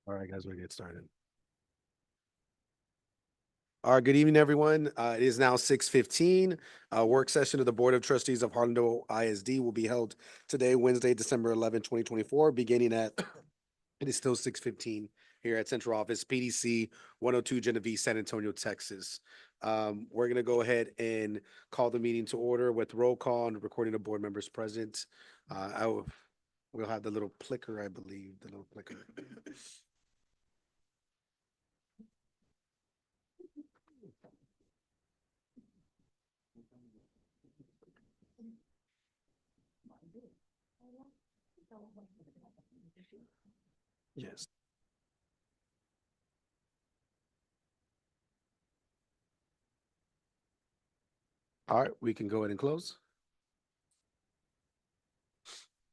All right, guys, we'll get started. All right, good evening, everyone. It is now 6:15. Work session of the Board of Trustees of Harlandale ISD will be held today, Wednesday, December 11, 2024, beginning at, it is still 6:15 here at Central Office, PDC 102 Genovese, San Antonio, Texas. We're going to go ahead and call the meeting to order with roll call and recording of board members present. We'll have the little clicker, I believe, the little clicker. Yes. All right, we can go ahead and close.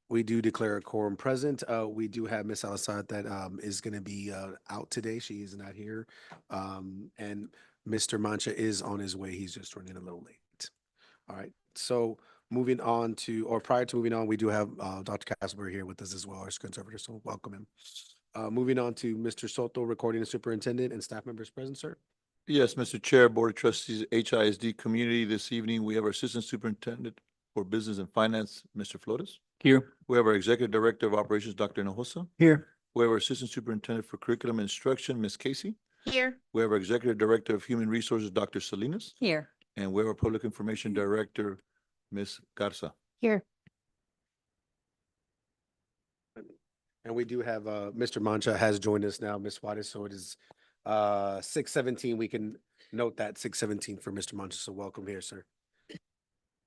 We do declare a quorum present. We do have Miss Al-Assad that is going to be out today. She is not here. And Mr. Mancha is on his way. He's just running a little late. All right. So moving on to, or prior to moving on, we do have Dr. Castleberry here with us as well, our conservator. So welcome him. Moving on to Mr. Soto, recording superintendent and staff members present, sir. Yes, Mr. Chair, Board of Trustees, HISD Community. This evening, we have our Assistant Superintendent for Business and Finance, Mr. Flores. Here. We have our Executive Director of Operations, Dr. Hinojosa. Here. We have our Assistant Superintendent for Curriculum and Instruction, Ms. Casey. Here. We have our Executive Director of Human Resources, Dr. Salinas. Here. And we have our Public Information Director, Ms. Garza. Here. And we do have Mr. Mancha has joined us now, Ms. Juarez. So it is 6:17. We can note that 6:17 for Mr. Mancha. So welcome here, sir.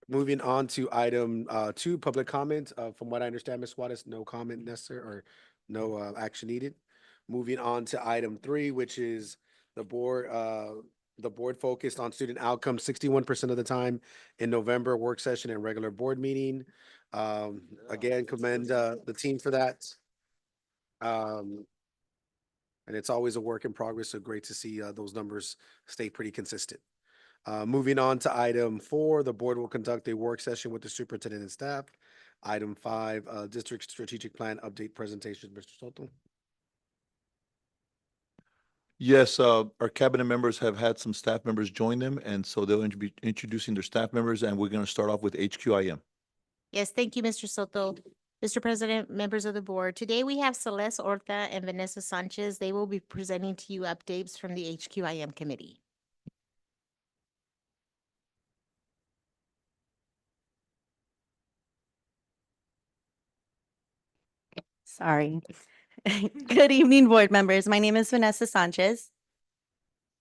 Moving on to item 2, public comment. From what I understand, Ms. Juarez, no comment necessary or no action needed. Moving on to item 3, which is the board focused on student outcomes 61% of the time in November work session and regular board meeting. Again, commend the team for that. And it's always a work in progress, so great to see those numbers stay pretty consistent. Moving on to item 4, the board will conduct a work session with the superintendent and staff. Item 5, district strategic plan update presentation, Mr. Soto. Yes, our cabinet members have had some staff members join them, and so they'll be introducing their staff members, and we're going to start off with HQIM. Yes, thank you, Mr. Soto. Mr. President, members of the board, today we have Celeste Horta and Vanessa Sanchez. They will be presenting to you updates from the HQIM committee. Sorry. Good evening, board members. My name is Vanessa Sanchez.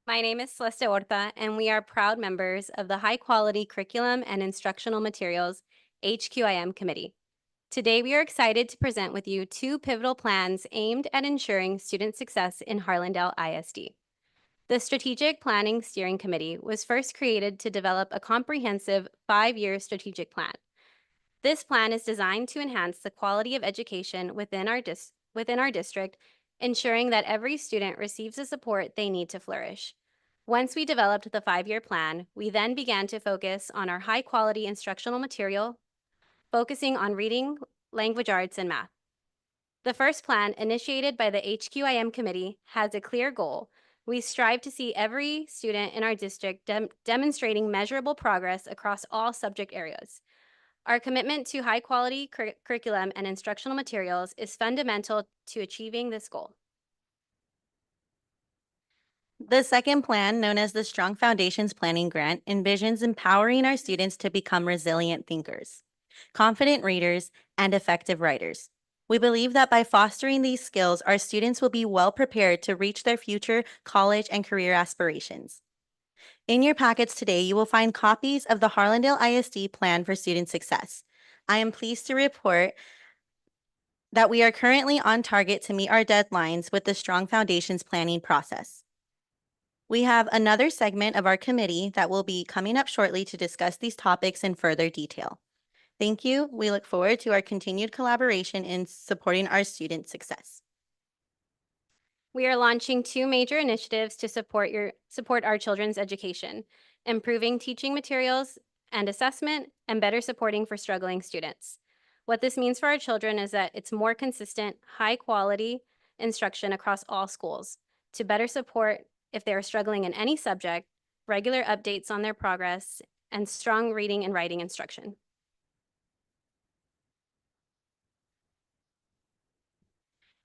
My name is Celeste Horta, and we are proud members of the High Quality Curriculum and Instructional Materials HQIM Committee. Today, we are excited to present with you 2 pivotal plans aimed at ensuring student success in Harlandale ISD. The Strategic Planning Steering Committee was first created to develop a comprehensive 5-year strategic plan. This plan is designed to enhance the quality of education within our district, ensuring that every student receives the support they need to flourish. Once we developed the 5-year plan, we then began to focus on our high-quality instructional material, focusing on reading, language arts, and math. The first plan, initiated by the HQIM committee, has a clear goal. We strive to see every student in our district demonstrating measurable progress across all subject areas. Our commitment to high-quality curriculum and instructional materials is fundamental to achieving this goal. The second plan, known as the Strong Foundations Planning Grant, envisions empowering our students to become resilient thinkers, confident readers, and effective writers. We believe that by fostering these skills, our students will be well prepared to reach their future college and career aspirations. In your packets today, you will find copies of the Harlandale ISD Plan for Student Success. I am pleased to report that we are currently on target to meet our deadlines with the Strong Foundations planning process. We have another segment of our committee that will be coming up shortly to discuss these topics in further detail. Thank you. We look forward to our continued collaboration in supporting our student success. We are launching 2 major initiatives to support our children's education: improving teaching materials and assessment, and better supporting for struggling students. What this means for our children is that it's more consistent, high quality instruction across all schools to better support if they are struggling in any subject, regular updates on their progress, and strong reading and writing instruction.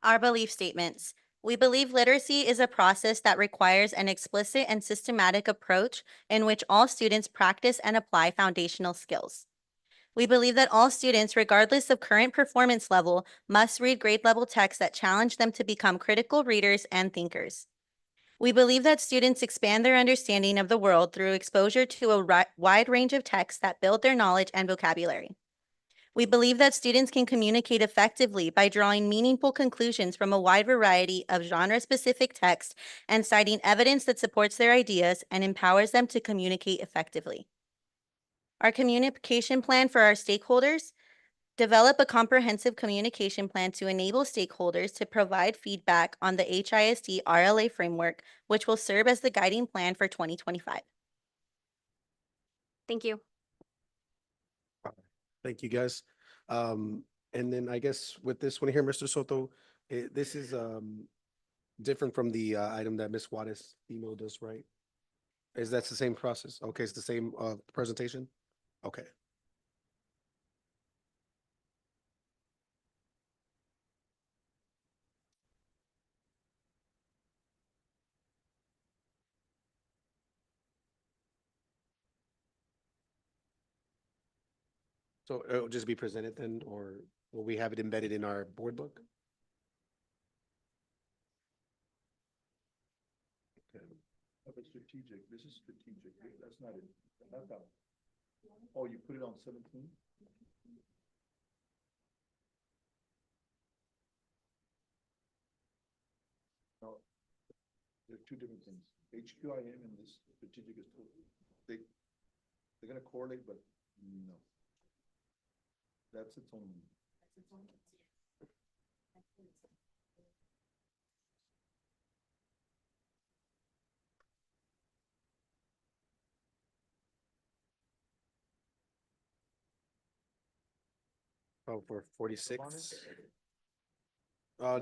Our belief statements. We believe literacy is a process that requires an explicit and systematic approach in which all students practice and apply foundational skills. We believe that all students, regardless of current performance level, must read grade level texts that challenge them to become critical readers and thinkers. We believe that students expand their understanding of the world through exposure to a wide range of texts that build their knowledge and vocabulary. We believe that students can communicate effectively by drawing meaningful conclusions from a wide variety of genre-specific texts and citing evidence that supports their ideas and empowers them to communicate effectively. Our communication plan for our stakeholders: develop a comprehensive communication plan to enable stakeholders to provide feedback on the HISD RLA framework, which will serve as the guiding plan for 2025. Thank you. Thank you, guys. And then I guess with this one here, Mr. Soto, this is different from the item that Ms. Juarez emailed us, right? Is that the same process? Okay, it's the same presentation? Okay. So it'll just be presented then, or will we have it embedded in our board book? Strategic, this is strategic, that's not it, not that. Oh, you put it on 17? No, there are two different things. HQIM and this strategic is totally, they're gonna correlate, but no. That's its own. Oh, for 46?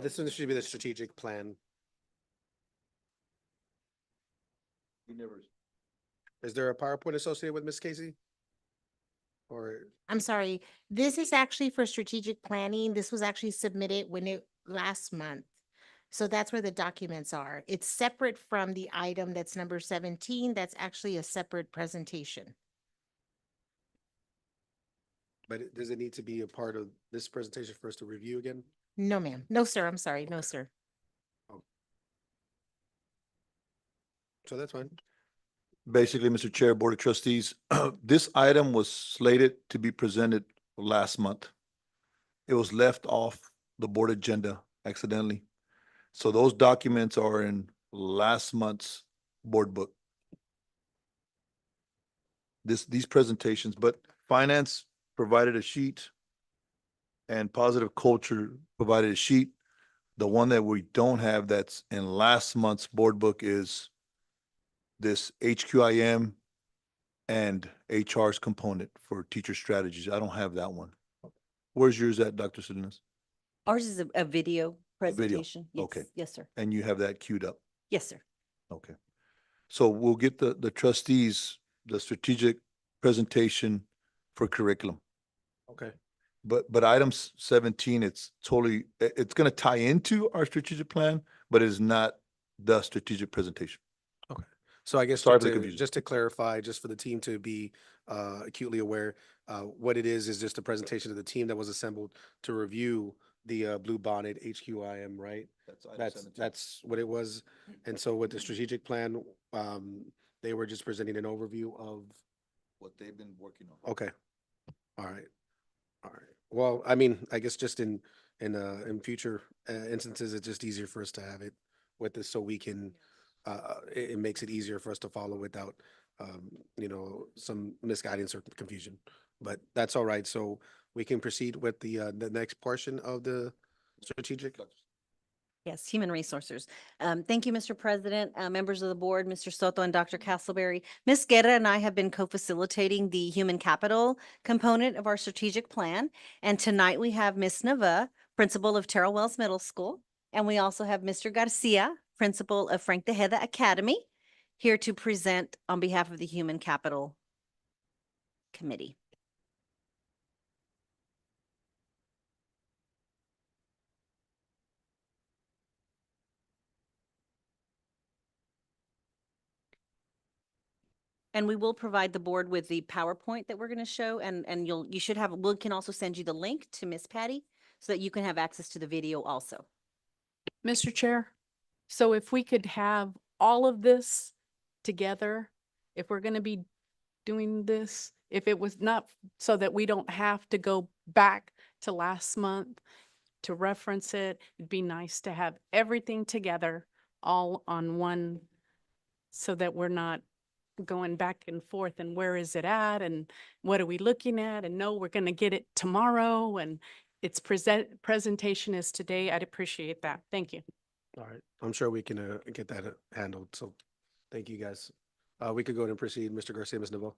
This one should be the strategic plan. We never. Is there a PowerPoint associated with Ms. Casey? Or, I'm sorry, this is actually for strategic planning. This was actually submitted last month. So that's where the documents are. It's separate from the item that's number 17. That's actually a separate presentation. but does it need to be a part of this presentation for us to review again? No, ma'am. No, sir. I'm sorry. No, sir. So that's fine. Basically, Mr. Chair, Board of Trustees, this item was slated to be presented last month. It was left off the board agenda accidentally. So those documents are in last month's board book. These presentations, but finance provided a sheet and positive culture provided a sheet. The one that we don't have that's in last month's board book is this HQIM and HR's component for teacher strategies. I don't have that one. Where's yours at, Dr. Salinas? Ours is a video presentation. Yes, okay. yes, sir. And you have that queued up? Yes, sir. Okay. So we'll get the trustees, the strategic presentation for curriculum. Okay. But item 17, it's totally, it's going to tie into our strategic plan, but it is not the strategic presentation. So I guess Sorry just for the to, confusion. just to clarify, just for the team to be acutely aware, what it is just a presentation of the team that was assembled to review the Blue Bonnet HQIM, right? That's what it was. And so with the strategic plan, they were just presenting an overview of, What they've been working on. okay. All right. All right. Well, I mean, I guess just in future instances, it's just easier for us to have it with this so we can, it makes it easier for us to follow without, some misguidance or confusion. But that's all right. So we can proceed with the next portion of the strategic. Yes, human resources. Thank you, Mr. President, members of the board, Mr. Soto and Dr. Castleberry. Ms. Guerra and I have been co-facilitating the human capital component of our strategic plan. And tonight we have Ms. Nava, principal of Terrell Wells Middle School, And we also have Mr. Garcia, principal of Frank Tejeda Academy, here to present on behalf of the Human Capital Committee. And we will provide the board with the PowerPoint that we're going to show, and you should have, we can also send you the link to Miss Patty so that you can have access to the video also. Mr. Chair, so if we could have all of this together, if we're going to be doing this, if it was not so that we don't have to go back to last month to reference it, it'd be nice to have everything together all on one so that we're not going back and forth and where is it at and what are we looking at, and no, we're going to get it tomorrow and its presentation is today. I'd appreciate that. Thank you. All right, I'm sure we can get that handled. So thank you, guys. We could go ahead and proceed. Mr. Garcia, Ms. Naveau.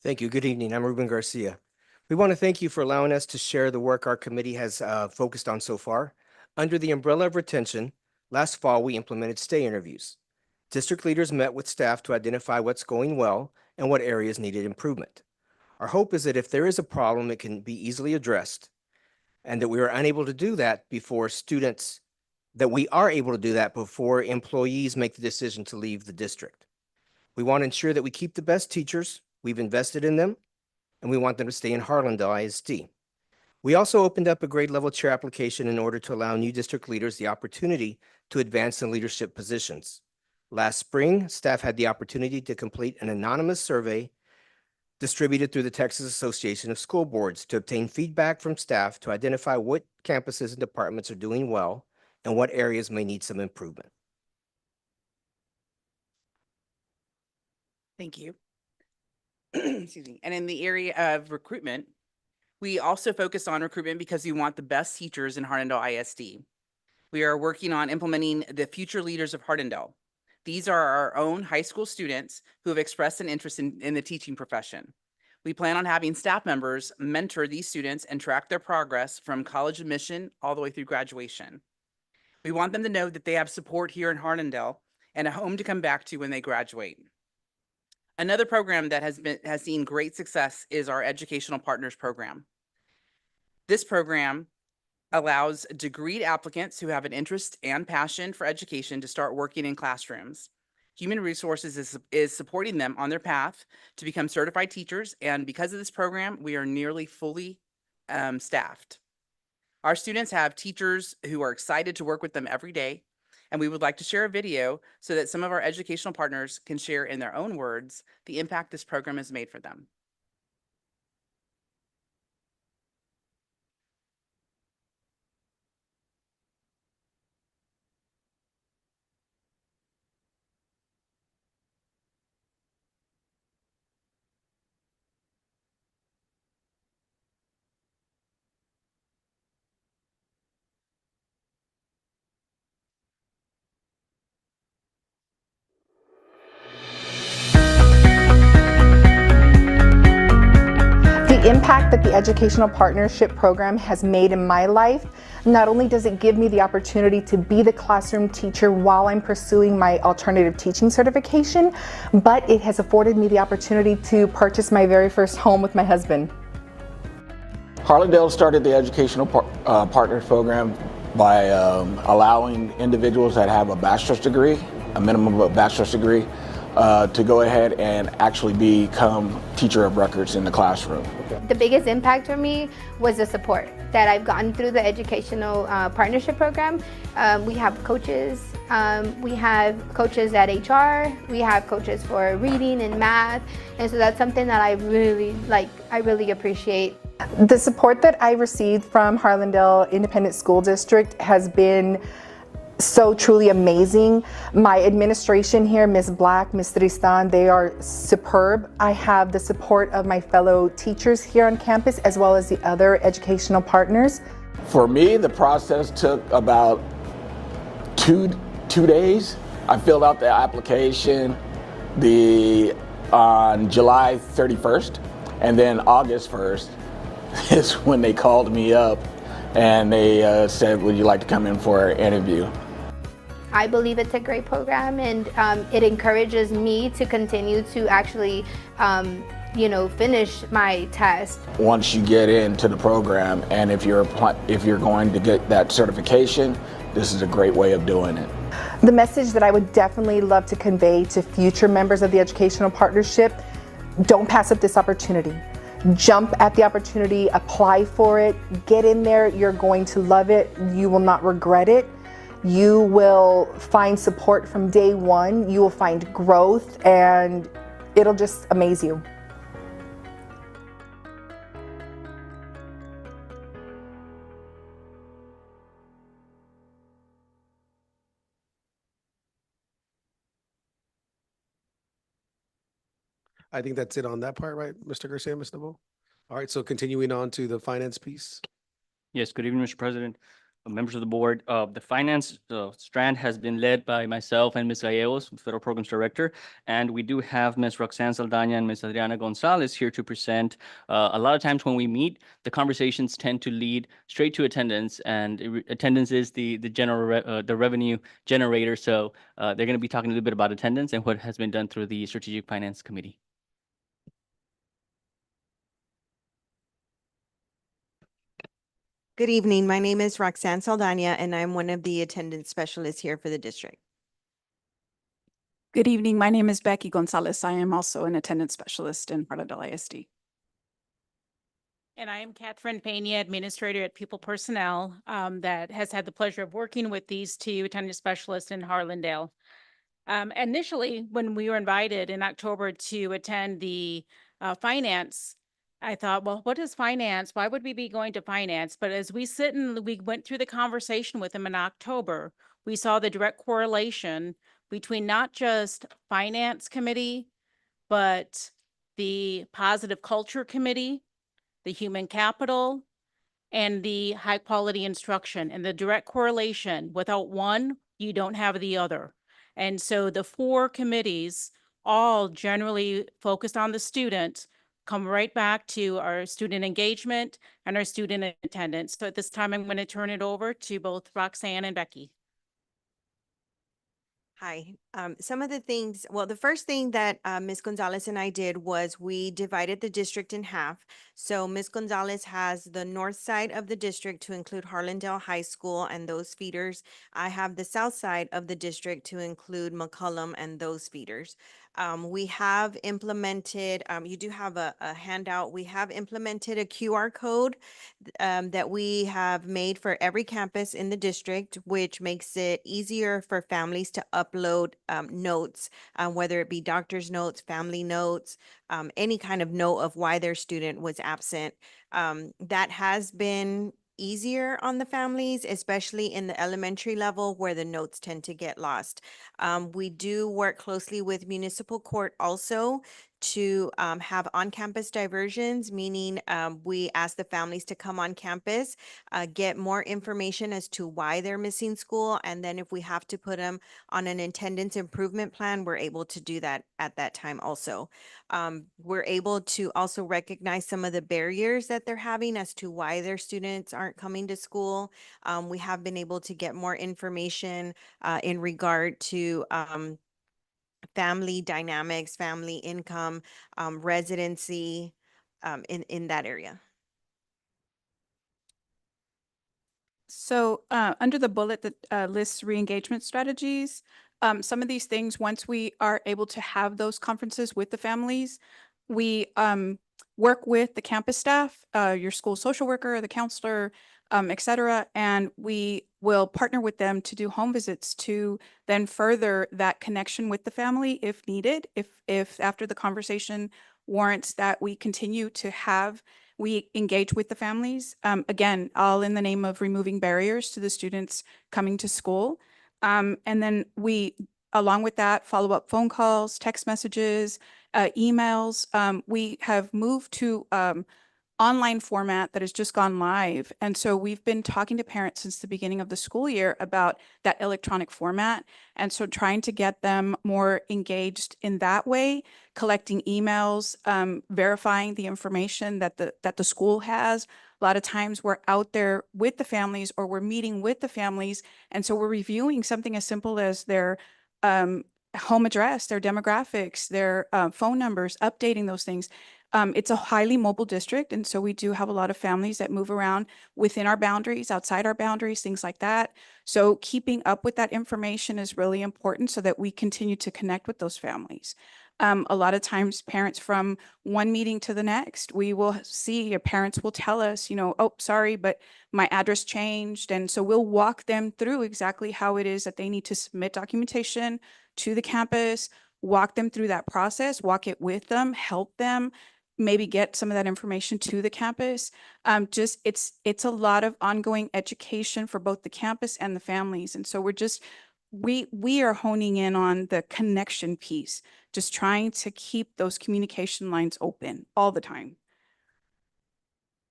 Thank you. Good evening. I'm Ruben Garcia. We want to thank you for allowing us to share the work our committee has focused on so far. Under the umbrella of retention, last fall, we implemented stay interviews. District leaders met with staff to identify what's going well and what areas needed improvement. Our hope is that if there is a problem, it can be easily addressed, and that we are unable to do that before students, that we are able to do that before employees make the decision to leave the district. We want to ensure that we keep the best teachers. We've invested in them, and we want them to stay in Harlandale ISD. We also opened up a grade level chair application in order to allow new district leaders the opportunity to advance in leadership positions. Last spring, staff had the opportunity to complete an anonymous survey distributed through the Texas Association of School Boards to obtain feedback from staff to identify what campuses and departments are doing well and what areas may need some improvement. Thank you. Excuse me. And in the area of recruitment, we also focus on recruitment because we want the best teachers in Harlandale ISD. We are working on implementing the future leaders of Harlandale. These are our own high school students who have expressed an interest in the teaching profession. We plan on having staff members mentor these students and track their progress from college admission all the way through graduation. We want them to know that they have support here in Harlandale and a home to come back to when they graduate. Another program that has seen great success is our Educational Partners Program. This program allows degreed applicants who have an interest and passion for education to start working in classrooms. Human Resources is supporting them on their path to become certified teachers, and because of this program, we are nearly fully staffed. Our students have teachers who are excited to work with them every day, and we would like to share a video so that some of our educational partners can share in their own words the impact this program has made for them. The impact that the Educational Partnership Program has made in my life, not only does it give me the opportunity to be the classroom teacher while I'm pursuing my alternative teaching certification, but it has afforded me the opportunity to purchase my very first home with my husband. Harlandale started the Educational Partners Program by allowing individuals that have a bachelor's degree, a minimum of a bachelor's degree, to go ahead and actually become teacher of records in the classroom. The biggest impact for me was the support that I've gotten through the Educational Partnership Program. We have coaches. We have coaches at HR. We have coaches for reading and math. And so that's something that I really appreciate. The support that I received from Harlandale Independent School District has been so truly amazing. My administration here, Ms. Black, Ms. Tristan, they are superb. I have the support of my fellow teachers here on campus as well as the other educational partners. For me, the process took about two days. I filled out the application on July 31st, and then August 1st is when they called me up and they said, would you like to come in for an interview? I believe it's a great program, and it encourages me to continue to actually, finish my test. Once you get into the program, and if you're going to get that certification, this is a great way of doing it. The message that I would definitely love to convey to future members of the Educational Partnership: don't pass up this opportunity. Jump at the opportunity, apply for it, get in there. You're going to love it. You will not regret it. You will find support from day one. You will find growth, and it'll just amaze you. I think that's it on that part, right, Mr. Garcia, Ms. Noble? All right, so continuing on to the finance piece. Yes, good evening, Mr. President, members of the board. The finance strand has been led by myself and Ms. Gallegos, Federal Programs Director, and we do have Ms. Roxanne Saldana and Ms. Adriana Gonzalez here to present. A lot of times when we meet, the conversations tend to lead straight to attendance, and attendance is the revenue generator. So they're going to be talking a little bit about attendance and what has been done through the Strategic Finance Committee. Good evening. My name is Roxanne Saldana, and I'm one of the attendance specialists here for the district. Good evening. My name is Becky Gonzalez. I am also an attendance specialist in Harlandale ISD. And I am Catherine Pena, Administrator at People Personnel, that has had the pleasure of working with these two attendance specialists in Harlandale. Initially, when we were invited in October to attend the finance, I thought, well, what is finance? Why would we be going to finance? But as we went through the conversation with them in October, we saw the direct correlation between not just finance committee, but the positive culture committee, the human capital, and the high quality instruction, and the direct correlation. Without one, you don't have the other. And so the four committees, all generally focused on the student, come right back to our student engagement and our student attendance. So at this time, I'm going to turn it over to both Roxanne and Becky. Hi. Some of the things, well, the first thing that Ms. Gonzalez and I did was we divided the district in half. So Ms. Gonzalez has the north side of the district to include Harlandale High School and those feeders. I have the south side of the district to include McCollum and those feeders. We have implemented, you do have a handout. We have implemented a QR code that we have made for every campus in the district, which makes it easier for families to upload notes, whether it be doctor's notes, family notes, any kind of note of why their student was absent. That has been easier on the families, especially in the elementary level where the notes tend to get lost. We do work closely with municipal court also to have on-campus diversions, meaning we ask the families to come on campus, get more information as to why they're missing school, and then if we have to put them on an attendance improvement plan, we're able to do that at that time also. We're able to also recognize some of the barriers that they're having as to why their students aren't coming to school. We have been able to get more information in regard to family dynamics, family income, residency, in that area. So under the bullet that lists re-engagement strategies, some of these things, once we are able to have those conferences with the families, we work with the campus staff, your school social worker, the counselor, et cetera, and we will partner with them to do home visits to then further that connection with the family if needed, if after the conversation warrants that we continue to we engage with the families. Again, all in the name of removing barriers to the students coming to school. And then we, along with that, follow up phone calls, text messages, emails. We have moved to online format that has just gone live. And so we've been talking to parents since the beginning of the school year about that electronic format. And so trying to get them more engaged in that way, collecting emails, verifying the information that the school has. A lot of times we're out there with the families or we're meeting with the families. And so we're reviewing something as simple as their home address, their demographics, their phone numbers, updating those things. It's a highly mobile district, and so we do have a lot of families that move around within our boundaries, outside our boundaries, things like that. So keeping up with that information is really important so that we continue to connect with those families. A lot of times parents from one meeting to the next, we will see, your parents will tell us, oh, sorry, but my address changed. And so we'll walk them through exactly how it is that they need to submit documentation to the campus, walk them through that process, walk it with them, help them, maybe get some of that information to the campus. It's a lot of ongoing education for both the campus and the families. And so we are honing in on the connection piece, just trying to keep those communication lines open all the time.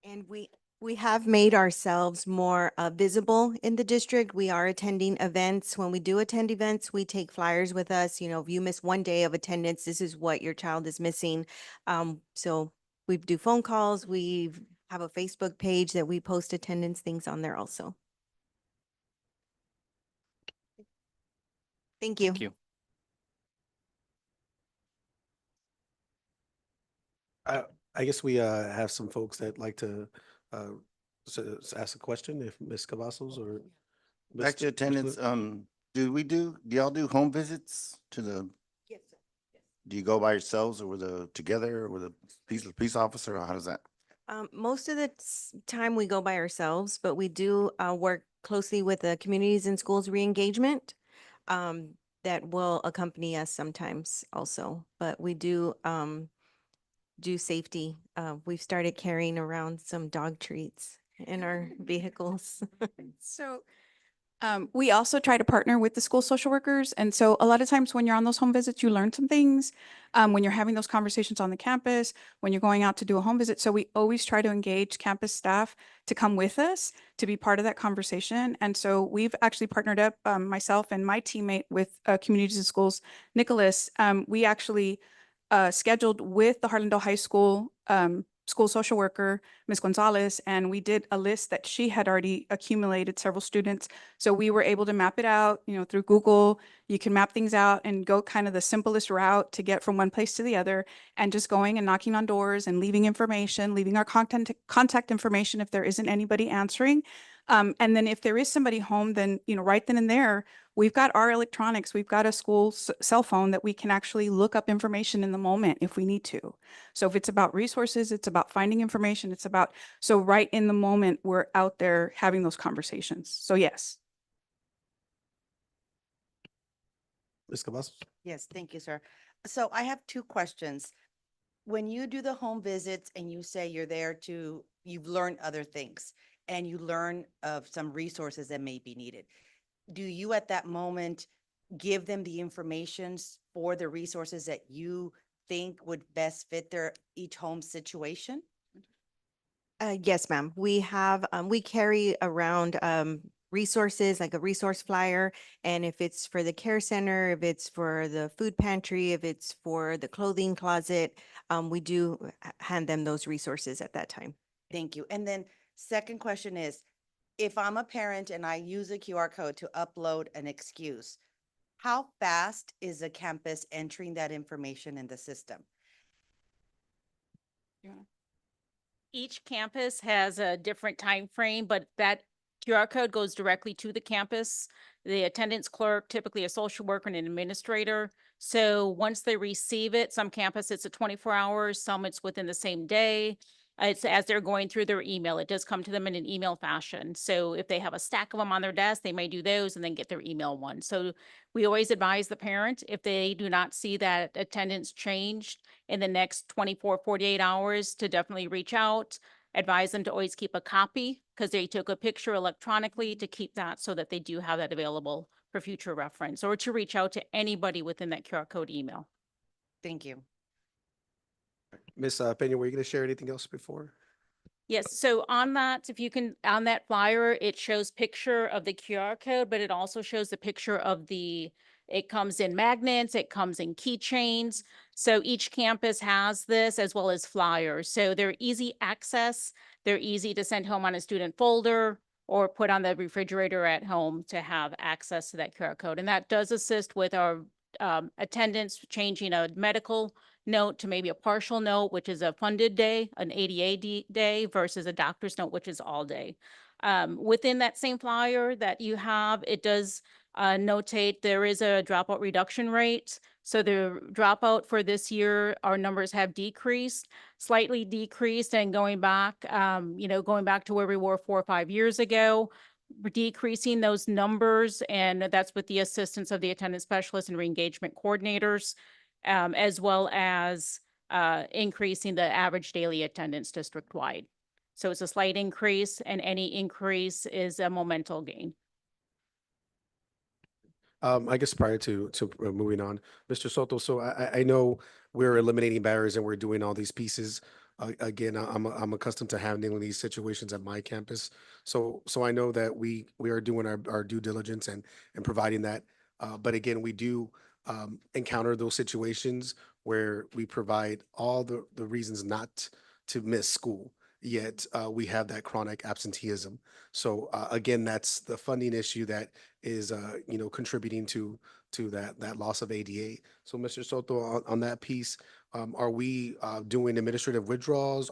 And we have made ourselves more visible in the district. We are attending events. When we do attend events, we take flyers with us. If you miss one day of attendance, this is what your child is missing. So we do phone calls. We have a Facebook page that we post attendance things on there also. Thank you. Thank you. I guess we have some folks that like to ask a question, if Ms. Cavazos or. Back to Mr. attendance, Luke? do y'all do home visits to the, Yes, sir. do you go by yourselves or together or with a police officer, or how does that? Most of the time we go by ourselves, but we do work closely with the Communities and Schools Reengagement that will accompany us sometimes also. But we do safety. We've started carrying around some dog treats in our vehicles. So we also try to partner with the school social workers. And so a lot of times when you're on those home visits, you learn some things when you're having those conversations on the campus, when you're going out to do a home visit. So we always try to engage campus staff to come with us to be part of that conversation. And so we've actually partnered up, myself and my teammate with Communities and Schools, Nicholas. We actually scheduled with the Harlandale High School school social worker, Ms. Gonzalez, and we did a list that she had already accumulated several students. So we were able to map it out, through Google. You can map things out and go kind of the simplest route to get from one place to the other, and just going and knocking on doors and leaving information, leaving our contact information if there isn't anybody answering. And then if there is somebody home, then, right then and there, we've got our electronics, we've got a school cell phone that we can actually look up information in the moment if we need to. So if it's about resources, it's about finding information, so right in the moment, we're out there having those conversations. So yes. Ms. Cavazos? Yes, thank you, sir. So I have two questions. When you do the home visits and you say you're there you've learned other things and you learn of some resources that may be needed, do you at that moment give them the information for the resources that you think would best fit each home situation? Yes, ma'am. We have, we carry around resources, like a resource flyer. And if it's for the care center, if it's for the food pantry, if it's for the clothing closet, we do hand them those resources at that time. Thank you. And then second question is, if I'm a parent and I use a QR code to upload an excuse, how fast is the campus entering that information in the system? Each campus has a different time frame, but that QR code goes directly to the campus. The attendance clerk, typically a social worker and an administrator. So once they receive it, some campus it's a 24 hours, some it's within the same day. It's as they're going through their email. It does come to them in an email fashion. So if they have a stack of them on their desk, they may do those and then get their email one. So we always advise the parent, if they do not see that attendance changed in the next 24, 48 hours, to definitely reach out. Advise them to always keep a copy because they took a picture electronically, to keep that so that they do have that available for future reference, or to reach out to anybody within that QR code email. Thank you. Ms. Peña, were you going to share anything else before? Yes, so on that, if you can, on that flyer, it shows picture of the QR code, but it also shows the picture of it comes in magnets, it comes in keychains. So each campus has this as well as flyers. So they're easy access. They're easy to send home on a student folder or put on the refrigerator at home to have access to that QR code. And that does assist with our attendance, changing a medical note to maybe a partial note, which is a funded day, an ADA day versus a doctor's note, which is all day. Within that same flyer that you have, it does notate there is a dropout reduction rate. So the dropout for this year, our numbers have decreased, slightly decreased, and going back, going back to where we were 4 or 5 years ago, we're decreasing those numbers, and that's with the assistance of the attendance specialists and reengagement coordinators, as well as increasing the average daily attendance district-wide. So it's a slight increase, and any increase is a momental gain. I guess prior to moving on, Mr. Soto, so I know we're eliminating barriers and we're doing all these pieces. Again, I'm accustomed to handling these situations at my campus. So I know that we are doing our due diligence and providing that. But again, we do encounter those situations where we provide all the reasons not to miss school, yet we have that chronic absenteeism. So again, that's the funding issue that is contributing to that loss of ADA. So Mr. Soto, on that piece, are we doing administrative withdrawals?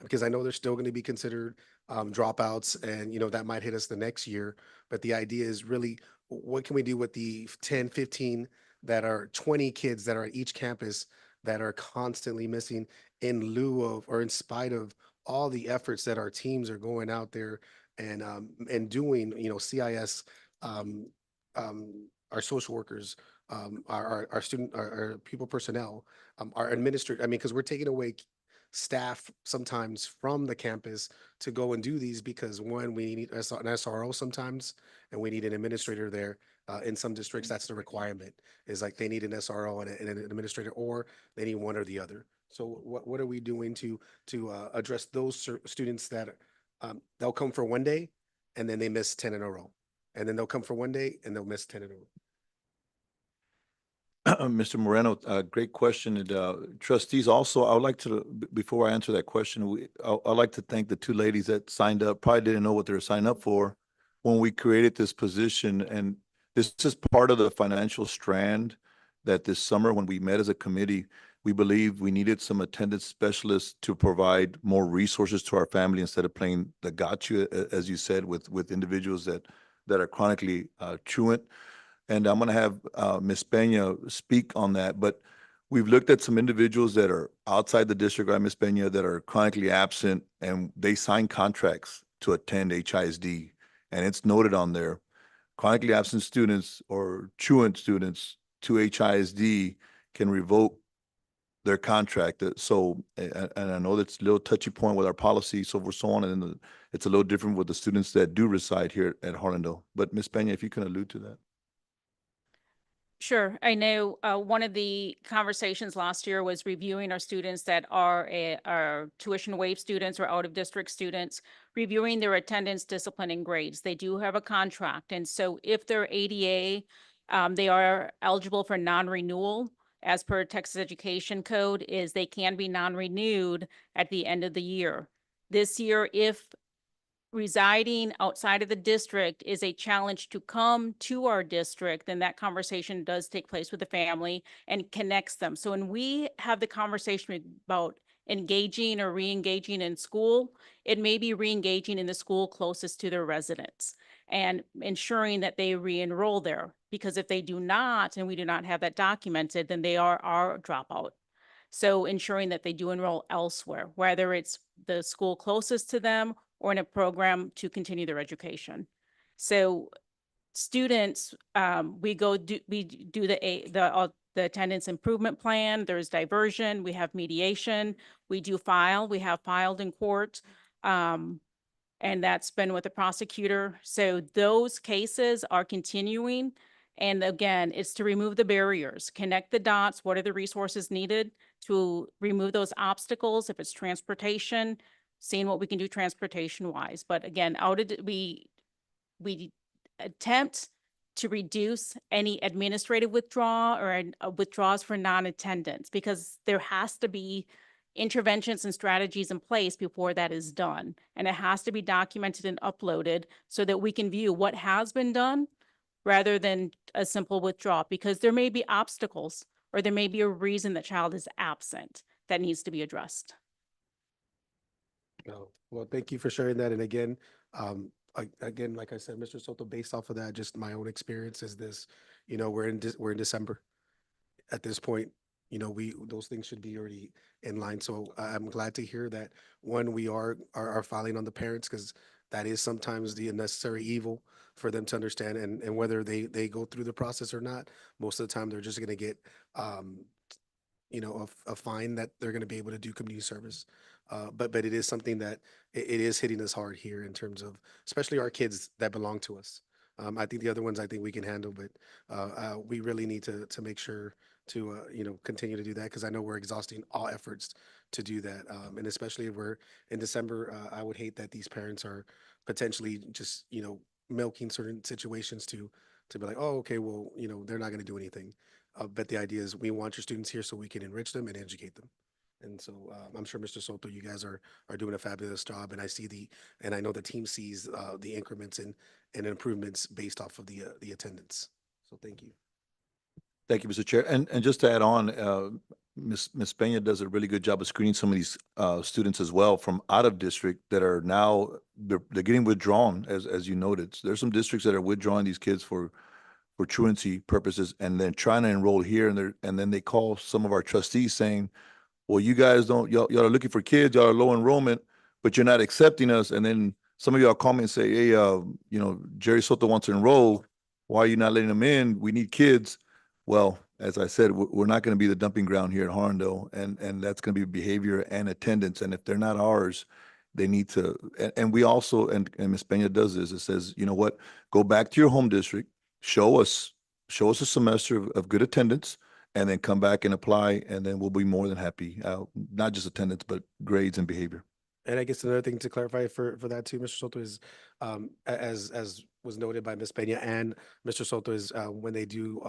Because I know they're still going to be considered dropouts, and that might hit us the next year. But the idea is really, what can we do with the 10, 15 that are 20 kids that are at each campus that are constantly missing, in lieu of or in spite of all the efforts that our teams are going out there and doing, CIS, our social workers, our student, our people personnel, our administrator. I mean, because we're taking away staff sometimes from the campus to go and do these, because one, we need an SRO sometimes, and we need an administrator there. In some districts, that's the requirement, is like they need an SRO and an administrator, or they need one or the other. So what are we doing to address those students that they'll come for one day and then they miss 10 in a row, and then they'll come for one day and they'll miss 10 in a row? Mr. Moreno, great question. And trustees, also, I would like to, before I answer that question, I'd like to thank the two ladies that signed up, probably didn't know what they were signing up for when we created this position. And this is part of the financial strand that this summer, when we met as a committee, we believe we needed some attendance specialists to provide more resources to our family instead of playing the gotcha, as you said, with individuals that are chronically truant. And I'm going to have Ms. Peña speak on that. But we've looked at some individuals that are outside the district, right, Ms. Peña, that are chronically absent, and they sign contracts to attend HISD. And it's noted on there, chronically absent students or truant students to HISD can revoke their contract. So, and I know that's a little touchy point with our policy, so forth, so on, and it's a little different with the students that do reside here at Harlandale. But Ms. Peña, if you can allude to that. Sure. I know one of the conversations last year was reviewing our students that are tuition waive students or out of district students, reviewing their attendance, discipline, and grades. They do have a contract. And so if they're ADA, they are eligible for non-renewal as per Texas Education Code, is they can be non-renewed at the end of the year. This year, if residing outside of the district is a challenge to come to our district, then that conversation does take place with the family and connects them. So when we have the conversation about engaging or re-engaging in school, it may be re-engaging in the school closest to their residence and ensuring that they re-enroll there. Because if they do not, and we do not have that documented, then they are our dropout. So ensuring that they do enroll elsewhere, whether it's the school closest to them or in a program to continue their education. So students, we do the attendance improvement plan. There's diversion. We have mediation. We do file. We have filed in court, and that's been with the prosecutor. So those cases are continuing. And again, it's to remove the barriers, connect the dots. What are the resources needed to remove those obstacles? If it's transportation, seeing what we can do transportation wise. But again, we attempt to reduce any administrative withdrawal or withdrawals for non-attendance, because there has to be interventions and strategies in place before that is done. And it has to be documented and uploaded so that we can view what has been done rather than a simple withdrawal, because there may be obstacles or there may be a reason the child is absent that needs to be addressed. No, well, thank you for sharing that. And again, again, like I said, Mr. Soto, based off of that, just my own experience is this, we're in December at this point. Those things should be already in line. So I'm glad to hear that one, we are filing on the parents, because that is sometimes the unnecessary evil for them to understand, and whether they go through the process or not, most of the time they're just going to get a fine that they're going to be able to do community service. But it is something that it is hitting us hard here in terms of, especially our kids that belong to us. I think the other ones I think we can handle, but we really need to make sure to continue to do that, because I know we're exhausting all efforts to do that. And especially if we're in December, I would hate that these parents are potentially just milking certain situations to be like, oh, okay, well, they're not going to do anything. But the idea is we want your students here so we can enrich them and educate them. And so I'm sure, Mr. Soto, you guys are doing a fabulous job, and I know the team sees the increments and improvements based off of the attendance. So thank you. Thank you, Mr. Chair. And just to add on, Ms. Peña does a really good job of screening some of these students as well from out of district that are now, they're getting withdrawn, as you noted. So there's some districts that are withdrawing these kids for truancy purposes and then trying to enroll here, and then they call some of our trustees saying, well, you guys y'all are looking for kids, y'all are low enrollment, but you're not accepting us. And then some of y'all call me and say, hey, Jerry Soto wants to enroll. Why are you not letting them in? We need kids. Well, as I said, we're not going to be the dumping ground here at Harlandale, and that's going to be behavior and attendance. And if they're not ours, they need to, and we also, and Ms. Peña does this, it says, you know what, go back to your home district, show us a semester of good attendance, and then come back and apply, and then we'll be more than happy. Not just attendance, but grades and behavior. And I guess another thing to clarify for that too, Mr. Soto, is as was noted by Ms. Peña and Mr. Soto, is when they do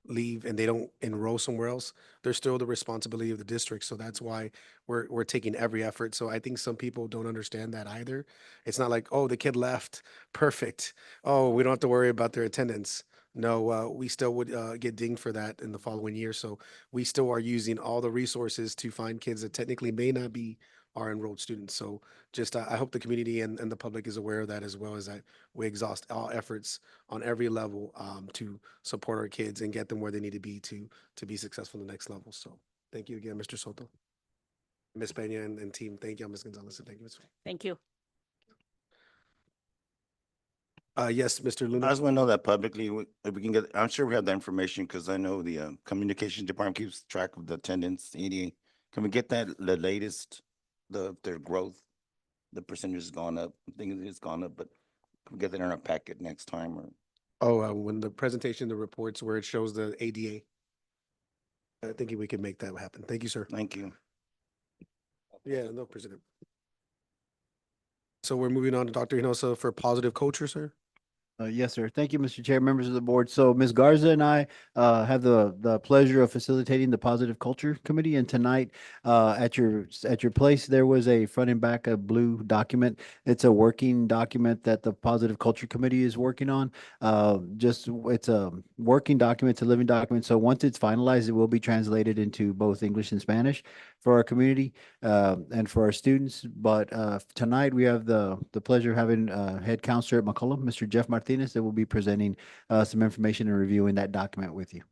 leave and they don't enroll somewhere else, they're still the responsibility of the district. So that's why we're taking every effort. So I think some people don't understand that either. It's not like, oh, the kid left, perfect. Oh, we don't have to worry about their attendance. No, we still would get dinged for that in the following year. So we still are using all the resources to find kids that technically may not be our enrolled students. So just I hope the community and the public is aware of that, as well as that we exhaust all efforts on every level to support our kids and get them where they need to be be successful in the next level. So thank you again, Mr. Soto. Ms. Peña and team, thank you, Ms. Gonzalez, and thank you, Ms. Thank you. Yes, Mr. Luna. I just want to know that publicly, if we can get, I'm sure we have that information, because I know the communications department keeps track of the attendance, EDA. Can we get that, the latest, their growth? The percentage has gone up. I think it's gone up, but can we get that in our packet next time? Or When the presentation, the reports where it shows the ADA, I think we can make that happen. Thank you, sir. Thank you. Yeah, no, President. So we're moving on to Dr. Hinosa for positive culture, sir. Yes, sir. Thank you, Mr. Chair, members of the board. So Ms. Garza and I have the pleasure of facilitating the Positive Culture Committee. And tonight at your place, there was a front and back a blue document. It's a working document that the Positive Culture Committee is working on. It's a working document, it's a living document. So once it's finalized, it will be translated into both English and Spanish for our community and for our students. But tonight we have the pleasure of having head counselor at McCollum, Mr. Jeff Martinez, that will be presenting some information and reviewing that document with you.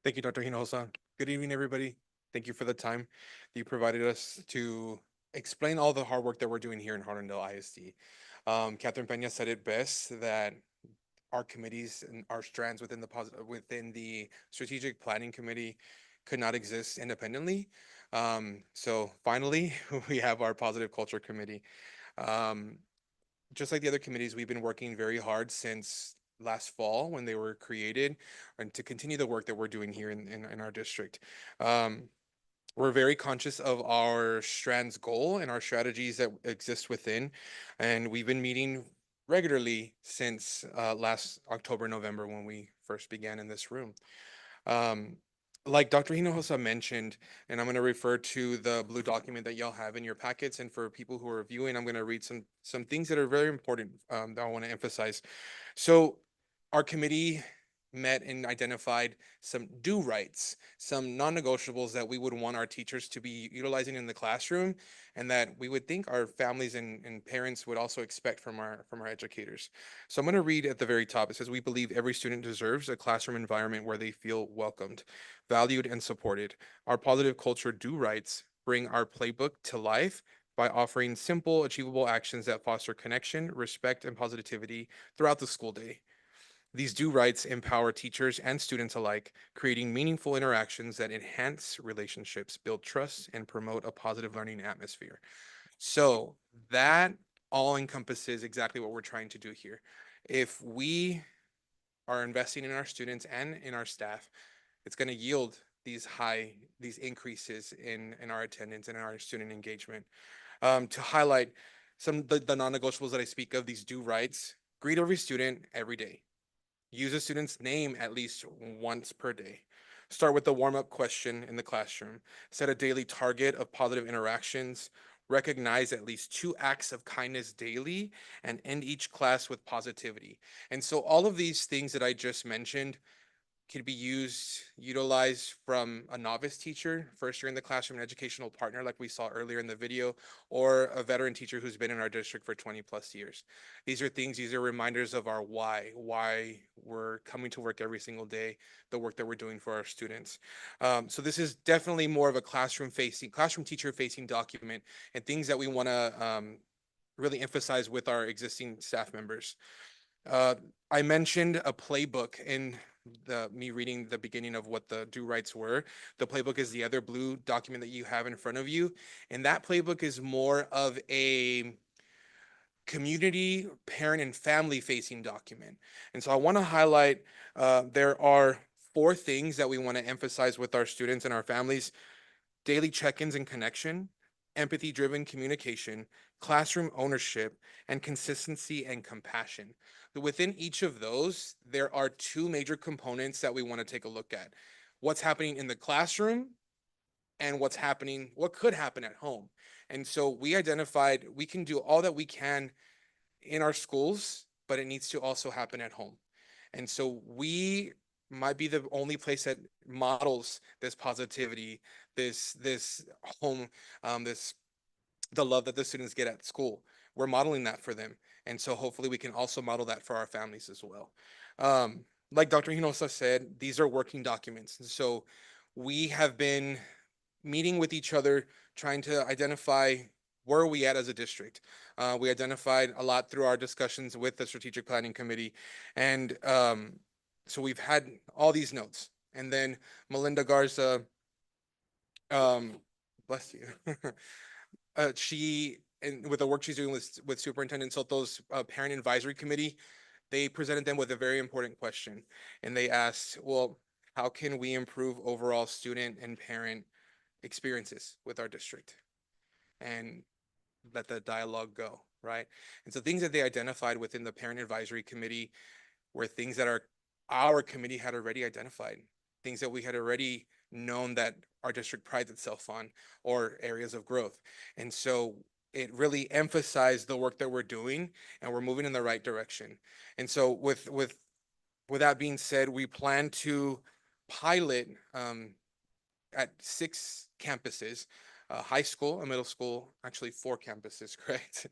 Thank you, Dr. Hinojosa. Good evening, everybody. Thank you for the time that you provided us to explain all the hard work that we're doing here in Harlandale ISD. Catherine Peña said it best, that our committees and our strands within the strategic planning committee could not exist independently. So finally, we have our positive culture committee. Just like the other committees, we've been working very hard since last fall when they were created, and to continue the work that we're doing here in our district. we're very conscious of our Strand's goal and our strategies that exist within. And we've been meeting regularly since last October, November, when we first began in this room. Like Dr. Hinojosa mentioned, and I'm going to refer to the blue document that y'all have in your packets. And for people who are viewing, I'm going to read some things that are very important that I want to emphasize. So our committee met and identified some do rights, some non-negotiables that we would want our teachers to be utilizing in the classroom, and that we would think our families and parents would also expect from our educators. So I'm going to read at the very top. It says, we believe every student deserves a classroom environment where they feel welcomed, valued, and supported. Our positive culture do rights bring our playbook to life by offering simple, achievable actions that foster connection, respect, and positivity throughout the school day. These do rights empower teachers and students alike, creating meaningful interactions that enhance relationships, build trust, and promote a positive learning atmosphere. So that all encompasses exactly what we're trying to do here. If we are investing in our students and in our staff, it's going to yield these increases in our attendance and in our student engagement. To highlight some of the non-negotiables that I speak of, these do rights: greet every student every day. Use a student's name at least once per day. Start with a warm-up question in the classroom. Set a daily target of positive interactions. Recognize at least 2 acts of kindness daily, and end each class with positivity. And so all of these things that I just mentioned could be utilized from a novice teacher, first year in the classroom, an educational partner like we saw earlier in the video, or a veteran teacher who's been in our district for 20+ years. These are reminders of our why we're coming to work every single day, the work that we're doing for our students. So this is definitely more of a classroom teacher facing document, and things that we want to really emphasize with our existing staff members. I mentioned a playbook in me reading the beginning of what the do rights were. The playbook is the other blue document that you have in front of you. And that playbook is more of a community, parent, and family facing document. And so I want to highlight, there are 4 things that we want to emphasize with our students and our families: daily check-ins and connection, empathy-driven communication, classroom ownership, and consistency and compassion. Within each of those, there are 2 major components that we want to take a look at: what's happening in the classroom and what could happen at home. And so we identified we can do all that we can in our schools, but it needs to also happen at home. And so we might be the only place that models this positivity, this home, the love that the students get at school. We're modeling that for them. And so hopefully we can also model that for our families as well. Like Dr. Hinojosa said, these are working documents. And so we have been meeting with each other, trying to identify where are we at as a district. We identified a lot through our discussions with the Strategic Planning Committee. And so we've had all these notes. And then Melinda Garza, bless you. And with the work she's doing with Superintendent Soto's Parent Advisory Committee, they presented them with a very important question. And they asked, well, how can we improve overall student and parent experiences with our district? And let the dialogue go, right? And so things that they identified within the Parent Advisory Committee were things that our committee had already identified, things that we had already known that our district prides itself on, or areas of growth. And so it really emphasized the work that we're doing, and we're moving in the right direction. And so with that being said, we plan to pilot at 6 campuses, a high school, a middle school, actually 4 campuses, correct?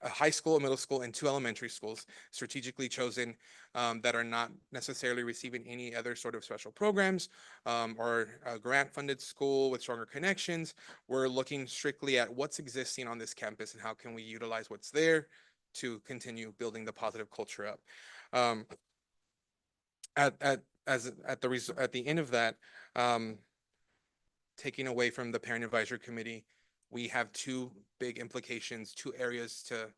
A high school, a middle school, and 2 elementary schools strategically chosen that are not necessarily receiving any other sort of special programs, or a grant-funded school with stronger connections. We're looking strictly at what's existing on this campus and how can we utilize what's there to continue building the positive culture up. At the end of that, taking away from the Parent Advisory Committee, we have 2 big implications, 2 areas to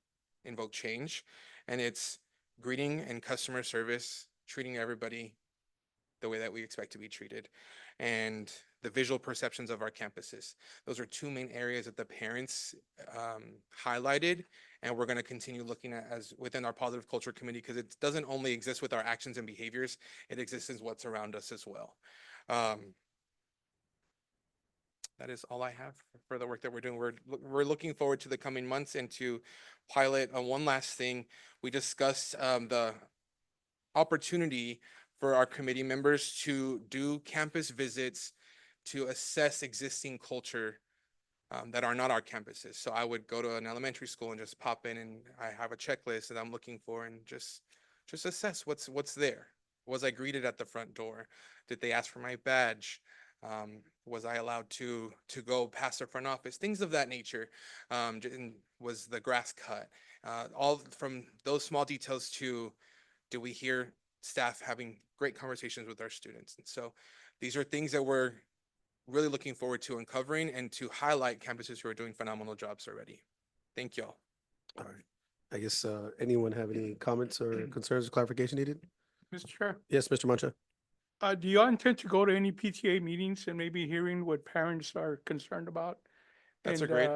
invoke change, and it's greeting and customer service, treating everybody the way that we expect to be treated. And the visual perceptions of our campuses. Those are two main areas that the parents highlighted, and we're going to continue looking at as within our positive culture committee, because it doesn't only exist with our actions and behaviors, it exists in what's around us as well. That is all I have for the work that we're doing. We're looking forward to the coming months and to pilot one last thing. We discussed the opportunity for our committee members to do campus visits to assess existing culture that are not our campuses. So I would go to an elementary school and just pop in, and I have a checklist that I'm looking for, and just assess what's there. Was I greeted at the front door? Did they ask for my badge? Was I allowed to go past the front office? Things of that nature. And was the grass cut? All from those small details to, do we hear staff having great conversations with our students? And so these are things that we're really looking forward to uncovering and to highlight campuses who are doing phenomenal jobs already. Thank y'all. All right. I guess anyone have any comments or concerns or clarification needed? Mr. Chair, Yes, Mr. Mancha. do y'all intend to go to any PTA meetings and maybe hearing what parents are concerned about? That's and, great.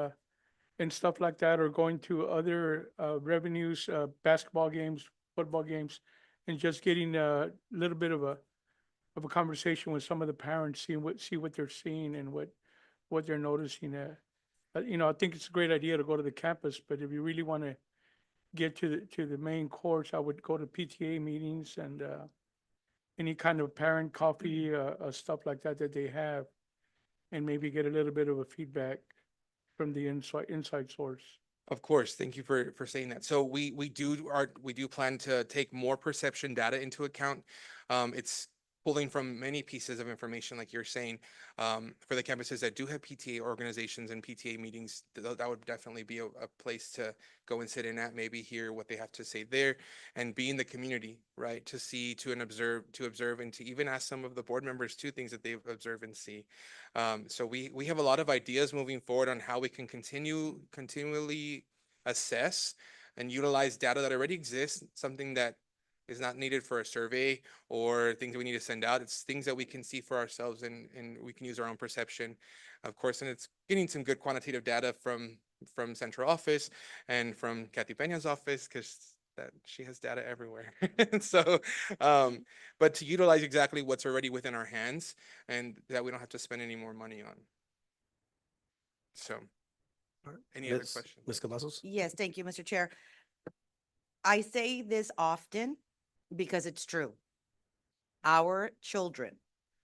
And stuff like that, or going to other revenues, basketball games, football games, and just getting a little bit of a conversation with some of the parents, see what they're seeing and what they're noticing. I think it's a great idea to go to the campus, but if you really want to get to the main course, I would go to PTA meetings and any kind of parent coffee, stuff like that they have, and maybe get a little bit of a feedback from the inside source. Of course, thank you for saying that. So we do plan to take more perception data into account. It's pulling from many pieces of information, like you're saying, for the campuses that do have PTA organizations and PTA meetings. That would definitely be a place to go and sit in at, maybe hear what they have to say there, and be in the community, right? To see, to observe, and to even ask some of the board members too, things that they've observed and see. So we have a lot of ideas moving forward on how we can continually assess and utilize data that already exists, something that is not needed for a survey or things that we need to send out. It's things that we can see for ourselves, and we can use our own perception, of course. And it's getting some good quantitative data from central office and from Kathy Peña's office, because she has data everywhere. So, but to utilize exactly what's already within our hands and that we don't have to spend any more money on. So, any other questions? Ms. Cavazos? Yes, thank you, Mr. Chair. I say this often because it's true. Our children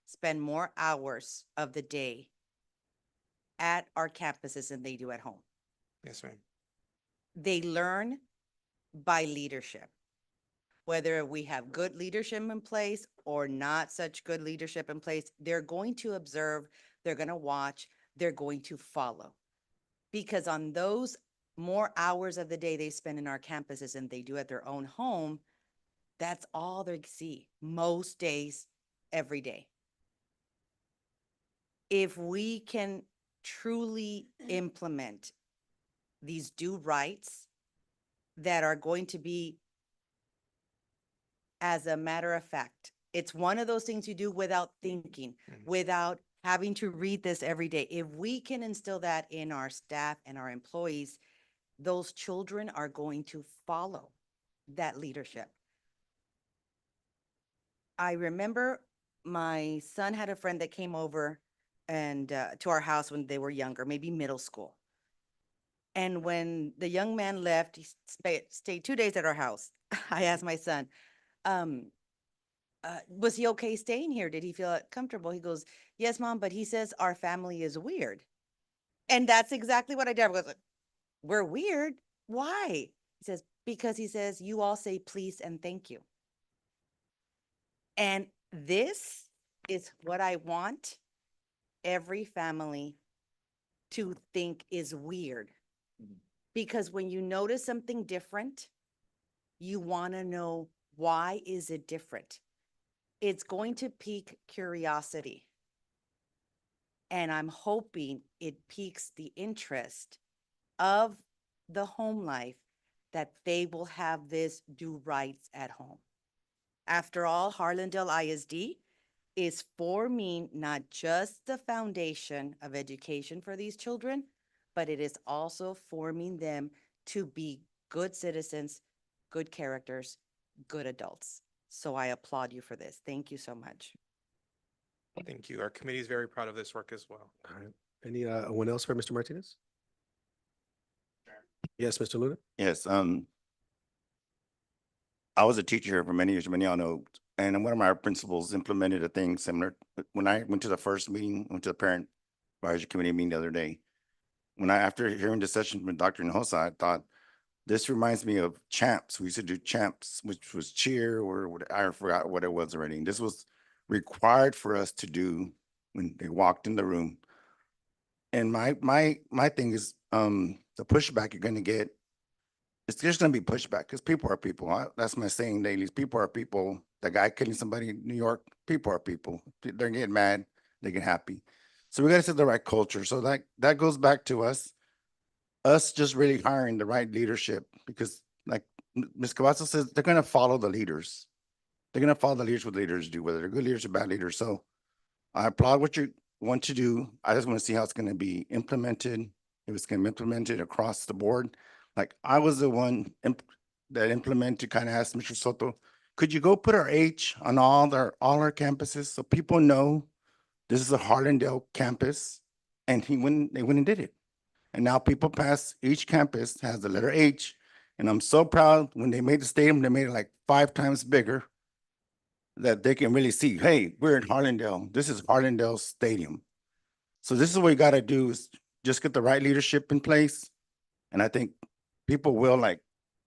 spend more hours of the day at our campuses than they do at home. Yes, ma'am. They learn by leadership. Whether we have good leadership in place or not such good leadership in place, they're going to observe, they're going to watch, they're going to follow. Because on those more hours of the day they spend in our campuses than they do at their own home, that's all they see most days, every day. If we can truly implement these due rights that are going to be, as a matter of fact, it's one of those things you do without thinking, without having to read this every day. If we can instill that in our staff and our employees, those children are going to follow that leadership. I remember my son had a friend that came over and to our house when they were younger, maybe middle school. And when the young man left, he stayed 2 days at our house. I asked my son, was he okay staying here? Did he feel comfortable? He goes, yes, Mom, but he says our family is weird. And that's exactly what I did. I was like, we're weird? Why? He says, because he says, you all say please and thank you. And this is what I want every family to think is weird. Because when you notice something different, you want to know, why is it different? It's going to pique curiosity. And I'm hoping it piques the interest of the home life, that they will have this due rights at home. After all, Harlandale ISD is forming not just the foundation of education for these children, but it is also forming them to be good citizens, good characters, good adults. So I applaud you for this. Thank you so much. Thank you. Our committee is very proud of this work as well. All right. Any, one else for Mr. Martinez? Yes, Mr. Luna? Yes, I was a teacher here for many years, many of y'all know, and one of my principals implemented a thing similar. When I went to the first meeting, went to the parent advisory committee meeting the other day, after hearing the session from Dr. Hinojosa, I thought, this reminds me of champs. We used to do champs, which was cheer or what, I forgot what it was already. And this was required for us to do when they walked in the room. And my thing is, the pushback you're gonna get, it's just gonna be pushback because people are people. That's my saying daily. People are people. The guy killing somebody in New York, people are people. They're getting mad, they get happy. So we gotta set the right culture. So that goes back to us just really hiring the right leadership, because like Ms. Cavazos says, they're gonna follow the leaders. They're gonna follow the leaders what leaders do, whether they're good leaders or bad leaders. So I applaud what you want to do. I just want to see how it's gonna be implemented. If it's gonna be implemented across the board. Like I was the one that implemented, kind of asked Mr. Soto, could you go put our H on all our campuses so people know this is a Harlandale campus? And they went and did it. And now people pass, each campus has the letter H. And I'm so proud when they made the stadium, they made it like 5 times bigger, that they can really see, hey, we're in Harlandale. This is Harlandale Stadium. So this is what we got to do, is just get the right leadership in place. And I think people will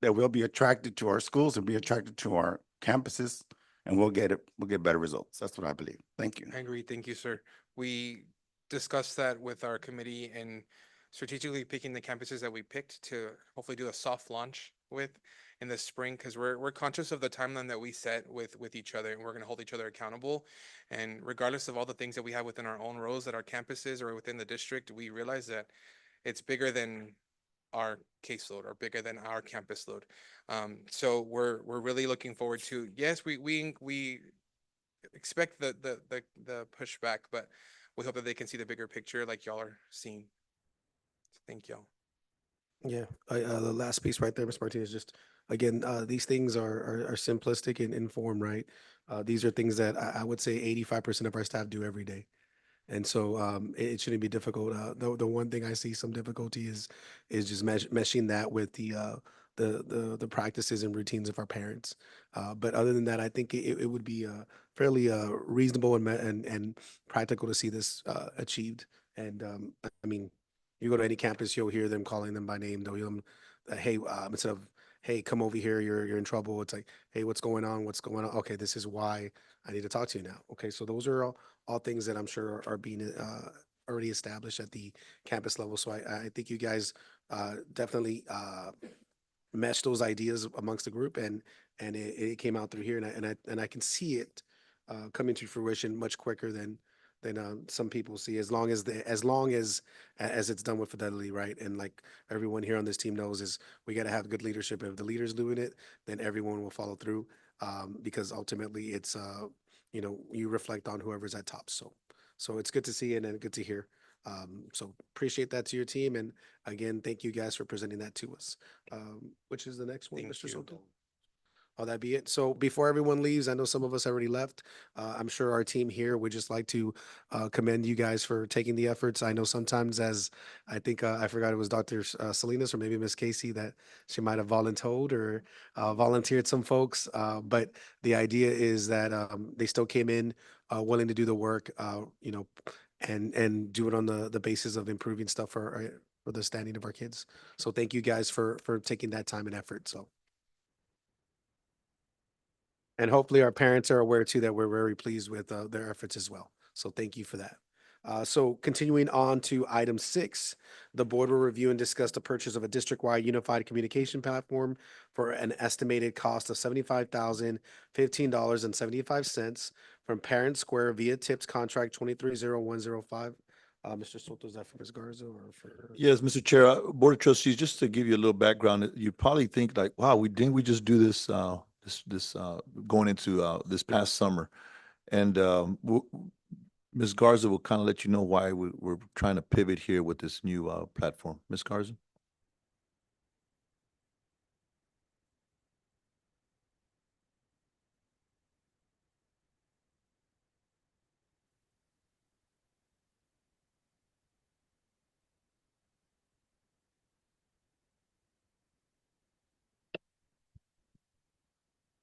they will be attracted to our schools and be attracted to our campuses, and we'll get better results. That's what I believe. Thank you. I agree. Thank you, sir. We discussed that with our committee and strategically picking the campuses that we picked to hopefully do a soft launch with in the spring, because we're conscious of the timeline that we set with each other, and we're going to hold each other accountable. And regardless of all the things that we have within our own roles at our campuses or within the district, we realize that it's bigger than our caseload or bigger than our campus load. So we're really looking forward to, yes, we expect the pushback, but we hope that they can see the bigger picture like y'all are seeing. Thank y'all. Yeah, the last piece right there, Ms. Martinez, just again, these things are simplistic and informed, right? These are things that I would say 85% of our staff do every day. And so it shouldn't be difficult. The one thing I see some difficulty is just meshing that with the practices and routines of our parents. But other than that, I think it would be fairly reasonable and practical to see this achieved. And I mean, you go to any campus, you'll hear them calling them by name. They'll hear them, hey, instead of, hey, come over here, you're in trouble. It's like, hey, what's going on? What's going on? Okay, this is why I need to talk to you now. Okay, so those are all things that I'm sure are being already established at the campus level. So I think you guys definitely meshed those ideas amongst the group, and it came out through here, and I can see it coming to fruition much quicker than some people see, as long as it's done with fidelity, right? And like everyone here on this team knows, is we got to have good leadership. If the leader's doing it, then everyone will follow through, because ultimately it's you reflect on whoever's at top. So it's good to see and good to hear. So appreciate that to your team, and again, thank you guys for presenting that to us. Which is the next one, Mr. Soto? Oh, that'd be it. So before everyone leaves, I know some of us already left. I'm sure our team here would just like to commend you guys for taking the efforts. I know sometimes, as I think I forgot it was Dr. Salinas or maybe Miss Casey, that she might have volunteered or volunteered some folks. But the idea is that they still came in willing to do the work, and do it on the basis of improving stuff for the standing of our kids. So thank you guys for taking that time and effort. So. And hopefully our parents are aware too that we're very pleased with their efforts as well. So thank you for that. So continuing on to item 6, the board will review and discuss the purchase of a district-wide unified communication platform for an estimated cost of $75,015.75 from Parent Square via TIPS contract 230105. Mr. Soto, is that for Ms. Garza or for? Yes, Mr. Chair, Board of Trustees, just to give you a little background, you probably think like, wow, didn't we just do this going into this past summer? And Ms. Garza will kind of let you know why we're trying to pivot here with this new platform. Ms. Garza?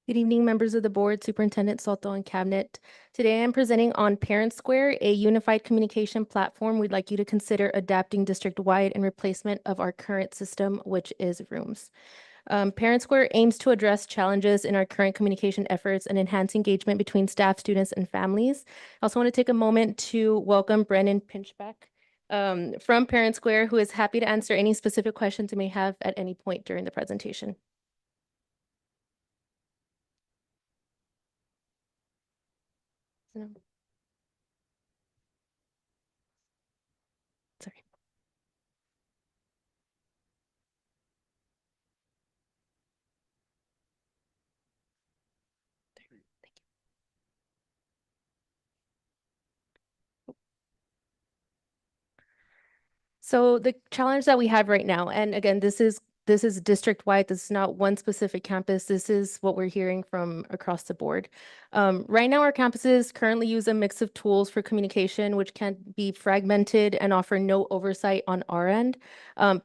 Good evening, members of the board, Superintendent Soto, and Cabinet. Today I'm presenting on Parent Square, a unified communication platform we'd like you to consider adapting district-wide in replacement of our current system, which is Rooms. Parent Square aims to address challenges in our current communication efforts and enhance engagement between staff, students, and families. I also want to take a moment to welcome Brennan Pinchback from Parent Square, who is happy to answer any specific questions you may have at any point during the presentation. No. Sorry. So the challenge that we have right now, and again, this is district-wide. This is not one specific campus. This is what we're hearing from across the board. Right now, our campuses currently use a mix of tools for communication, which can be fragmented and offer no oversight on our end.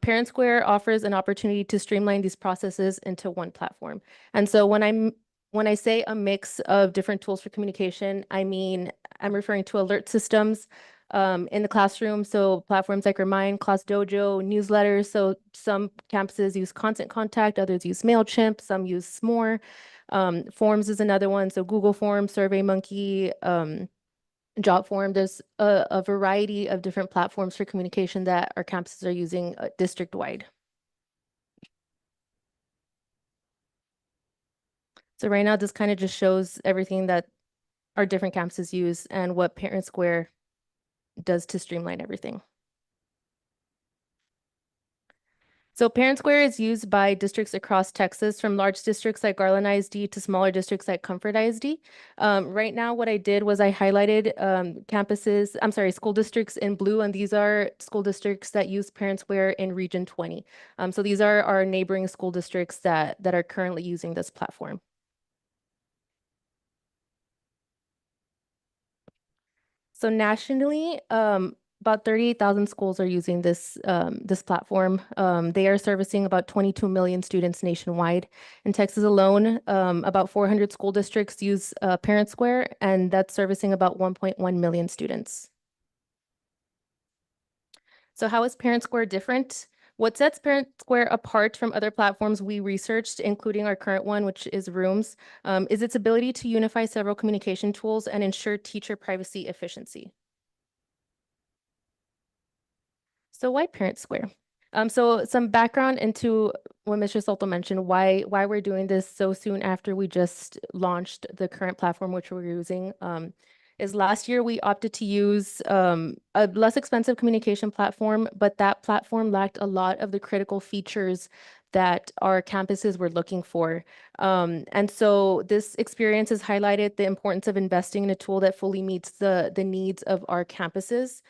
Parent Square offers an opportunity to streamline these processes into one platform. And so when I say a mix of different tools for communication, I'm referring to alert systems, in the classroom. So platforms like Remind, Class Dojo, newsletters. So some campuses use Constant Contact, others use MailChimp, some use S'more. Forms is another one. So Google Forms, SurveyMonkey, JotForm. There's a variety of different platforms for communication that our campuses are using district-wide. So right now, this kind of just shows everything that our different campuses use and what Parent Square does to streamline everything. So Parent Square is used by districts across Texas, from large districts like Garland ISD to smaller districts like Comfort ISD. Right now, what I did was I highlighted school districts in blue, and these are school districts that use Parent Square in Region 20. So these are our neighboring school districts that are currently using this platform. So nationally, about 38,000 schools are using this platform. They are servicing about 22 million students nationwide. In Texas alone, about 400 school districts use Parent Square, and that's servicing about 1.1 million students. So how is Parent Square different? What sets Parent Square apart from other platforms we researched, including our current one, which is Rooms, is its ability to unify several communication tools and ensure teacher privacy efficiency. So why Parent Square? So some background into what Mr. Soto mentioned, why we're doing this so soon after we just launched the current platform which we're using. Is last year we opted to use a less expensive communication platform, but that platform lacked a lot of the critical features that our campuses were looking for. And so this experience has highlighted the importance of investing in a tool that fully meets the needs of our campuses.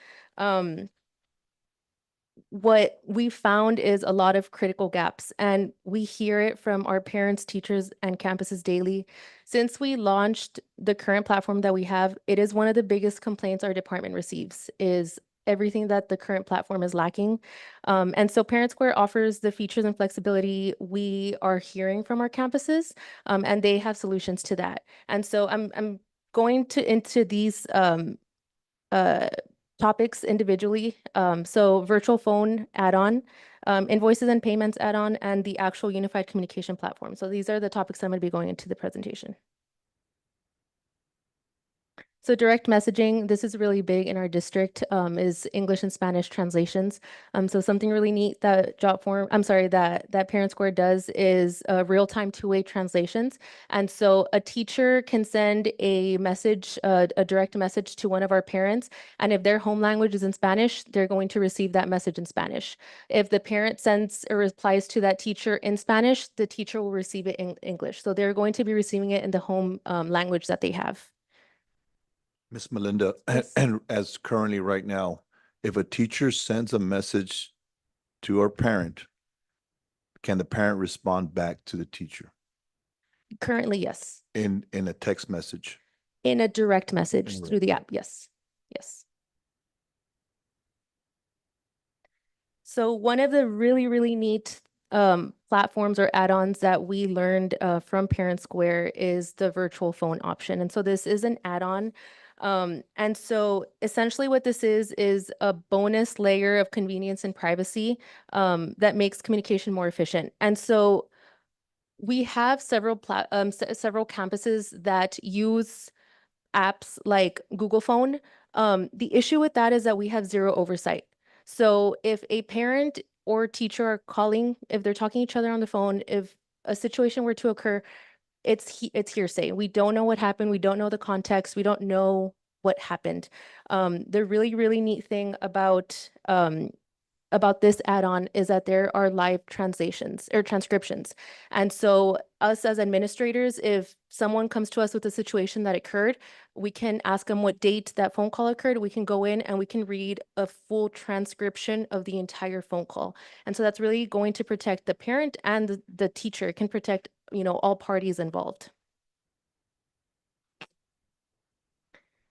What we found is a lot of critical gaps, and we hear it from our parents, teachers, and campuses daily. Since we launched the current platform that we have, it is one of the biggest complaints our department receives, is everything that the current platform is lacking. And so Parent Square offers the features and flexibility we are hearing from our campuses, and they have solutions to that. And so I'm going into these topics individually. So virtual phone add-on, invoices and payments add-on, and the actual unified communication platform. So these are the topics I'm going to be going into the presentation. So direct messaging, this is really big in our district, is English and Spanish translations. So something really neat that that Parent Square does is real-time two-way translations. And so a teacher can send a message, a direct message to one of our parents, and if their home language is in Spanish, they're going to receive that message in Spanish. If the parent sends or replies to that teacher in Spanish, the teacher will receive it in English. So they're going to be receiving it in the home language that they have. Miss Melinda, Yes. and as currently right now, if a teacher sends a message to our parent, can the parent respond back to the teacher Currently, yes. in a text message? In a direct message Direct, through the app, yes. Yes. So one of the really, really neat platforms or add-ons that we learned from Parent Square is the virtual phone option. And so this is an add-on. And so essentially what this is a bonus layer of convenience and privacy that makes communication more efficient. And so we have several several campuses that use apps like Google Phone. The issue with that is that we have zero oversight. So if a parent or teacher are calling, if they're talking to each other on the phone, if a situation were to occur, it's hearsay. We don't know what happened. We don't know the context. We don't know what happened. The really, really neat thing about this add-on is that there are live translations or transcriptions. And so us as administrators, if someone comes to us with a situation that occurred, we can ask them what date that phone call occurred. We can go in and we can read a full transcription of the entire phone call. And so that's really going to protect the parent and the teacher. It can protect, all parties involved.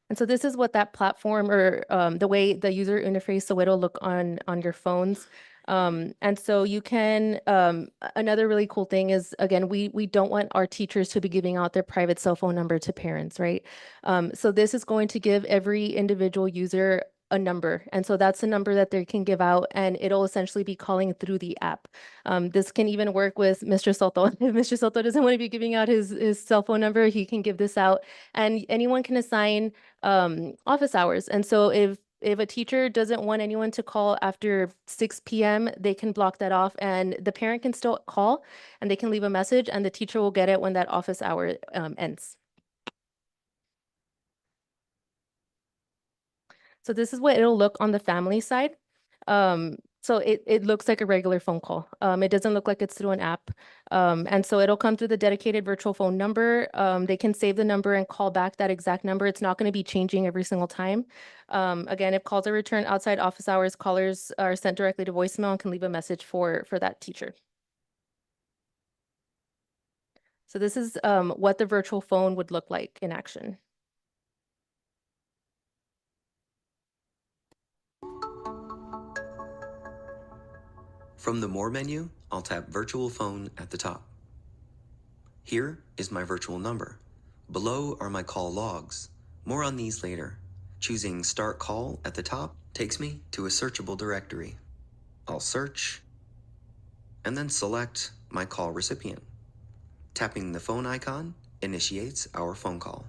And so this is what that platform or the way the user interface, so it'll look on your phones. And so you can, another really cool thing is, again, we don't want our teachers to be giving out their private cell phone number to parents, right? So this is going to give every individual user a number. And so that's the number that they can give out, and it'll essentially be calling through the app. This can even work with Mr. Soto. If Mr. Soto doesn't want to be giving out his cell phone number, he can give this out, and anyone can assign office hours. And so if a teacher doesn't want anyone to call after 6 p.m., they can block that off, and the parent can still call and they can leave a message, and the teacher will get it when that office hour ends. So this is what it'll look on the family side. So it looks like a regular phone call. It doesn't look like it's through an app. And so it'll come through the dedicated virtual phone number. They can save the number and call back that exact number. It's not going to be changing every single time. Again, if calls are returned outside office hours, callers are sent directly to voicemail and can leave a message for that teacher. So this is what the virtual phone would look like in action. From the More menu, I'll tap Virtual Phone at the top. Here is my virtual number. Below are my call logs. More on these later. Choosing Start Call at the top takes me to a searchable directory. I'll search, and then select my call recipient. Tapping the phone icon initiates our phone call.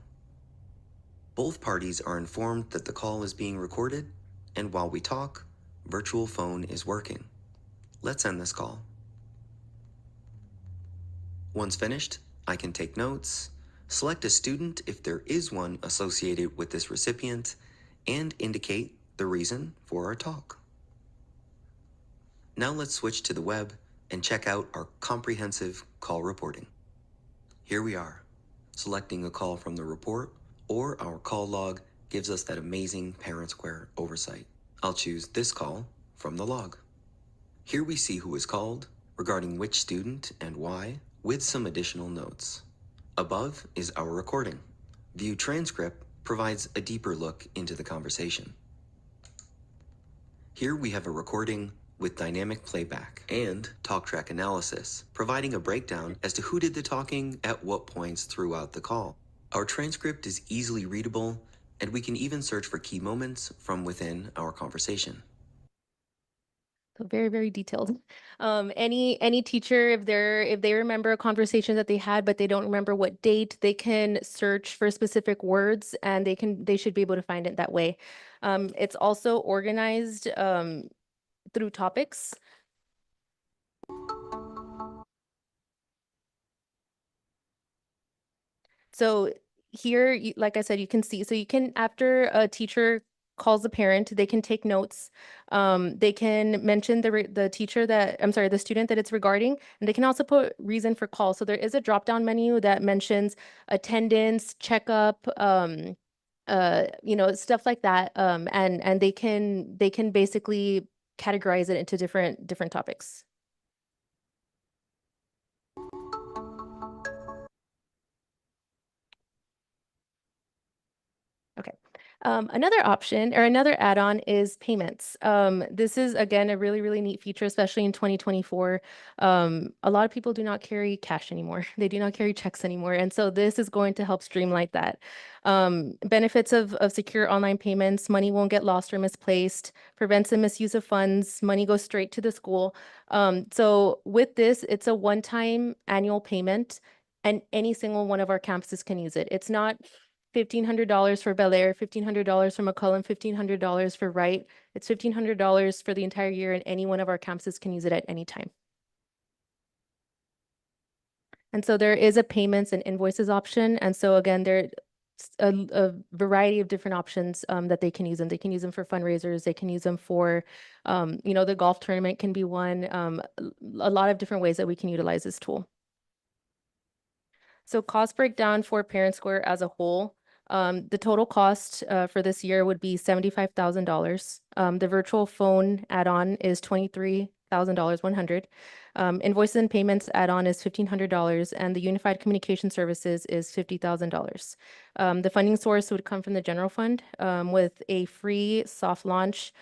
Both parties are informed that the call is being recorded, and while we talk, Virtual Phone is working. Let's end this call. Once finished, I can take notes, select a student if there is one associated with this recipient, and indicate the reason for our talk. Now let's switch to the web and check out our comprehensive call reporting. Here we are. Selecting a call from the report or our call log gives us that amazing Parent Square oversight. I'll choose this call from the log. Here we see who was called, regarding which student and why, with some additional notes. Above is our recording. View transcript provides a deeper look into the conversation. Here we have a recording with dynamic playback and talk track analysis, providing a breakdown as to who did the talking at what points throughout the call. Our transcript is easily readable, and we can even search for key moments from within our conversation. So very, very detailed. Any teacher, if they remember a conversation that they had, but they don't remember what date, they can search for specific words, and they should be able to find it that way. It's also organized through topics. So here, like I said, you can see, so you can, after a teacher calls the parent, they can take notes. They can mention the student that it's regarding, and they can also put reason for call. So there is a drop-down menu that mentions attendance, checkup, you know, stuff like that. And they can basically categorize it into different topics. Okay. Another option or another add-on is payments. This is again a really neat feature, especially in 2024. A lot of people do not carry cash anymore. They do not carry checks anymore, and so this is going to help streamline that. Benefits of secure online payments: money won't get lost or misplaced, prevents the misuse of funds, money goes straight to the school. So with this, it's a one-time annual payment, and any single one of our campuses can use it. It's not $1,500 for Bel Air, $1,500 for McCollum, $1,500 for Wright. It's $1,500 for the entire year, and any one of our campuses can use it at any time. And so there is a payments and invoices option. And so again, there's a variety of different options that they can use them. They can use them for fundraisers. They can use them for, you know, the golf tournament can be one. A lot of different ways that we can utilize this tool. So cost breakdown for Parent Square as a whole. The total cost for this year would be $75,000. The virtual phone add-on is $23,100. Invoices and payments add-on is $1,500, and the unified communication services is $50,000. The funding source would come from the general fund with a free soft launch.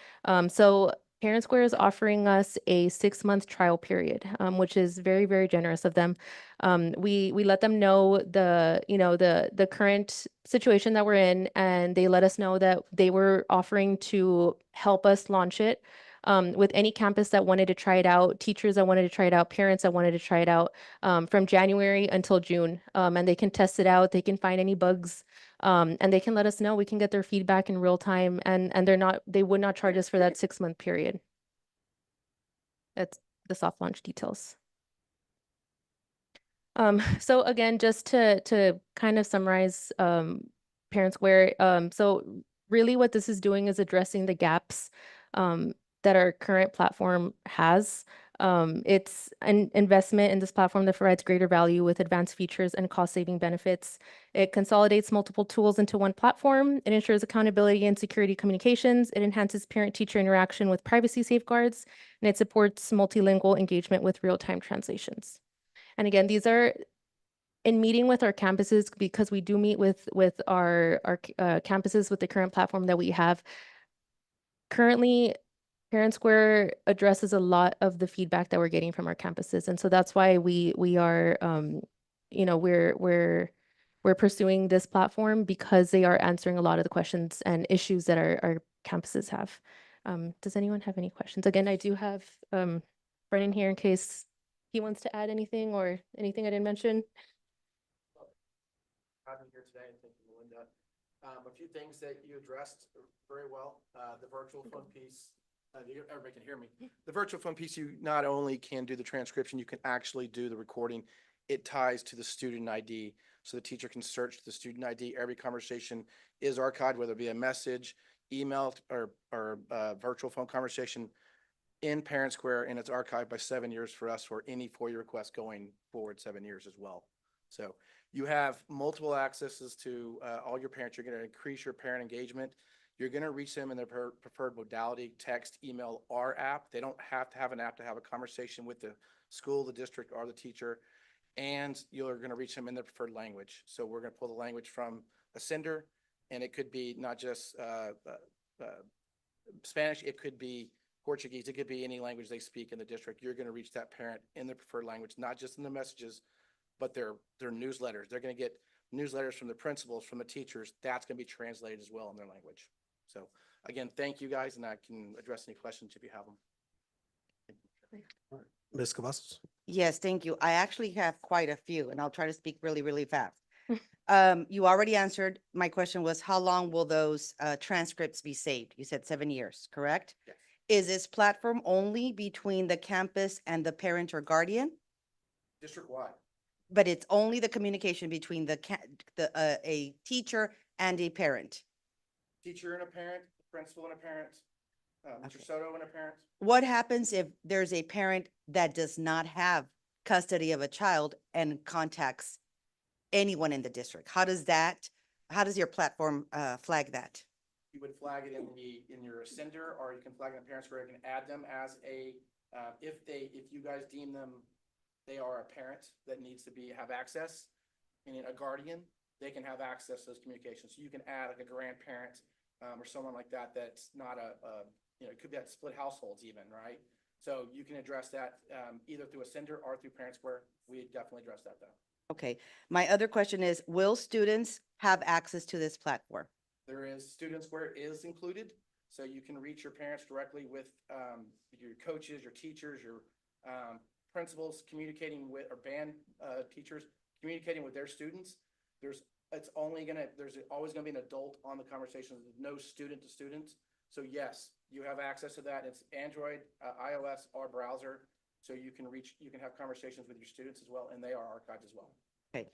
So Parent Square is offering us a 6-month trial period, which is very generous of them. We let them know the current situation that we're in, and they let us know that they were offering to help us launch it with any campus that wanted to try it out, teachers that wanted to try it out, parents that wanted to try it out from January until June. And they can test it out. They can find any bugs. And they can let us know. We can get their feedback in real time, and they would not charge us for that 6-month period. That's the soft launch details. So again, just to kind of summarize Parent Square, so really what this is doing is addressing the gaps that our current platform has. It's an investment in this platform that provides greater value with advanced features and cost-saving benefits. It consolidates multiple tools into one platform. It ensures accountability and security communications. It enhances parent-teacher interaction with privacy safeguards, and it supports multilingual engagement with real-time translations. And again, these are in meeting with our campuses, because we do meet with our campuses with the current platform that we have. Currently, Parent Square addresses a lot of the feedback that we're getting from our campuses, and so that's why we are, you know, we're pursuing this platform, because they are answering a lot of the questions and issues that our campuses have. Does anyone have any questions? Again, I do have Brennan here in case he wants to add anything or anything I didn't mention. Having here today, and thank you, Melinda. A few things that you addressed very well. The virtual phone piece. Everybody can hear me. The virtual phone piece, you not only can do the transcription, you can actually do the recording. It ties to the student ID, so the teacher can search the student ID. Every conversation is archived, whether it be a message, email, or virtual phone conversation in Parent Square, and it's archived by 7 years for us for any FOIA request going forward 7 years as well. So you have multiple accesses to all your parents. You're going to increase your parent engagement. You're going to reach them in their preferred modality: text, email, or app. They don't have to have an app to have a conversation with the school, the district, or the teacher. And you're going to reach them in their preferred language. So we're going to pull the language from a sender, and it could be not just Spanish. It could be Portuguese. It could be any language they speak in the district. You're going to reach that parent in their preferred language, not just in the messages, but their newsletters. They're going to get newsletters from the principals, from the teachers. That's going to be translated as well in their language. So again, thank you guys, and I can address any questions if you have them. Ms. Cavazos? Yes, thank you. I actually have quite a few, and I'll try to speak really fast. You already answered. My question was, how long will those transcripts be saved? You said 7 years, correct? Yes. Is this platform only between the campus and the parent or guardian? District-wide. But it's only the communication between a teacher and a parent? Teacher and a parent, principal and a parent, Mr. Soto and a parent. What happens if there's a parent that does not have custody of a child and contacts anyone in the district? How does that how does your platform flag that? You would flag it in your sender, or you can flag it in Parent Square. You can add them as a, if you guys deem them, they are a parent that needs to have access, meaning a guardian, they can have access to those communications. So you can add like a grandparent, or someone like that, that's not it could be at split households even, right? So you can address that, either through a sender or through Parent Square. We definitely address that though. Okay. My other question is, will students have access to this platform? There is Student Square is included, so you can reach your parents directly with your coaches, your teachers, your principals communicating with, or band teachers communicating with their students. There's always gonna be an adult on the conversation, no student to student. So yes, you have access to that. It's Android, iOS, or browser, so you can have conversations with your students as well, and they are archived as well. Okay.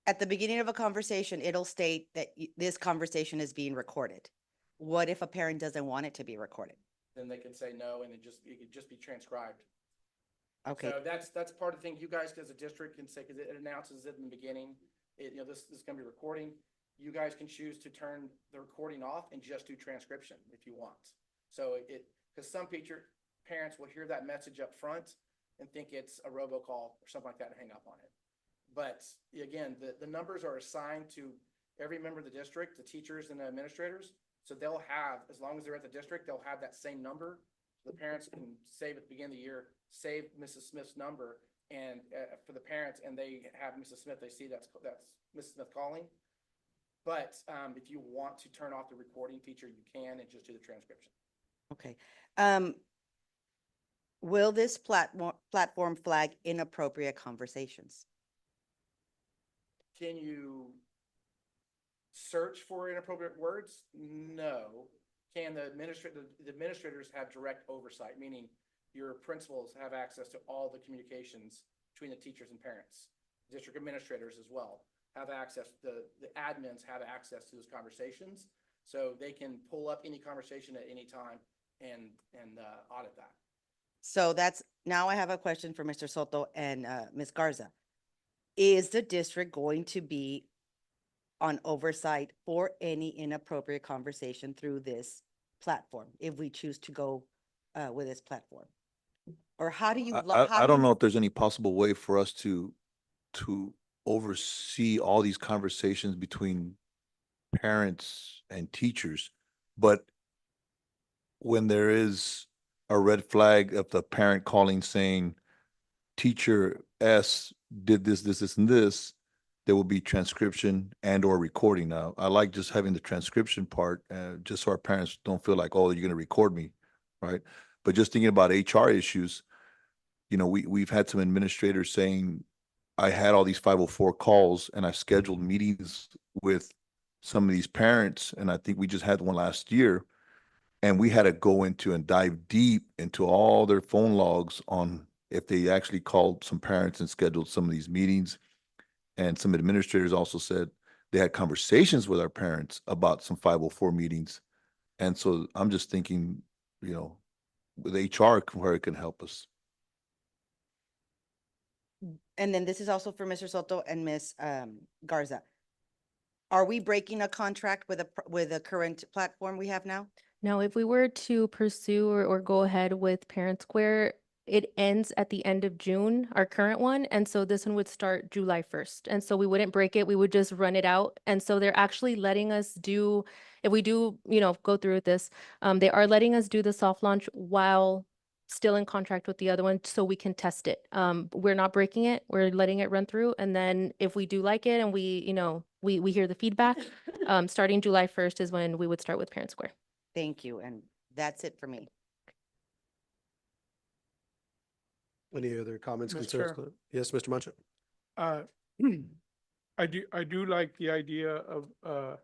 At the beginning of a conversation, it'll state that this conversation is being recorded. What if a parent doesn't want it to be recorded? Then they can say no, and it could just be transcribed. Okay. So that's part of the thing you guys as a district can say, because it announces it in the beginning. This is going to be recording. You guys can choose to turn the recording off and just do transcription if you want. So because some parents will hear that message up front and think it's a robocall or something like that and hang up on it. But again, the numbers are assigned to every member of the district, the teachers and the administrators. So they'll have, as long as they're at the district, they'll have that same number. The parents can save at the beginning of the year, save Mrs. Smith's number, and for the parents, and they have Mrs. Smith, they see that's Mrs. Smith calling. But if you want to turn off the recording feature, you can, and just do the transcription. Okay. Will this platform flag inappropriate conversations? Can you search for inappropriate words? No. Can the administrators have direct oversight, meaning your principals have access to all the communications between the teachers and parents? District administrators as well have access, the admins have access to those conversations, so they can pull up any conversation at any time and audit that. So now I have a question for Mr. Soto and Ms. Garza. Is the district going to be on oversight for any inappropriate conversation through this platform if we choose to go with this platform? Or how do you? I don't know if there's any possible way for us to oversee all these conversations between parents and teachers, but when there is a red flag of the parent calling saying teacher S did this, and this, there will be transcription and or recording. Now, I like just having the transcription part, just so our parents don't feel like, oh, you're going to record me, right? But just thinking about HR issues, we've had some administrators saying, I had all these 504 calls and I scheduled meetings with some of these parents, and I think we just had one last year, and we had to go into and dive deep into all their phone logs on if they actually called some parents and scheduled some of these meetings. And some administrators also said they had conversations with our parents about some 504 meetings. And so I'm just thinking, with HR, where it can help us. And then this is also for Mr. Soto and Ms. Garza. Are we breaking a contract with a current platform we have now? Now, if we were to pursue or go ahead with Parent Square, it ends at the end of June, our current one. And so this one would start July 1st. And so we wouldn't break it. We would just run it out. And so they're actually letting us do, if we do, go through with this, they are letting us do the soft launch while still in contract with the other one so we can test it. We're not breaking it. We're letting it run through. And then if we do like it and we hear the feedback, starting July 1st is when we would start with Parent Square. Thank you. And that's it for me. Any other comments, Mr. concerns? Chair. Yes, Mr. Mancha? I do like the idea of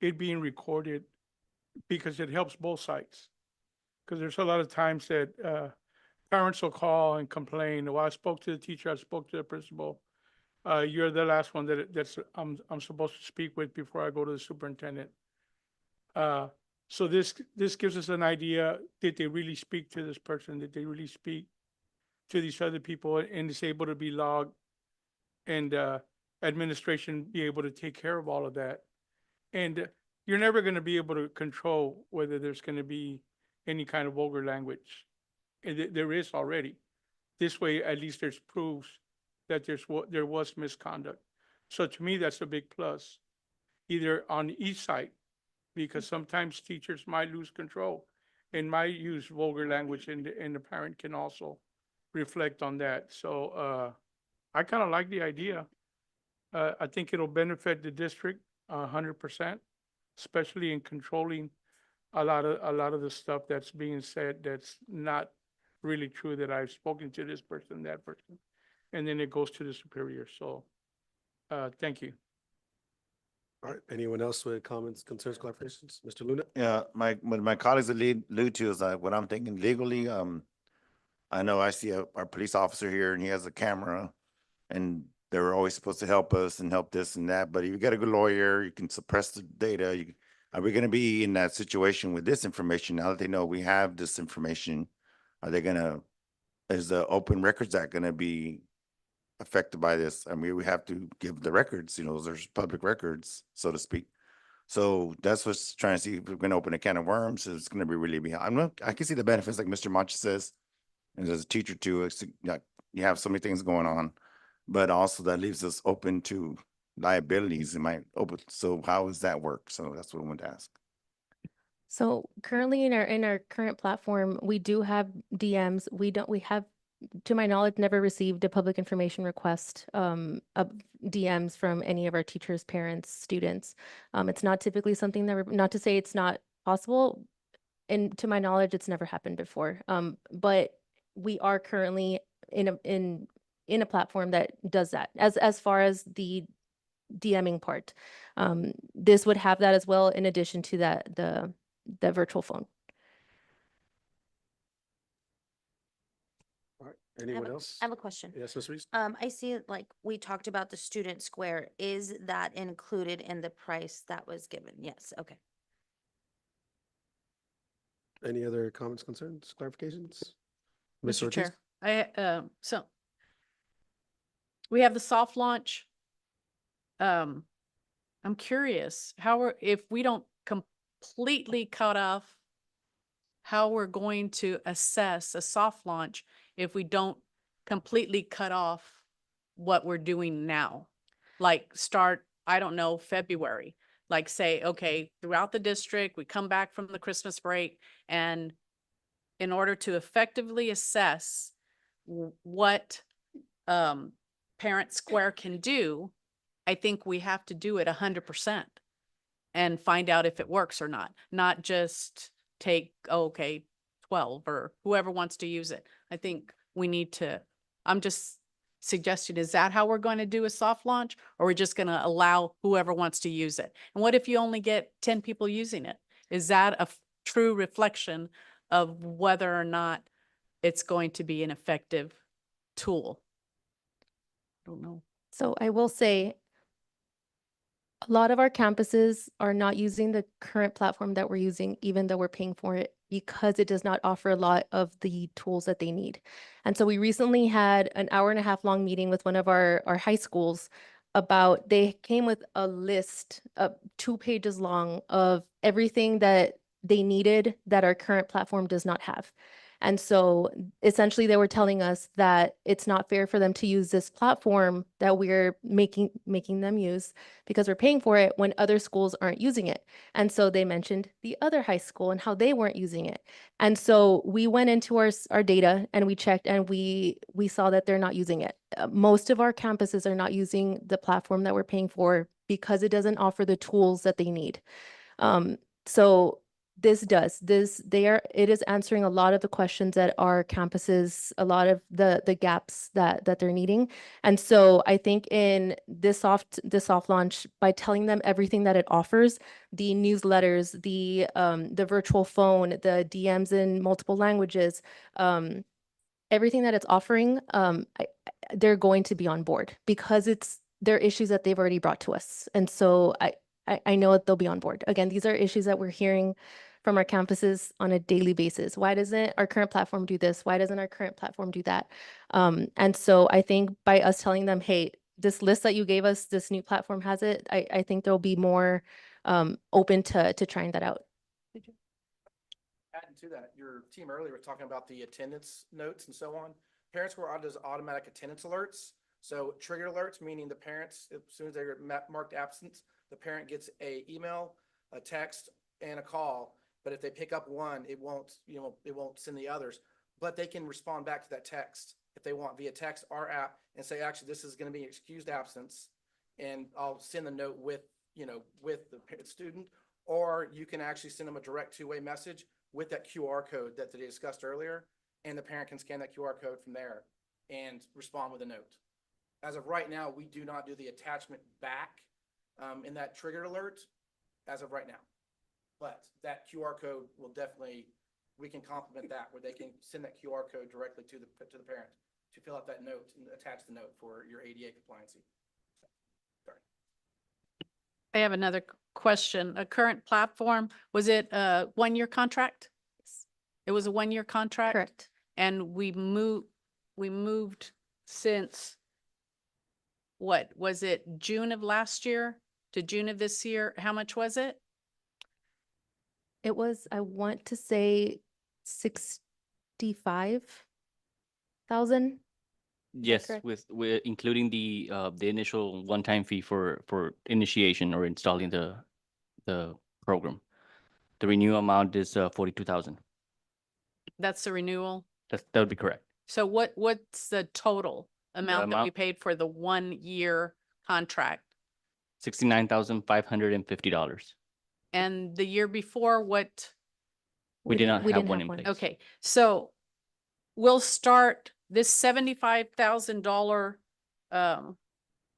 it being recorded because it helps both sides. Because there's a lot of times that parents will call and complain, well, I spoke to the teacher, I spoke to the principal. You're the last one that's I'm supposed to speak with before I go to the superintendent. So this gives us an idea, did they really speak to this person? Did they really speak to these other people, and it's able to be logged. And administration be able to take care of all of that. And you're never going to be able to control whether there's going to be any kind of vulgar language. And there is already. This way, at least there's proofs that there was misconduct. So to me, that's a big plus, either on each side, because sometimes teachers might lose control and might use vulgar language, and the parent can also reflect on that. So I kind of like the idea. I think it'll benefit the district 100%, especially in controlling a lot of the stuff that's being said that's not really true, that I've spoken to this person, that person, and then it goes to the superior. So thank you. All right, anyone else with comments, concerns, clarifications? Mr. Luna? Yeah, what my colleagues allude to is what I'm thinking legally. I know I see our police officer here and he has a camera, and they were always supposed to help us and help this and that. But if you got a good lawyer, you can suppress the data. Are we going to be in that situation with this information now that they know we have this information? Are they going to, is the Open Records Act going to be affected by this? I mean, we have to give the records, those are public records, so to speak. So that's what's trying to see if we're going to open a can of worms. It's going to be really behind. I can see the benefits, like Mr. Mancha says, and as a teacher too, it's, you have so many things going on, but also that leaves us open to liabilities. It might open. So how does that work? So that's what I wanted to ask. So currently in our current platform, we do have DMs. We have, to my knowledge, never received a public information request of DMs from any of our teachers, parents, students. It's not typically something that not to say it's not possible, and to my knowledge, it's never happened before. But we are currently in a platform that does that. As far as the DMing part, this would have that as well, in addition to that the virtual phone. All right, anyone else? I have a question. Yes, Ms. Reese? I see like we talked about the student square. Is that included in the price that was given? Yes, okay. Any other comments, concerns, clarifications? Ms. Mr. Ortiz? Chair, so we have the soft launch. I'm curious if we don't completely cut off, how we're going to assess a soft launch if we don't completely cut off what we're doing now. Like start, I don't know, February. Like say, okay, throughout the district, we come back from the Christmas break, and in order to effectively assess what Parent Square can do, I think we have to do it 100% and find out if it works or not just take, okay, 12 or whoever wants to use it. I think we need to, I'm just suggesting, is that how we're going to do a soft launch, or we're just going to allow whoever wants to use it? And what if you only get 10 people using it? Is that a true reflection of whether or not it's going to be an effective tool? I don't know. So I will say, a lot of our campuses are not using the current platform that we're using, even though we're paying for it, because it does not offer a lot of the tools that they need. And so we recently had an 1.5 hour long meeting with one of our high schools about, they came with a list of 2 pages long of everything that they needed that our current platform does not have. And so essentially they were telling us that it's not fair for them to use this platform that we're making them use because we're paying for it when other schools aren't using it. And so they mentioned the other high school and how they weren't using it. And so we went into our data and we checked, and we saw that they're not using it. Most of our campuses are not using the platform that we're paying for because it doesn't offer the tools that they need. So it is answering a lot of the questions at our campuses, a lot of the gaps that they're needing. And so I think in this soft launch, by telling them everything that it offers, the newsletters, the virtual phone, the DMs in multiple languages, everything that it's offering, they're going to be on board because they're issues that they've already brought to us. And so I know that they'll be on board. Again, these are issues that we're hearing from our campuses on a daily basis. Why doesn't our current platform do this? Why doesn't our current platform do that? And so I think by us telling them, hey, this list that you gave us, this new platform has it, I think there'll be more open to trying that out. Adding to that, your team earlier was talking about the attendance notes and so on. Parents were on those automatic attendance alerts. So trigger alerts, meaning the parents, as soon as they're marked absent, the parent gets a email, a text, and a call. But if they pick up one, it won't send the others. But they can respond back to that text if they want via text or app and say, actually, this is going to be excused absence. And I'll send the note with the student, or you can actually send them a direct two-way message with that QR code that they discussed earlier. And the parent can scan that QR code from there and respond with a note. As of right now, we do not do the attachment back in that triggered alert as of right now. But that QR code will definitely, we can complement that where they can send that QR code directly to the parent to fill out that note and attach the note for your ADA compliancy. Sorry. I have another question. A current platform, was it a 1-year contract? It was a 1-year contract? Correct. And we moved since, what, was it June of last year to June of this year? How much was it? It was, I want to say 65,000. Yes, correct? with including the initial one-time fee for initiation or installing the program. The renewal amount is 42,000. That's the renewal? That would be correct. So what's the total amount that we amount- paid for the 1-year contract? $69,550. And the year before, what? We did not we have didn't one have in one. place. Okay, so we'll start this $75,000 that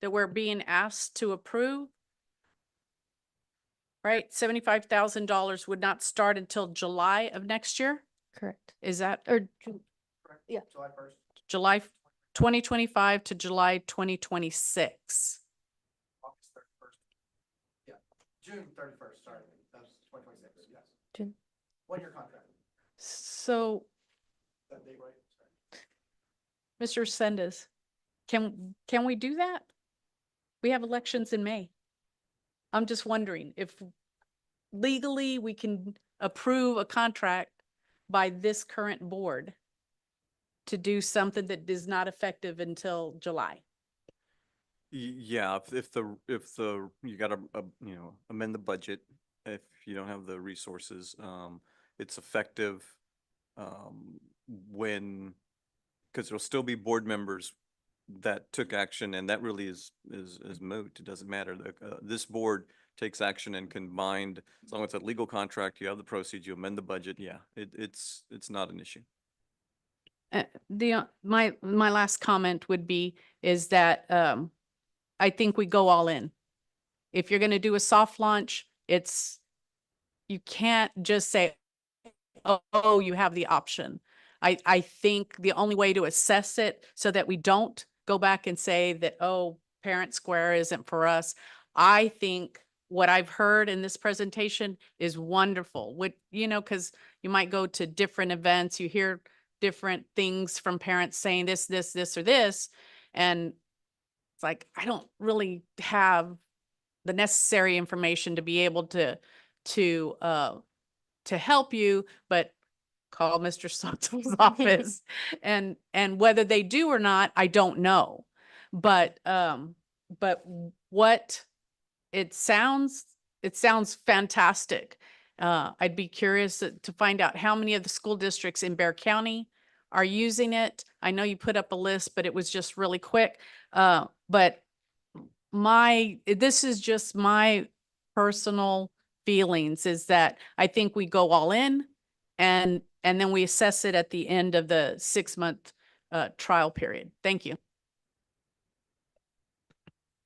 we're being asked to approve. Right? $75,000 would not start until July of next year? Correct. Is that, Or Yeah. July 1st. July 2025 to July 2026? August 31st. Yeah. June 31st, sorry. That's 2026, yes. June. 1-year contract. So, That date right? Sorry. Mr. Sendes, can we do that? We have elections in May. I'm just wondering if legally we can approve a contract by this current board to do something that is not effective until July. Yeah, if the, you gotta, amend the budget, if you don't have the resources, it's effective, when, because there'll still be board members that took action, and that really is moot. It doesn't matter. This board takes action and combined, as long as it's a legal contract, you have the proceeds, you amend the budget, yeah, it's not an issue. My last comment would be, is that, I think we go all in. If you're gonna do a soft launch, you can't just say, oh, you have the option. I think the only way to assess it so that we don't go back and say that, oh, Parent Square isn't for us. I think what I've heard in this presentation is wonderful. Because you might go to different events, you hear different things from parents saying this, or this. And it's like, I don't really have the necessary information to be able to help you, but call Mr. Soto's office. And whether they do or not, I don't know. But what it sounds fantastic. I'd be curious to find out how many of the school districts in Bexar County are using it. I know you put up a list, but it was just really quick. But this is just my personal feelings, is that I think we go all in and then we assess it at the end of the 6-month trial period. Thank you.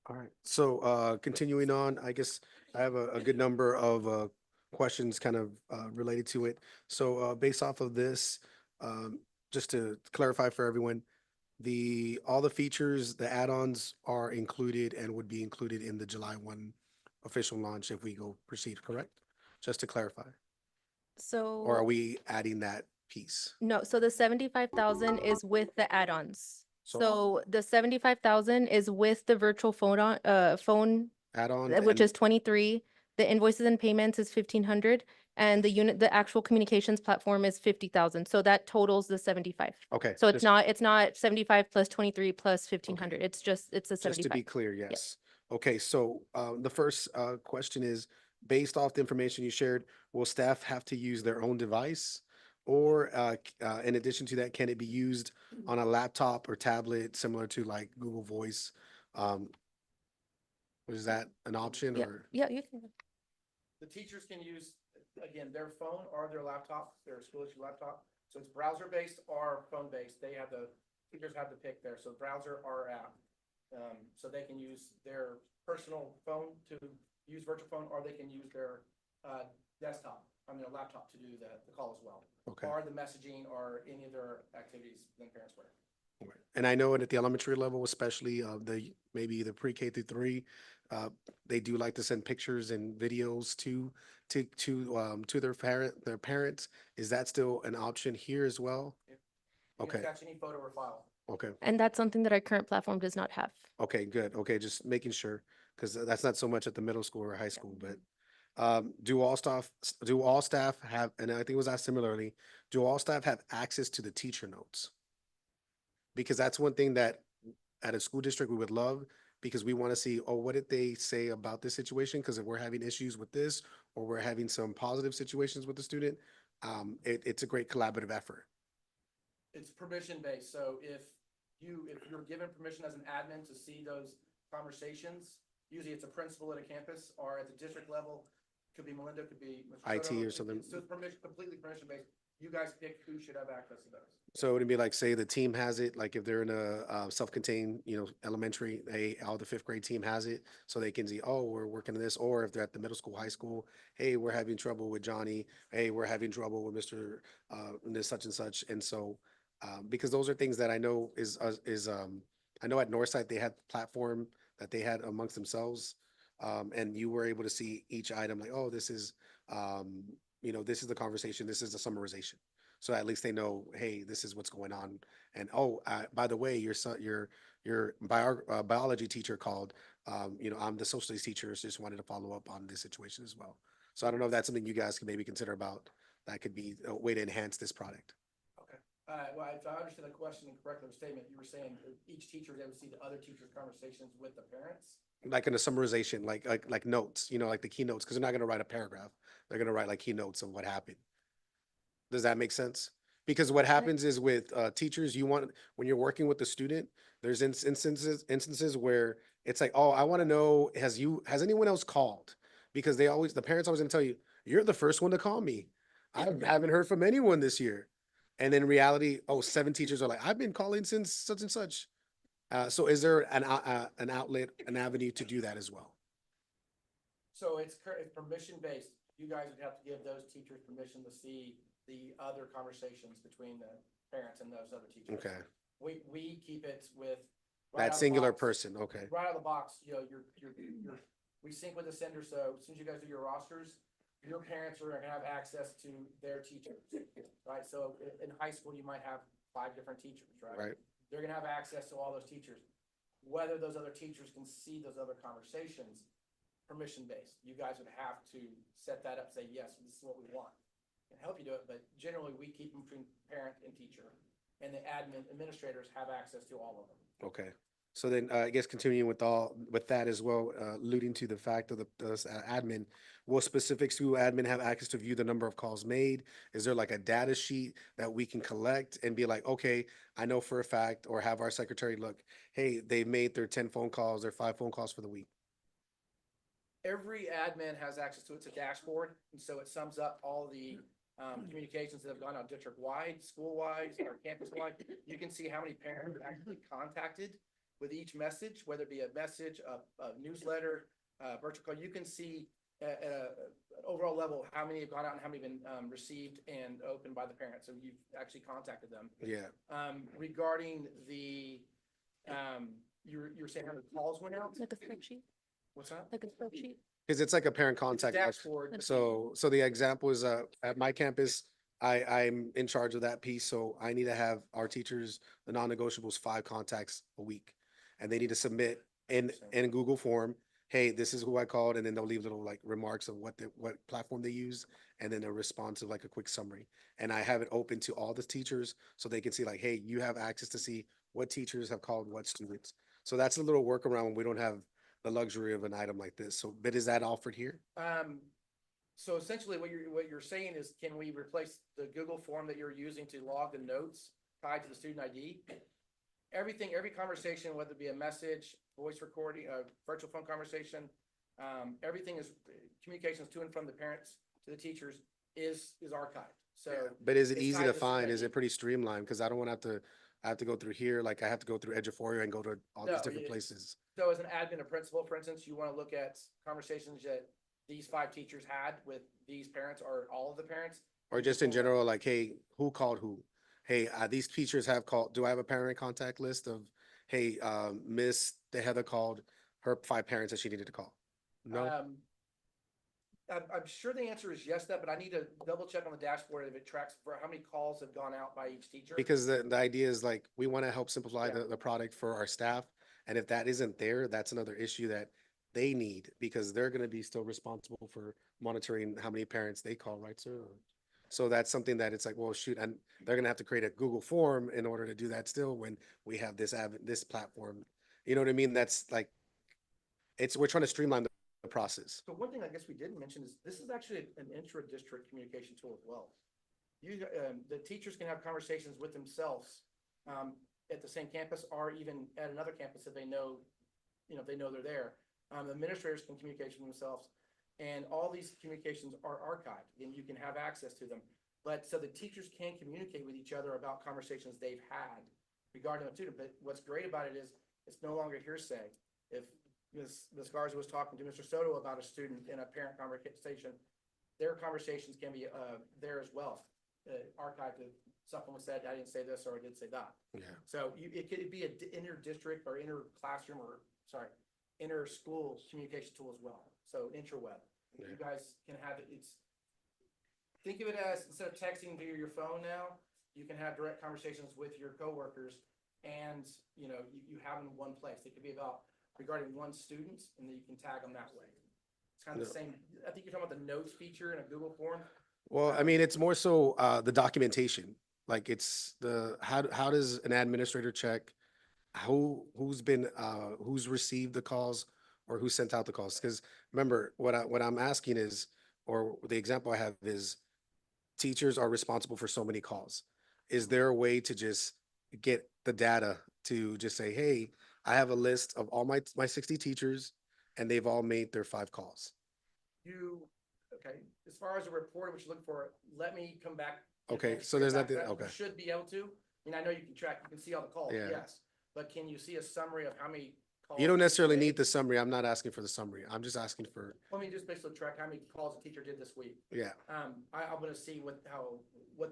All right, so continuing on, I guess I have a good number of questions kind of related to it. So based off of this, just to clarify for everyone, all the features, the add-ons are included and would be included in the July 1 official launch if we go proceed, correct? Just to clarify. So. Or are we adding that piece? No, so the 75,000 is with the add-ons. So the 75,000 is with the virtual phone phone, Add-on. which and- is 23. The invoices and payments is 1,500, and the actual communications platform is 50,000. So that totals the 75. Okay. So just- it's not 75 plus 23 plus 1,500. It's a Just to 75. be clear, yes. Okay, so the first question is, based off the information you shared, will staff have to use their own device? Or in addition to that, can it be used on a laptop or tablet similar to like Google Voice? Was that an option Yeah, or? yeah, you can. The teachers can use, again, their phone or their laptop, their school issue laptop. So it's browser-based or phone-based. Teachers have to pick there, so browser or app. So they can use their personal phone to use virtual phone, or they can use their desktop, their laptop to do the call as well. Okay. Or the messaging or any of their activities than parents wear. And I know at the elementary level, especially maybe the pre-K through 3, they do like to send pictures and videos to their parents. Is that still an option here as well? You can Okay. attach any photo or file. Okay. And that's something that our current platform does not have. Okay, good. Okay, just making sure, because that's not so much at the middle school or high school, but do all staff have, and I think it was asked similarly, do all staff have access to the teacher notes? Because that's one thing that at a school district we would love, because we want to see, oh, what did they say about this situation? Because if we're having issues with this, or we're having some positive situations with the student, it's a great collaborative effort. It's permission-based, so if you're given permission as an admin to see those conversations, usually it's a principal at a campus or at the district level, could be Melinda, could be Mr. IT Soto. or something. So it's completely permission-based. You guys pick who should have access to those. So it'd be like, say the team has it, like if they're in a self-contained, elementary, all the 5th grade team has it, so they can see, oh, we're working on this, or if they're at the middle school, high school, hey, we're having trouble with Johnny, hey, we're having trouble with Mr. This such and such, and so because those are things that I know I know at Northside they had platform that they had amongst themselves, and you were able to see each item like, oh, this is this is the conversation, this is the summarization. So at least they know, hey, this is what's going on. And oh, by the way, your biology teacher called. I'm the social studies teacher, so just wanted to follow up on this situation as well. So I don't know if that's something you guys can maybe consider about. That could be a way to enhance this product. Okay. Well, if I understand the question correctly, the statement, you were saying each teacher is able to see the other teacher's conversations with the parents? Like in a summarization, like notes, like the keynotes, because they're not going to write a paragraph. They're going to write like keynotes of what happened. Does that make sense? Because what happens is with teachers, when you're working with the student, there's instances where it's like, oh, I want to know, has anyone else called? Because the parents always gonna tell you, you're the first one to call me. I haven't heard from anyone this year. And then in reality, 7 teachers are like, I've been calling since such and such. So is there an outlet, an avenue to do that as well? So it's permission-based. You guys would have to give those teachers permission to see the other conversations between the parents and those other teachers. Okay. We keep it with. That singular person, okay. Right out of the box, we sync with the sender, so as soon as you guys do your rosters, your parents are gonna have access to their teachers, right? So in high school, you might have 5 different teachers, right? Right. They're gonna have access to all those teachers. Whether those other teachers can see those other conversations, permission-based. You guys would have to set that up, say, yes, this is what we want. And help you do it, but generally we keep them between parent and teacher. And the administrators have access to all of them. Okay. So then I guess continuing with that as well, alluding to the fact of the admin, will specific school admin have access to view the number of calls made? Is there like a data sheet that we can collect and be like, okay, I know for a fact, or have our secretary look, hey, they made their 10 phone calls, their 5 phone calls for the week? Every admin has access to it. It's a dashboard, and so it sums up all the communications that have gone out district-wide, school-wide, or campus-wide. You can see how many parents are actually contacted with each message, whether it be a message, a newsletter, virtual call. You can see at an overall level how many have gone out and how many have been received and opened by the parents. So you've actually contacted them. Yeah. Regarding the, you were saying how many calls went out? Like a spreadsheet? What's that? Like a spreadsheet? Because it's like a parent contact. dashboard. So the example is at my campus, I'm in charge of that piece, so I need to have our teachers, the non-negotiables, 5 contacts a week. And they need to submit in Google form, hey, this is who I called, and then they'll leave little like remarks of what platform they use, and then they'll respond to like a quick summary. And I have it open to all the teachers so they can see like, hey, you have access to see what teachers have called what students. So that's a little workaround when we don't have the luxury of an item like this. So, but is that offered here? So essentially what you're saying is, can we replace the Google form that you're using to log the notes tied to the student ID? Everything, every conversation, whether it be a message, voice recording, a virtual phone conversation, everything is communications to and from the parents to the teachers is archived. So. But is it it's easy tied to the find? student Is it ID. pretty streamlined? Because I don't want to I have to go through here, like I have to go through Eduphoria and go to all these No, different it- places. So as an admin or principal, for instance, you want to look at conversations that these 5 teachers had with these parents or all of the parents. Or just in general, like, hey, who called who? Hey, these teachers have called, do I have a parent contact list of, hey, Miss Heather called her 5 parents that she needed to call? No? I'm sure the answer is yes to that, but I need to double check on the dashboard if it tracks for how many calls have gone out by each teacher. Because the idea is like, we want to help simplify the product for our staff. And if that isn't there, that's another issue that they need, because they're going to be still responsible for monitoring how many parents they call, right, sir? So that's something that it's like, well, shoot, and they're gonna have to create a Google form in order to do that still when we have this platform. You know what I mean? That's like, we're trying to streamline the process. So one thing I guess we didn't mention is this is actually an intra-district communication tool as well. The teachers can have conversations with themselves at the same campus or even at another campus if they know, if they know they're there. Administrators can communicate with themselves, and all these communications are archived and you can have access to them. But so the teachers can communicate with each other about conversations they've had regarding a student. But what's great about it is it's no longer hearsay. If Ms. Garza was talking to Mr. Soto about a student in a parent conversation, their conversations can be there as well, archived. If someone said, I didn't say this or I did say that. Yeah. So it could be an inter-district or inter-classroom or, sorry, inter-school communication tool as well. So intraweb. You guys can have it. Think of it as, instead of texting via your phone now, you can have direct conversations with your coworkers, and you have them in one place. It could be about regarding one student, and then you can tag them that way. It's kind of the same. I think you're talking about the notes feature in a Google form. Well, I mean, it's more so the documentation. Like it's how does an administrator check who's received the calls or who sent out the calls? Because remember, what I'm asking is, or the example I have is, teachers are responsible for so many calls. Is there a way to just get the data to just say, hey, I have a list of all my 60 teachers and they've all made their 5 calls? Okay, as far as a report, what you're looking for, let me come back. Okay, so there's nothing, You okay. should be able to. I know you can track, you can see all the calls, Yeah. yes. But can you see a summary of how many calls? You don't a teacher necessarily made? need the summary. I'm not asking for the summary. I'm just asking for, Let me just basically track how many calls a teacher did this week. yeah. I'm gonna see what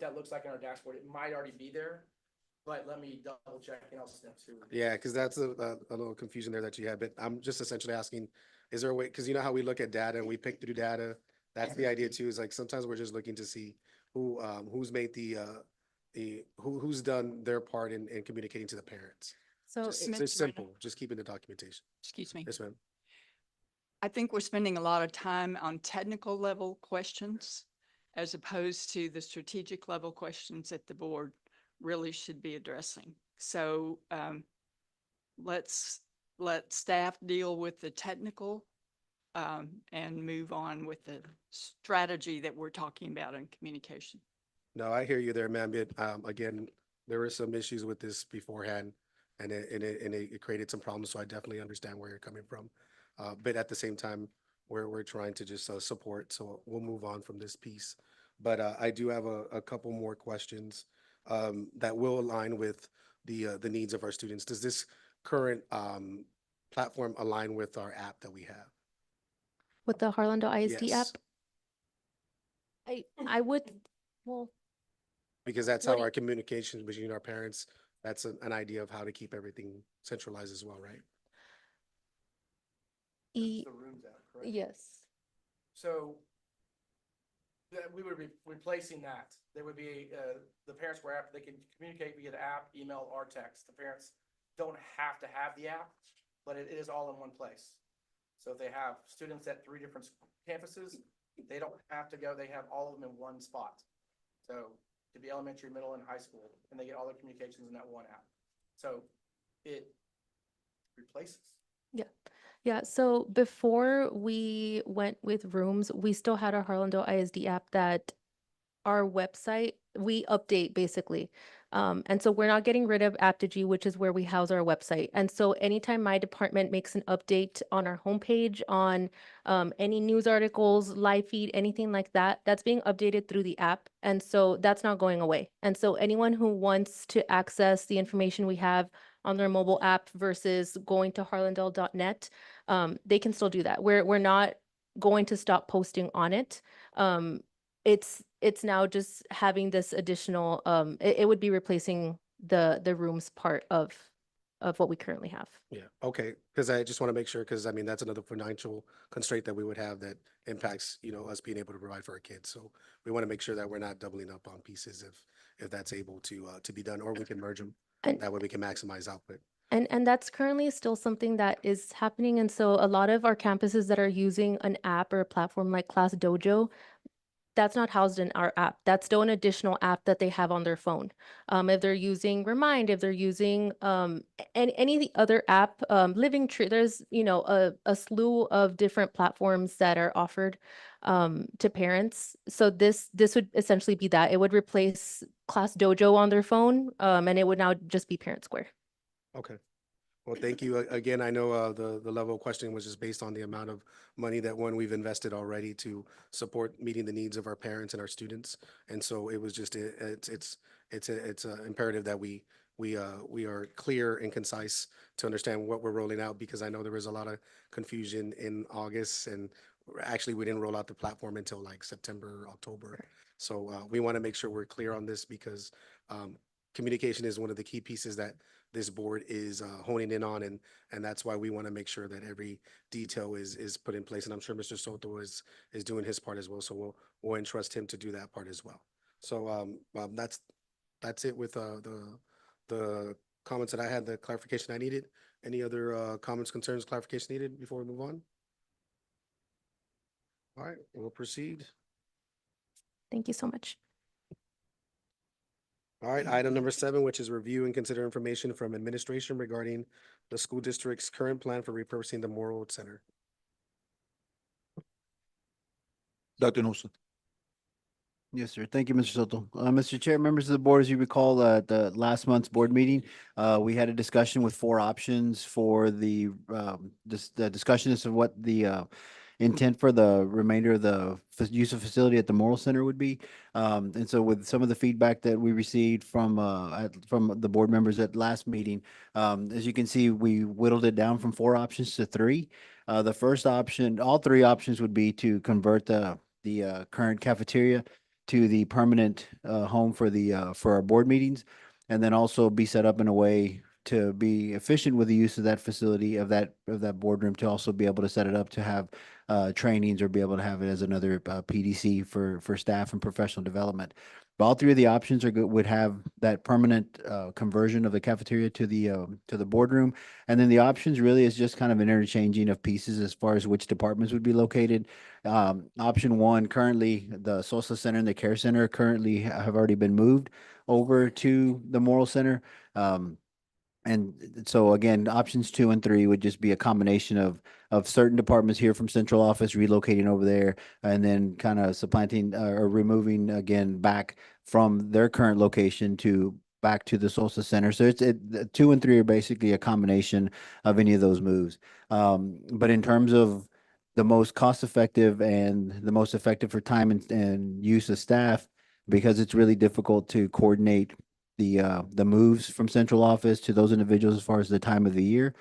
that looks like in our dashboard. It might already be there, but let me double check and I'll snip to. Yeah, because that's a little confusion there that you had, but I'm just essentially asking, is there a way, because you know how we look at data and we pick through data? That's the idea too, is like sometimes we're just looking to see who's made who's done their part in communicating to the parents. So Just Ms. it's simple, just keeping the documentation. Excuse me. Yes, ma'am. I think we're spending a lot of time on technical level questions as opposed to the strategic level questions that the board really should be addressing. So let's let staff deal with the technical and move on with the strategy that we're talking about in communication. No, I hear you there, ma'am. But again, there were some issues with this beforehand, and it created some problems. So I definitely understand where you're coming from. But at the same time, we're trying to just support. So we'll move on from this piece. But I do have a couple more questions that will align with the needs of our students. Does this current platform align with our app that we have? with the Harlandale ISD Yes. app, I would, well, Because that's What how do our communications between our parents, that's an idea of how to keep everything centralized as well, right? The rooms app, correct? yes. So That we would be replacing that. There would be, the Parent Square app, they can communicate via the app, email, or text. The parents don't have to have the app, but it is all in one place. So if they have students at 3 different campuses, they don't have to go, they have all of them in one spot. So to be elementary, middle, and high school, and they get all their communications in that one app. So it replaces. Yeah. Yeah. So before we went with rooms, we still had our Harlandale ISD app that our website, we update basically. And so we're not getting rid of Aptogee, which is where we house our website. And so anytime my department makes an update on our homepage, on any news articles, live feed, anything like that, that's being updated through the app. And so that's not going away. And so anyone who wants to access the information we have on their mobile app versus going to harlandale.net, they can still do that. We're not going to stop posting on it. It's now just having this additional, it would be replacing the rooms part of what we currently have. Yeah, okay, because I just want to make sure, because I mean, that's another financial constraint that we would have that impacts, you know, us being able to provide for our kids. So we want to make sure that we're not doubling up on pieces if that's able to be done, or we can merge them. And- That way we can maximize output. And that's currently still something that is happening. And so a lot of our campuses that are using an app or a platform like Class Dojo, that's not housed in our app. That's still an additional app that they have on their phone. If they're using Remind, if they're using any other app, Living Tree, there's, you know, a slew of different platforms that are offered to parents. So this would essentially be that. It would replace Class Dojo on their phone, and it would now just be Parent Square. Okay. Well, thank you. Again, I know the level of questioning was just based on the amount of money that we've invested already to support meeting the needs of our parents and our students. And so it was just, it's imperative that we are clear and concise to understand what we're rolling out, because I know there was a lot of confusion in August, and actually we didn't roll out the platform until like September, October. So we want to make sure we're clear on this, because communication is one of the key pieces that this board is honing in on, and that's why we want to make sure that every detail is put in place. And I'm sure Mr. Soto is doing his part as well. So we'll entrust him to do that part as well. So that's it with the comments that I had, the clarification I needed. Any other comments, concerns, clarification needed before we move on? All right, we'll proceed. Thank you so much. All right, item number 7, which is review and consider information from administration regarding the school district's current plan for repurposing the Morrow Center. Dr. Nosa. Yes, sir. Thank you, Mr. Soto. Mr. Chair, members of the board, as you recall, at the last month's board meeting, we had a discussion with 4 options for the discussion as to what the intent for the remainder of the use of facility at the Morrow Center would be. And so with some of the feedback that we received from the board members at last meeting, as you can see, we whittled it down from 4 options to 3. The first option, all 3 options would be to convert the current cafeteria to the permanent home for our board meetings, and then also be set up in a way to be efficient with the use of that facility, of that boardroom, to also be able to set it up to have trainings, or be able to have it as another PDC for staff and professional development. But all 3 of the options would have that permanent conversion of the cafeteria to the boardroom. And then the options really is just kind of an interchanging of pieces as far as which departments would be located. Option 1, currently the Sosa Center and the Care Center currently have already been moved over to the Morrow Center. And so again, options 2 and 3 would just be a combination of certain departments here from central office relocating over there, and then kind of supplanting or removing again back from their current location back to the Sosa Center. So 2 and 3 are basically a combination of any of those moves. But in terms of the most cost effective and the most effective for time and use of staff, because it's really difficult to coordinate the moves from central office to those individuals as far as the time of the year.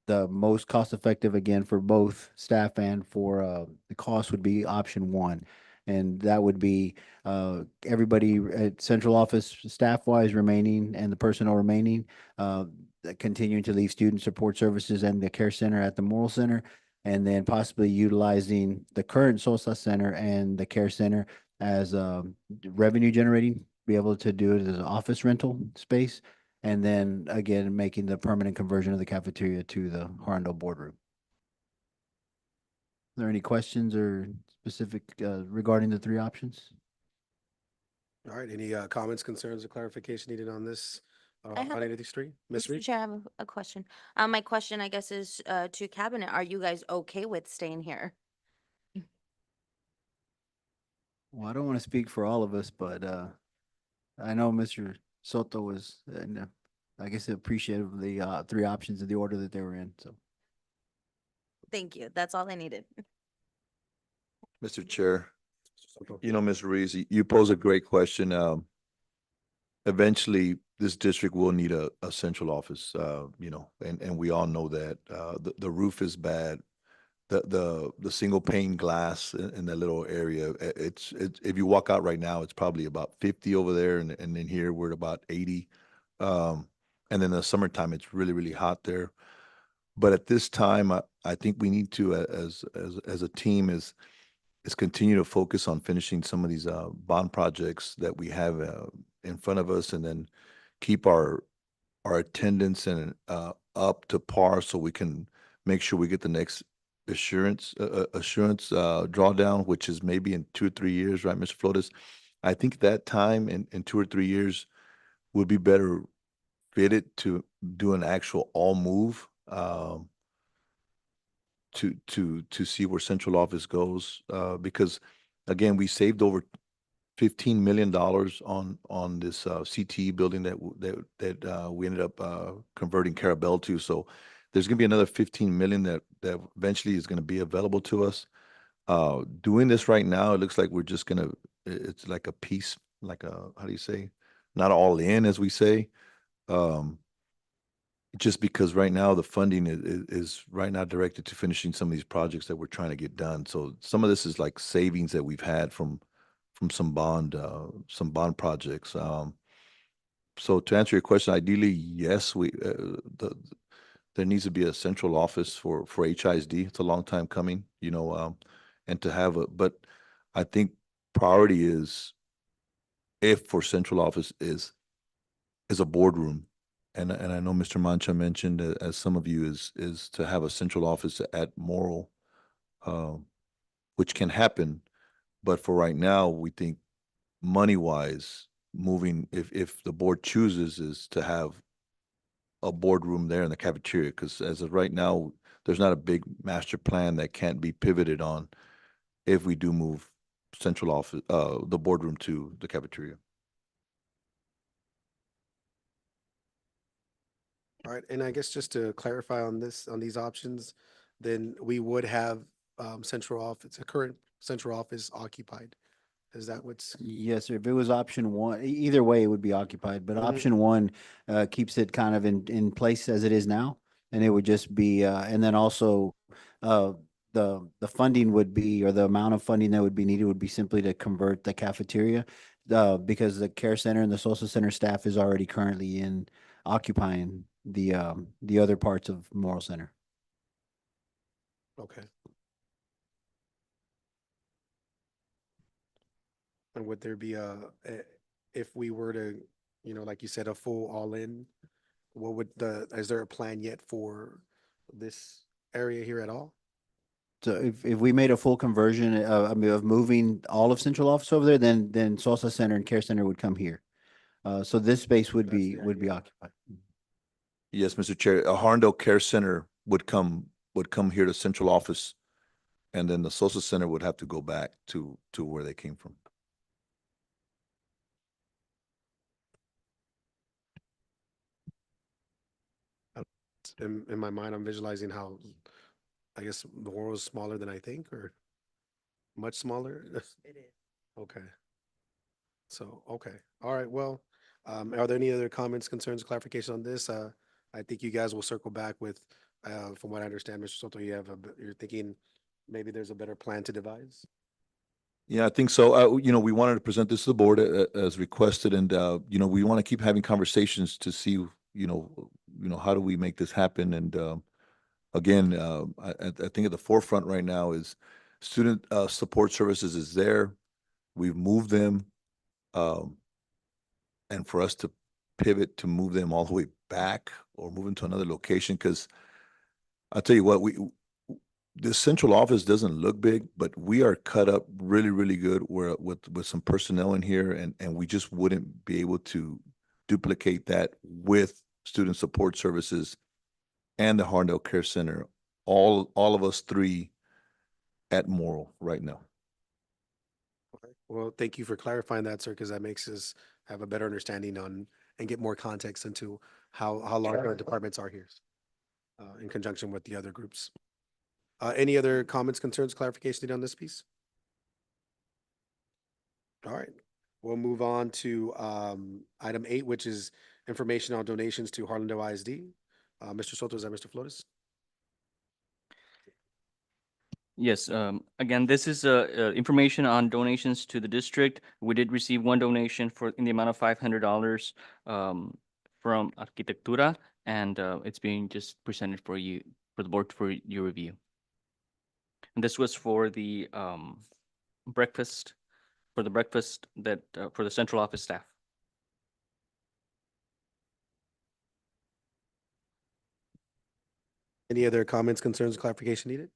The most cost effective, again, for both staff and for the cost, would be option 1. And that would be everybody at central office staff wise remaining, and the personnel remaining, continuing to leave student support services and the care center at the Morrow Center. and then possibly utilizing the current Sosa Center and the Care Center as revenue generating, be able to do it as an office rental space. And then again, making the permanent conversion of the cafeteria to the Harndale boardroom. Are there any questions or specific regarding the three options? All right, any comments, concerns, or clarification needed on this? I have On a- any of these three? Ms. Mr. Reed? Chair, I have a question. My question, I guess, is to cabinet. Are you guys okay with staying here? Well, I don't want to speak for all of us, but I know Mr. Soto was, I guess, appreciative of the three options in the order that they were in, so. Thank you. That's all I needed. Mr. Chair, you know, Ms. Reese, you pose a great question. Eventually, this district will need a central office, you know, and we all know that. The roof is bad. The single pane glass in that little area, it's if you walk out right now, it's probably about 50 over there, and in here we're at about 80. And then in the summertime, it's really, really hot there. But at this time, I think we need to, as a team, is continue to focus on finishing some of these bond projects that we have in front of us, and then keep our attendance and up to par, so we can make sure we get the next assurance drawdown, which is maybe in 2 or 3 years, right, Mr. Flores? I think that time in 2 or 3 years would be better fitted to do an actual all move to see where central office goes, because again, we saved over $15 million on this CTE building that we ended up converting Carabel to. So there's going to be another 15 million that eventually is going to be available to us. Doing this right now, it looks like we're just going to, it's like a piece, like a, how do you say, not all in, as we say. Just because right now the funding is right now directed to finishing some of these projects that we're trying to get done. So some of this is like savings that we've had from some bond projects. So to answer your question, ideally, yes, there needs to be a central office for HISD. It's a long time coming, you know, and to have but I think priority is, if for central office is a boardroom. And I know Mr. Mancha mentioned, as some of you, is to have a central office at Morro, which can happen. But for right now, we think money-wise, moving, if the board chooses, is to have a boardroom there in the cafeteria, because as of right now, there's not a big master plan that can't be pivoted on if we do move central office, the boardroom to the cafeteria. All right, and I guess just to clarify on this, on these options, then we would have central office, a current central office occupied. Is that what's? Yes, sir. If it was option one, either way, it would be occupied, but Mhm. option one keeps it kind of in place as it is now. And it would just be, and then also the funding would be, or the amount of funding that would be needed would be simply to convert the cafeteria, because the Care Center and the Social Center staff is already currently in occupying the other parts of Morro Center. Okay. And would there be if we were to, you know, like you said, a full all-in, what would is there a plan yet for this area here at all? So if we made a full conversion of moving all of central office over there, then Sosa Center and Care Center would come here. So this space would be occupied. Yes, Mr. Chair, a Harndale Care Center would come here to central office, and then the Sosa Center would have to go back to where they came from. In my mind, I'm visualizing how, I guess the world is smaller than I think, or much smaller. It is. Okay. So, okay. All right. Well, are there any other comments, concerns, clarification on this? I think you guys will circle back with, from what I understand, Mr. Soto, you're thinking maybe there's a better plan to devise? Yeah, I think so. You know, we wanted to present this to the board as requested, and you know, we want to keep having conversations to see, you know, how do we make this happen, and again, I think at the forefront right now is student support services is there. We've moved them. And for us to pivot to move them all the way back or move them to another location, because I'll tell you what, the central office doesn't look big, but we are cut up really, really good. We're with some personnel in here, and we just wouldn't be able to duplicate that with student support services and the Harndale Care Center, all of us three at Morrill right now. Well, thank you for clarifying that, sir, because that makes us have a better understanding on and get more context into how large our departments are here in conjunction with the other groups. Any other comments, concerns, clarification needed on this piece? All right, we'll move on to item 8, which is information on donations to Harlandale ISD. Mr. Soto, is that Mr. Flores? Yes, again, this is information on donations to the district. We did receive one donation in the amount of $500 from Arquitectura, and it's being just presented for the board for your review. And this was for the breakfast, for the central office staff. Any other comments, concerns, clarification needed?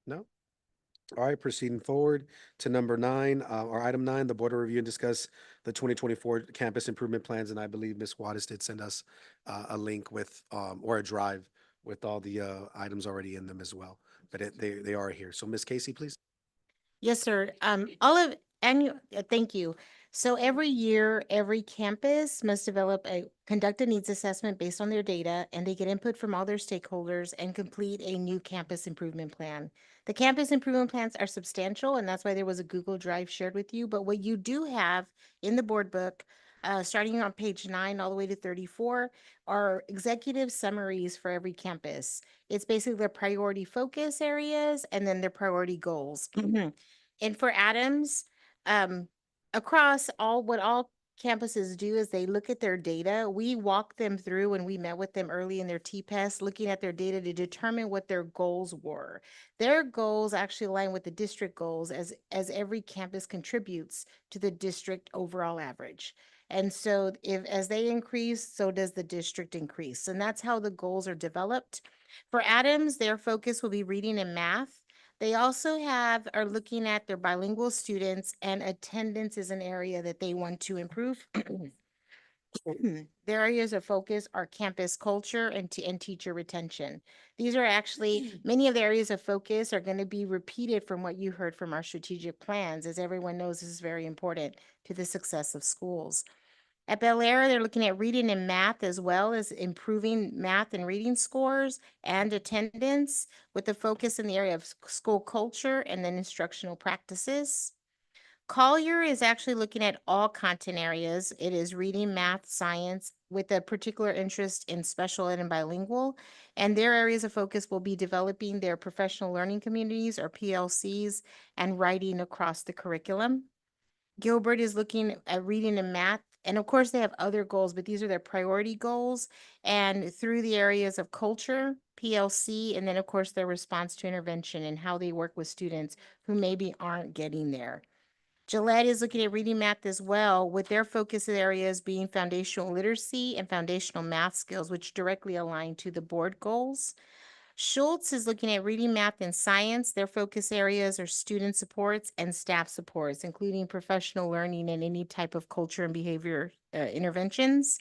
No? All right, proceeding forward to number 9, or item 9, the board will review and discuss the 2024 campus improvement plans. And I believe Ms. Wattis did send us a link with, or a drive with all the items already in them as well. But they are here. So Ms. Casey, please. Yes, sir. Thank you. So every year, every campus must conduct a needs assessment based on their data, and they get input from all their stakeholders and complete a new campus improvement plan. The campus improvement plans are substantial, and that's why there was a Google Drive shared with you. But what you do have in the board book, starting on page 9 all the way to 34, are executive summaries for every campus. It's basically their priority focus areas and then their priority goals. And for Adams, across what all campuses do is they look at their data. We walk them through and we met with them early in their TPES, looking at their data to determine what their goals were. Their goals actually align with the district goals as every campus contributes to the district overall average. And so as they increase, so does the district increase. And that's how the goals are developed. For Adams, their focus will be reading and math. They also are looking at their bilingual students, and attendance is an area that they want to improve. Their areas of focus are campus culture and teacher retention. These are actually, many of the areas of focus are going to be repeated from what you heard from our strategic plans. As everyone knows, this is very important to the success of schools. At Bel Air, they're looking at reading and math as well as improving math and reading scores and attendance with the focus in the area of school culture and then instructional practices. Collier is actually looking at all content areas. It is reading, math, science with a particular interest in special ed and bilingual. And their areas of focus will be developing their professional learning communities or PLCs and writing across the curriculum. Gilbert is looking at reading and math. And of course, they have other goals, but these are their priority goals. And through the areas of culture, PLC, and then of course, their response to intervention and how they work with students who maybe aren't getting there. Gillette is looking at reading math as well, with their focus areas being foundational literacy and foundational math skills, which directly align to the board goals. Schultz is looking at reading, math, and science. Their focus areas are student supports and staff supports, including professional learning and any type of culture and behavior interventions.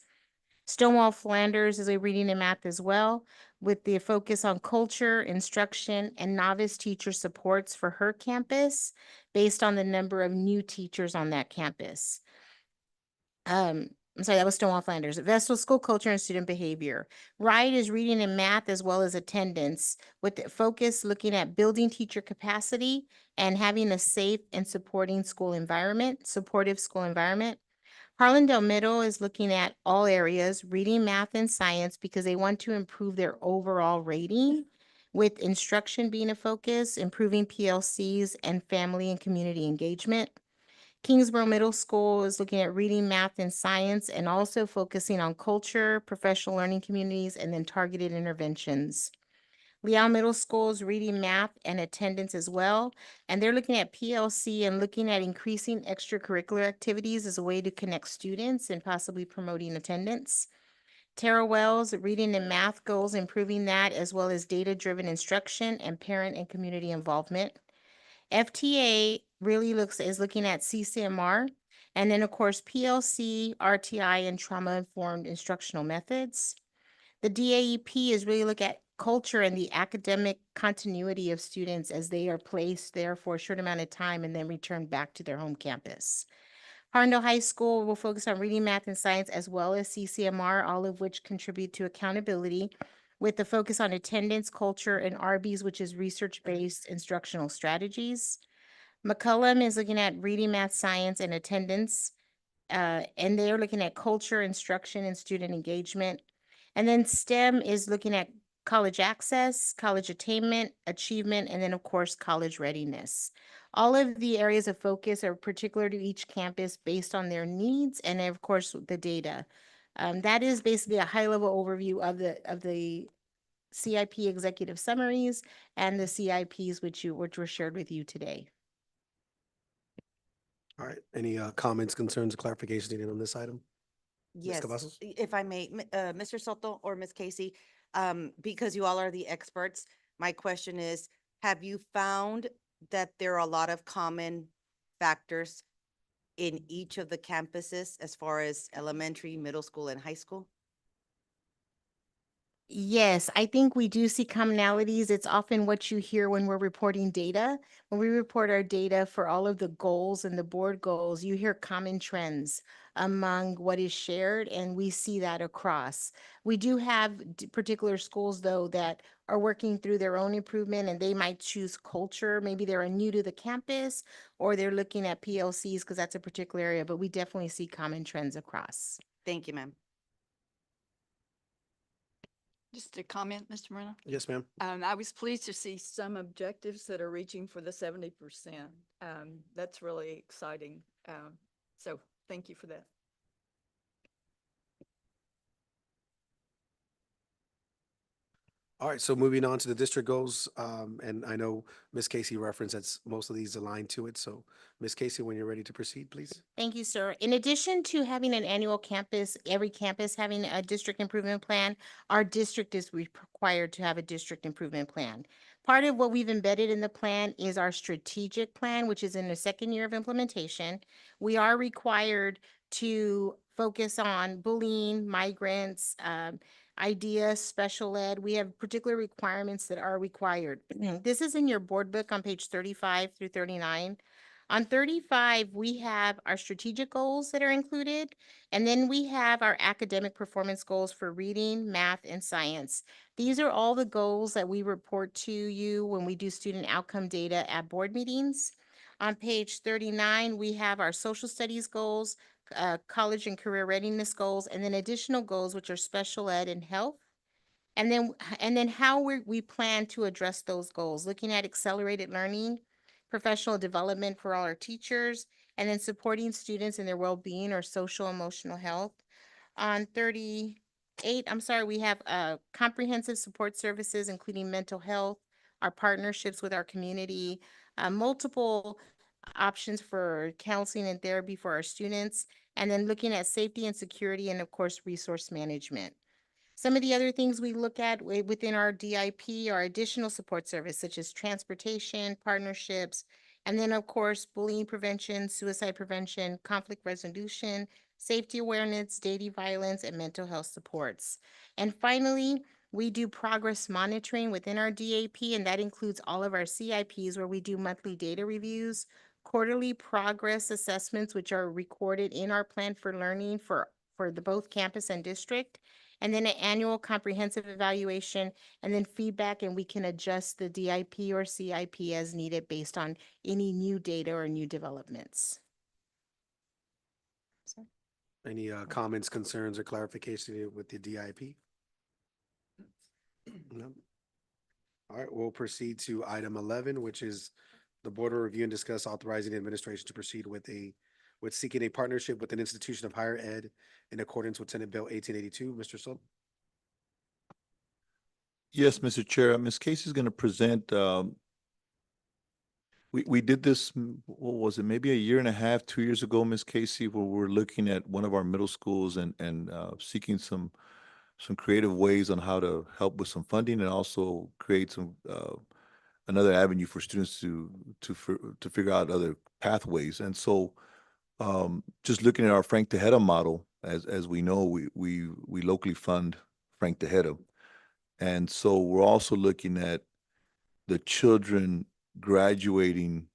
Stonewall Flanders is a reading and math as well, with the focus on culture, instruction, and novice teacher supports for her campus based on the number of new teachers on that campus. I'm sorry, that was Stonewall Flanders. Vestal School Culture and Student Behavior. Wright is reading and math as well as attendance, with the focus looking at building teacher capacity and having a safe and supportive school environment. Harlandale Middle is looking at all areas, reading, math, and science, because they want to improve their overall rating, with instruction being a focus, improving PLCs, and family and community engagement. Kingsborough Middle School is looking at reading, math, and science, and also focusing on culture, professional learning communities, and then targeted interventions. Leal Middle School is reading, math, and attendance as well. And they're looking at PLC and looking at increasing extracurricular activities as a way to connect students and possibly promoting attendance. Tara Wells, reading and math goals, improving that, as well as data-driven instruction and parent and community involvement. FTA really is looking at CCMR, and then, of course, PLC, RTI, and trauma-informed instructional methods. The DAEP is really look at culture and the academic continuity of students as they are placed there for a short amount of time and then return back to their home campus. Harlandale High School will focus on reading, math, and science, as well as CCMR, all of which contribute to accountability, with the focus on attendance, culture, and RBs, which is research-based instructional strategies. McCullum is looking at reading, math, science, and attendance, and they are looking at culture, instruction, and student engagement. And then STEM is looking at college access, college attainment, achievement, and then, of course, college readiness. All of the areas of focus are particular to each campus based on their needs and, of course, the data. That is basically a high-level overview of the CIP executive summaries and the CIPs which were shared with you today. All right, any comments, concerns, or clarifications needed on this item? Ms. Yes, Cavazos? if I may, Mr. Soto or Ms. Casey, because you all are the experts, my question is, have you found that there are a lot of common factors in each of the campuses as far as elementary, middle school, and high school? Yes, I think we do see commonalities. It's often what you hear when we're reporting data. When we report our data for all of the goals and the board goals, you hear common trends among what is shared, and we see that across. We do have particular schools, though, that are working through their own improvement, and they might choose culture. Maybe they're new to the campus, or they're looking at PLCs because that's a particular area, but we definitely see common trends across. Thank you, ma'am. Just a comment, Mr. Moreno. Yes, ma'am. I was pleased to see some objectives that are reaching for the 70%. That's really exciting. So thank you for that. All right, so moving on to the district goals, and I know Ms. Casey referenced that most of these align to it. So Ms. Casey, when you're ready to proceed, please. Thank you, sir. In addition to having an annual campus, every campus having a district improvement plan, our district is required to have a district improvement plan. Part of what we've embedded in the plan is our strategic plan, which is in the second year of implementation. We are required to focus on bullying, migrants, IDEA, special ed. We have particular requirements that are required. This is in your board book on page 35 through 39. On 35, we have our strategic goals that are included, and then we have our academic performance goals for reading, math, and science. These are all the goals that we report to you when we do student outcome data at board meetings. On page 39, we have our social studies goals, college and career readiness goals, and then additional goals, which are special ed and health. And then how we plan to address those goals, looking at accelerated learning, professional development for all our teachers, and then supporting students in their well-being or social emotional health. On 38, we have comprehensive support services, including mental health, our partnerships with our community, multiple options for counseling and therapy for our students, and then looking at safety and security, and of course, resource management. Some of the other things we look at within our DIP are additional support service, such as transportation, partnerships, and then, of course, bullying prevention, suicide prevention, conflict resolution, safety awareness, dating violence, and mental health supports. And finally, we do progress monitoring within our DAP, and that includes all of our CIPs, where we do monthly data reviews, quarterly progress assessments, which are recorded in our plan for learning for the both campus and district, and then an annual comprehensive evaluation, and then feedback, and we can adjust the DIP or CIP as needed based on any new data or new developments. Any comments, concerns, or clarification with the DIP? No. All right, we'll proceed to item 11, which is the board will review and discuss authorizing the administration to proceed with a with seeking a partnership with an institution of higher ed in accordance with Senate Bill 1882. Mr. Soto? Yes, Mr. Chair, Ms. Casey is going to present, we did this, what was it, maybe a year and a half, 2 years ago, Ms. Casey, where we're looking at one of our middle schools and seeking some creative ways on how to help with some funding and also create some another avenue for students to figure out other pathways. And so just looking at our Frank Tejeda model, as we know, we locally fund Frank Tejeda. And so we're also looking at the children graduating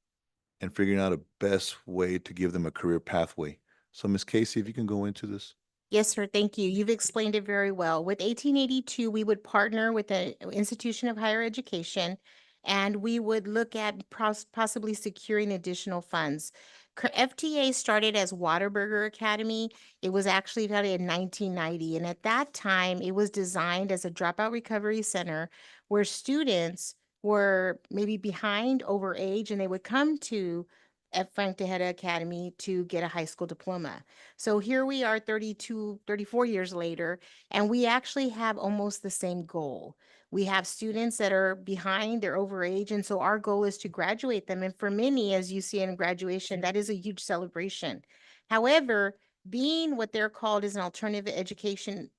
and figuring out a best way to give them a career pathway. So Ms. Casey, if you can go into this. Yes, sir. Thank you. You've explained it very well. With 1882, we would partner with an institution of higher education, and we would look at possibly securing additional funds. FTA started as Whataburger Academy. It was actually founded in 1990, and at that time, it was designed as a dropout recovery center where students were maybe behind, over age, and they would come to at Frank Tejeda Academy to get a high school diploma. So here we are 34 years later, and we actually have almost the same goal. We have students that are behind, they're overage, and so our goal is to graduate them. And for many, as you see in graduation, that is a huge celebration. However, being what they're called is an alternative education,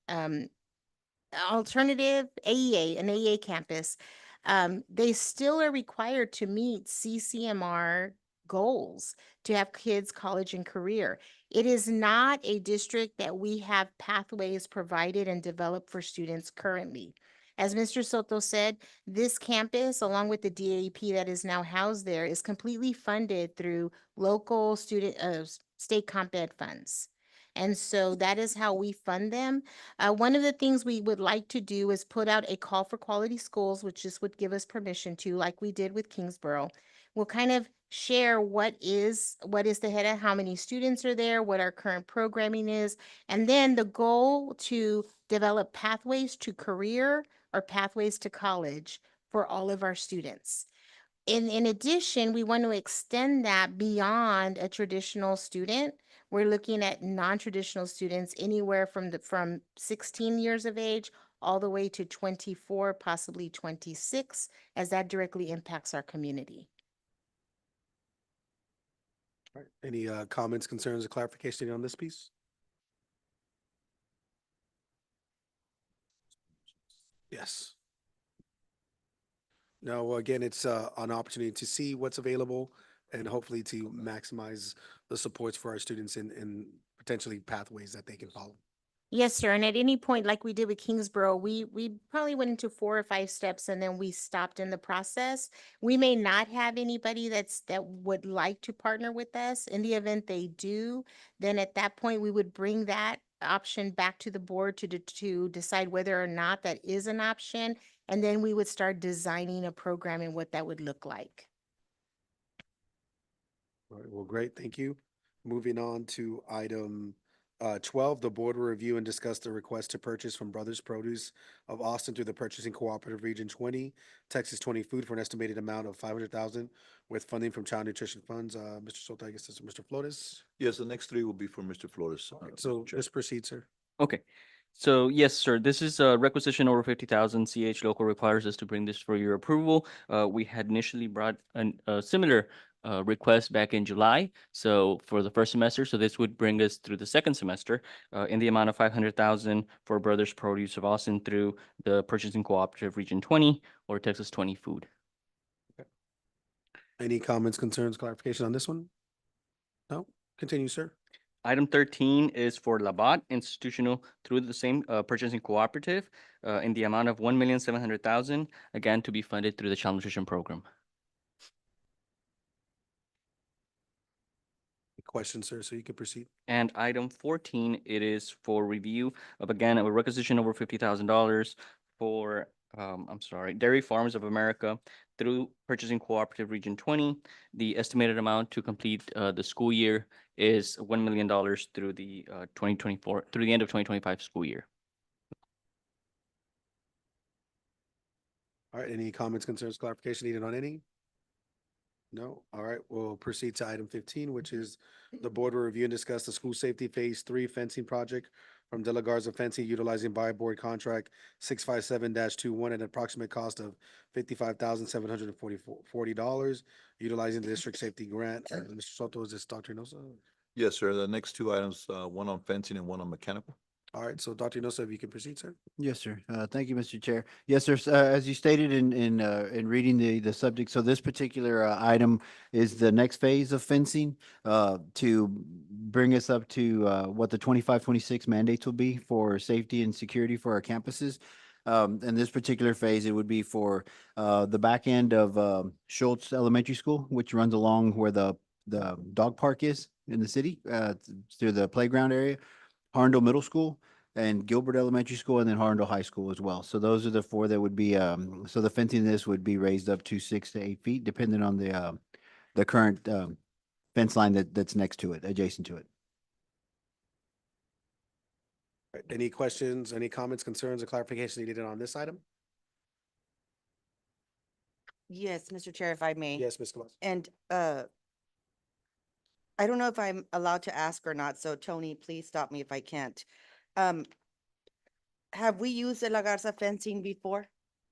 alternative AEA, an AEA campus, they still are required to meet CCMR goals to have kids college and career. It is not a district that we have pathways provided and developed for students currently. As Mr. Soto said, this campus, along with the DAP that is now housed there, is completely funded through local state comp ed funds. And so that is how we fund them. One of the things we would like to do is put out a call for quality schools, which this would give us permission to, like we did with Kingsborough. We'll kind of share what is the head of how many students are there, what our current programming is, and then the goal to develop pathways to career or pathways to college for all of our students. In addition, we want to extend that beyond a traditional student. We're looking at non-traditional students anywhere from 16 years of age all the way to 24, possibly 26, as that directly impacts our community. All right. Any comments, concerns, or clarification on this piece? Yes. No, again, it's an opportunity to see what's available and hopefully to maximize the supports for our students in potentially pathways that they can follow. Yes, sir. And at any point, like we did with Kingsborough, we probably went into 4 or 5 steps and then we stopped in the process. We may not have anybody that would like to partner with us. In the event they do, then at that point, we would bring that option back to the board to decide whether or not that is an option. And then we would start designing a program and what that would look like. All right, well, great, thank you. Moving on to item 12, the board will review and discuss the request to purchase from Brothers Produce of Austin through the Purchasing Cooperative Region 20, Texas 20 Food for an estimated amount of $500,000 with funding from Child Nutrition Funds. Mr. Soto, I guess this is Mr. Flores. Yes, the next 3 will be for Mr. Flores. So just proceed, sir. Okay. So yes, sir, this is a requisition over 50,000. CH Local requires us to bring this for your approval. We had initially brought a similar request back in July. So for the first semester, so this would bring us through the second semester in the amount of 500,000 for Brothers Produce of Austin through the Purchasing Cooperative Region 20 or Texas 20 Food. Okay. Any comments, concerns, clarification on this one? No? Continue, sir. Item 13 is for Labatt Institutional through the same purchasing cooperative in the amount of 1,700,000, again, to be funded through the Child Nutrition Program. Question, sir, so you can proceed. And item 14, it is for review of, again, a requisition over $50,000 for, Dairy Farms of America through Purchasing Cooperative Region 20. The estimated amount to complete the school year is $1 million through the 2024, through the end of 2025 school year. All right, any comments, concerns, clarification needed on any? No? All right, we'll proceed to item 15, which is the board will review and discuss the school safety phase 3 fencing project from De La Garza Fencing utilizing by board contract 657-21 at an approximate cost of $55,740 utilizing the district safety grant. Mr. Soto, is this Dr. Nosa? Yes, sir. The next two items, one on fencing and one on mechanical. All right, so Dr. Nosa, if you can proceed, sir. Yes, sir. Thank you, Mr. Chair. Yes, sir. As you stated in reading the subject, so this particular item is the next phase of fencing to bring us up to what the 25-26 mandates will be for safety and security for our campuses. In this particular phase, it would be for the back end of Schultz Elementary School, which runs along where the dog park is in the city, through the playground area. Harndale Middle School and Gilbert Elementary School, and then Harndale High School as well. So those are the four that would be, so the fencing in this would be raised up to 6 to 8 feet, depending on the current, fence line that's next to it, adjacent to it. All right, any questions, any comments, concerns, or clarification needed on this item? Yes, Mr. Chair, if I may. Yes, Ms. Cavazos. And I don't know if I'm allowed to ask or not, so Tony, please stop me if I can't. Have we used the La Garza fencing before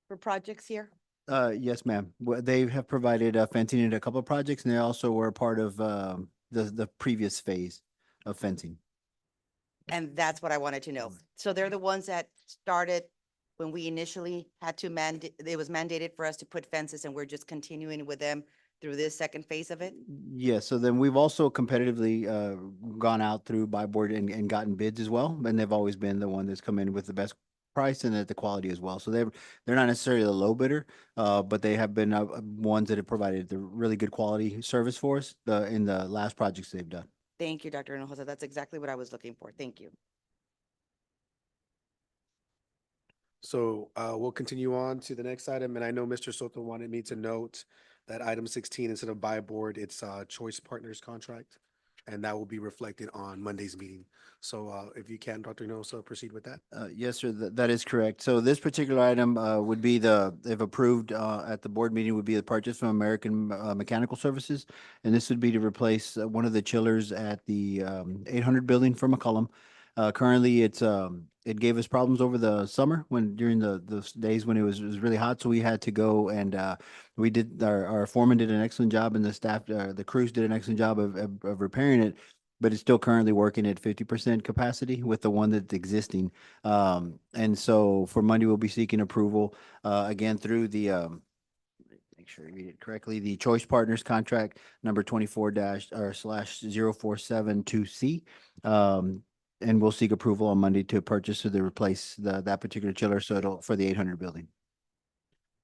for projects here? Yes, ma'am. They have provided fencing in a couple of projects, and they also were part of the previous phase of fencing. And that's what I wanted to know. So they're the ones that started when we initially had to it was mandated for us to put fences, and we're just continuing with them through this second phase of it? Yes, so then we've also competitively gone out through buy board and gotten bids as well, and they've always been the one that's come in with the best price and at the quality as well. So they're not necessarily the low bidder, but they have been ones that have provided the really good quality service for us in the last projects they've done. Thank you, Dr. Hinojosa. That's exactly what I was looking for. Thank you. So we'll continue on to the next item, and I know Mr. Soto wanted me to note that item 16, instead of buy board, it's Choice Partners contract, and that will be reflected on Monday's meeting. So if you can, Dr. Nosa, proceed with that. Yes, sir, that is correct. So this particular item would be if approved at the board meeting, would be the purchase from American Mechanical Services. And this would be to replace one of the chillers at the 800 building for McCollum. Currently, it gave us problems over the summer during the days when it was really hot. So we had to go and we did, our foreman did an excellent job, and the staff, the crews did an excellent job of repairing it. But it's still currently working at 50% capacity with the one that's existing. And so for Monday, we'll be seeking approval again through the make sure I read it correctly, the Choice Partners contract number 24//0472C. And we'll seek approval on Monday to purchase or to replace that particular chiller, so it'll for the 800 building.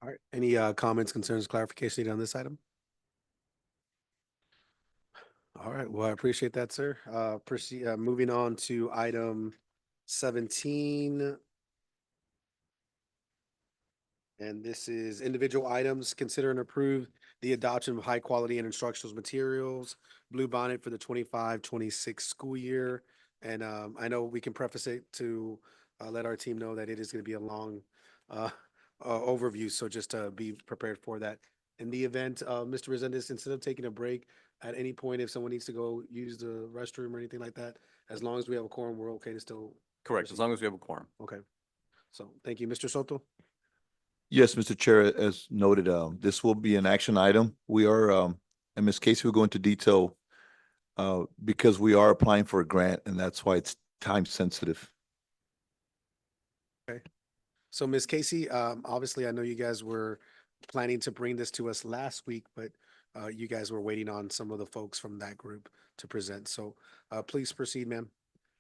All right, any comments, concerns, clarification needed on this item? All right, well, I appreciate that, sir. Proceed, moving on to item 17. And this is individual items. Consider and approve the adoption of high quality and instructional materials, Blue Bonnet for the 25-26 school year. And I know we can preface it to let our team know that it is going to be a long overview, so just to be prepared for that. In the event, Mr. Resendez, instead of taking a break, at any point, if someone needs to go use the restroom or anything like that, as long as we have a quorum, we're okay to still. Correct, as long as we have a quorum. Okay. So thank you, Mr. Soto. Yes, Mr. Chair, as noted, this will be an action item. We are, and Ms. Casey will go into detail because we are applying for a grant, and that's why it's time sensitive. Okay. So Ms. Casey, obviously, I know you guys were planning to bring this to us last week, but you guys were waiting on some of the folks from that group to present. So please proceed, ma'am.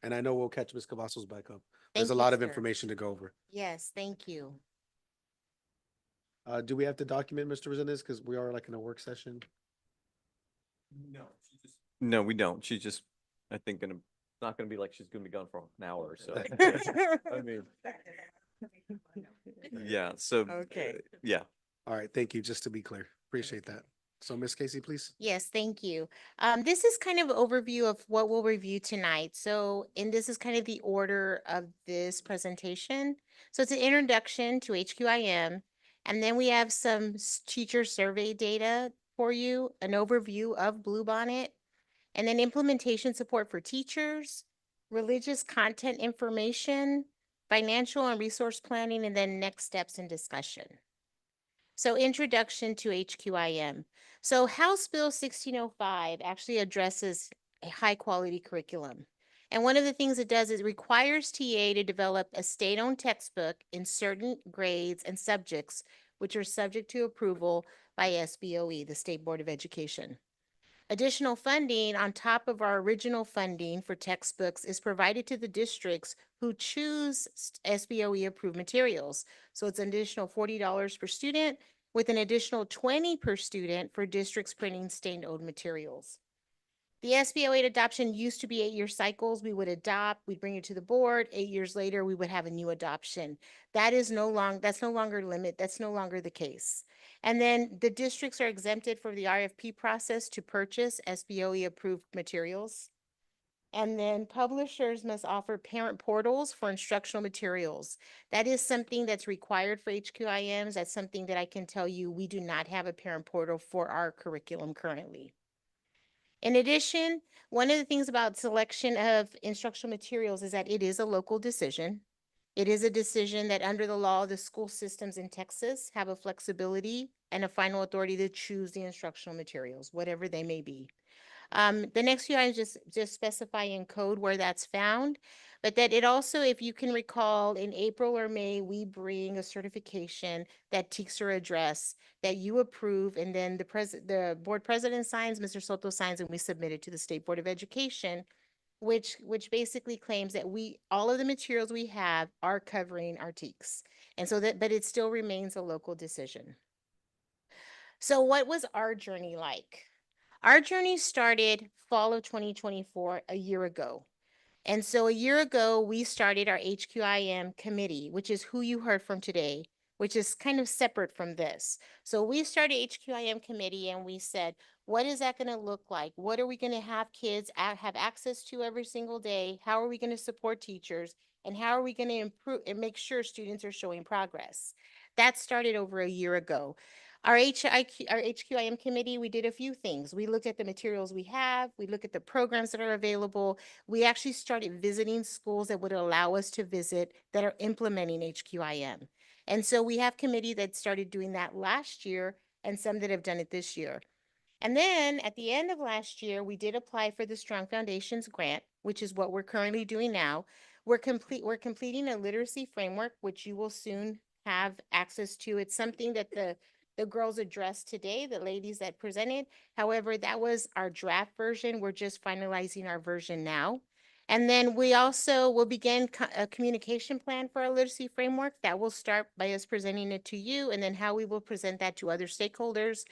And I know we'll catch Ms. Cavazos back up. There's a Thank you, lot of sir. information to go over. Yes, thank you. Do we have to document, Mr. Resendez, because we are like in a work session? No, we don't. She's just, I think, not gonna be like she's gonna be gone for an hour or so. I mean, yeah, so. Okay. Yeah. All right, thank you. Just to be clear, appreciate that. So Ms. Casey, please. Yes, thank you. This is kind of overview of what we'll review tonight. So, and this is kind of the order of this presentation. So it's an introduction to HQIM. And then we have some teacher survey data for you, an overview of Bluebonnet, and then implementation support for teachers, religious content information, financial and resource planning, and then next steps and discussion. So introduction to HQIM. So House Bill 1605 actually addresses a high-quality curriculum. And one of the things it does is it requires TA to develop a state-owned textbook in certain grades and subjects, which are subject to approval by SBOE, the State Board of Education. Additional funding on top of our original funding for textbooks is provided to the districts who choose SBOE approved materials. So it's an additional $40 per student with an additional $20 per student for districts printing state-owned materials. The SBO8 adoption used to be 8-year cycles. We would adopt, we'd bring it to the board. 8 years later, we would have a new adoption. That's no longer the case. And then the districts are exempted from the RFP process to purchase SBOE approved materials. And then publishers must offer parent portals for instructional materials. That is something that's required for HQIMs. That's something that I can tell you, we do not have a parent portal for our curriculum currently. In addition, one of the things about selection of instructional materials is that it is a local decision. It is a decision that under the law, the school systems in Texas have a flexibility and a final authority to choose the instructional materials, whatever they may be. The next few items just specify in code where that's found, but that it also, if you can recall, in April or May, we bring a certification that TEKSR address that you approve, and then the board president signs, Mr. Soto signs, and we submit it to the State Board of Education, which basically claims that all of the materials we have are covering our TEKS. And so but it still remains a local decision. So what was our journey like? Our journey started fall of 2024, a year ago. And so a year ago, we started our HQIM committee, which is who you heard from today, which is kind of separate from this. So we started HQIM committee and we said, what is that going to look like? What are we going to have kids have access to every single day? How are we going to support teachers? And how are we going to improve and make sure students are showing progress? That started over a year ago. Our HQIM committee, we did a few things. We looked at the materials we have. We looked at the programs that are available. We actually started visiting schools that would allow us to visit that are implementing HQIM. And so we have committee that started doing that last year and some that have done it this year. And then at the end of last year, we did apply for the Strong Foundations grant, which is what we're currently doing now. We're completing a literacy framework, which you will soon have access to. It's something that the girls addressed today, the ladies that presented. However, that was our draft version. We're just finalizing our version now. And then we also will begin a communication plan for our literacy framework. That will start by us presenting it to you and then how we will present that to other stakeholders.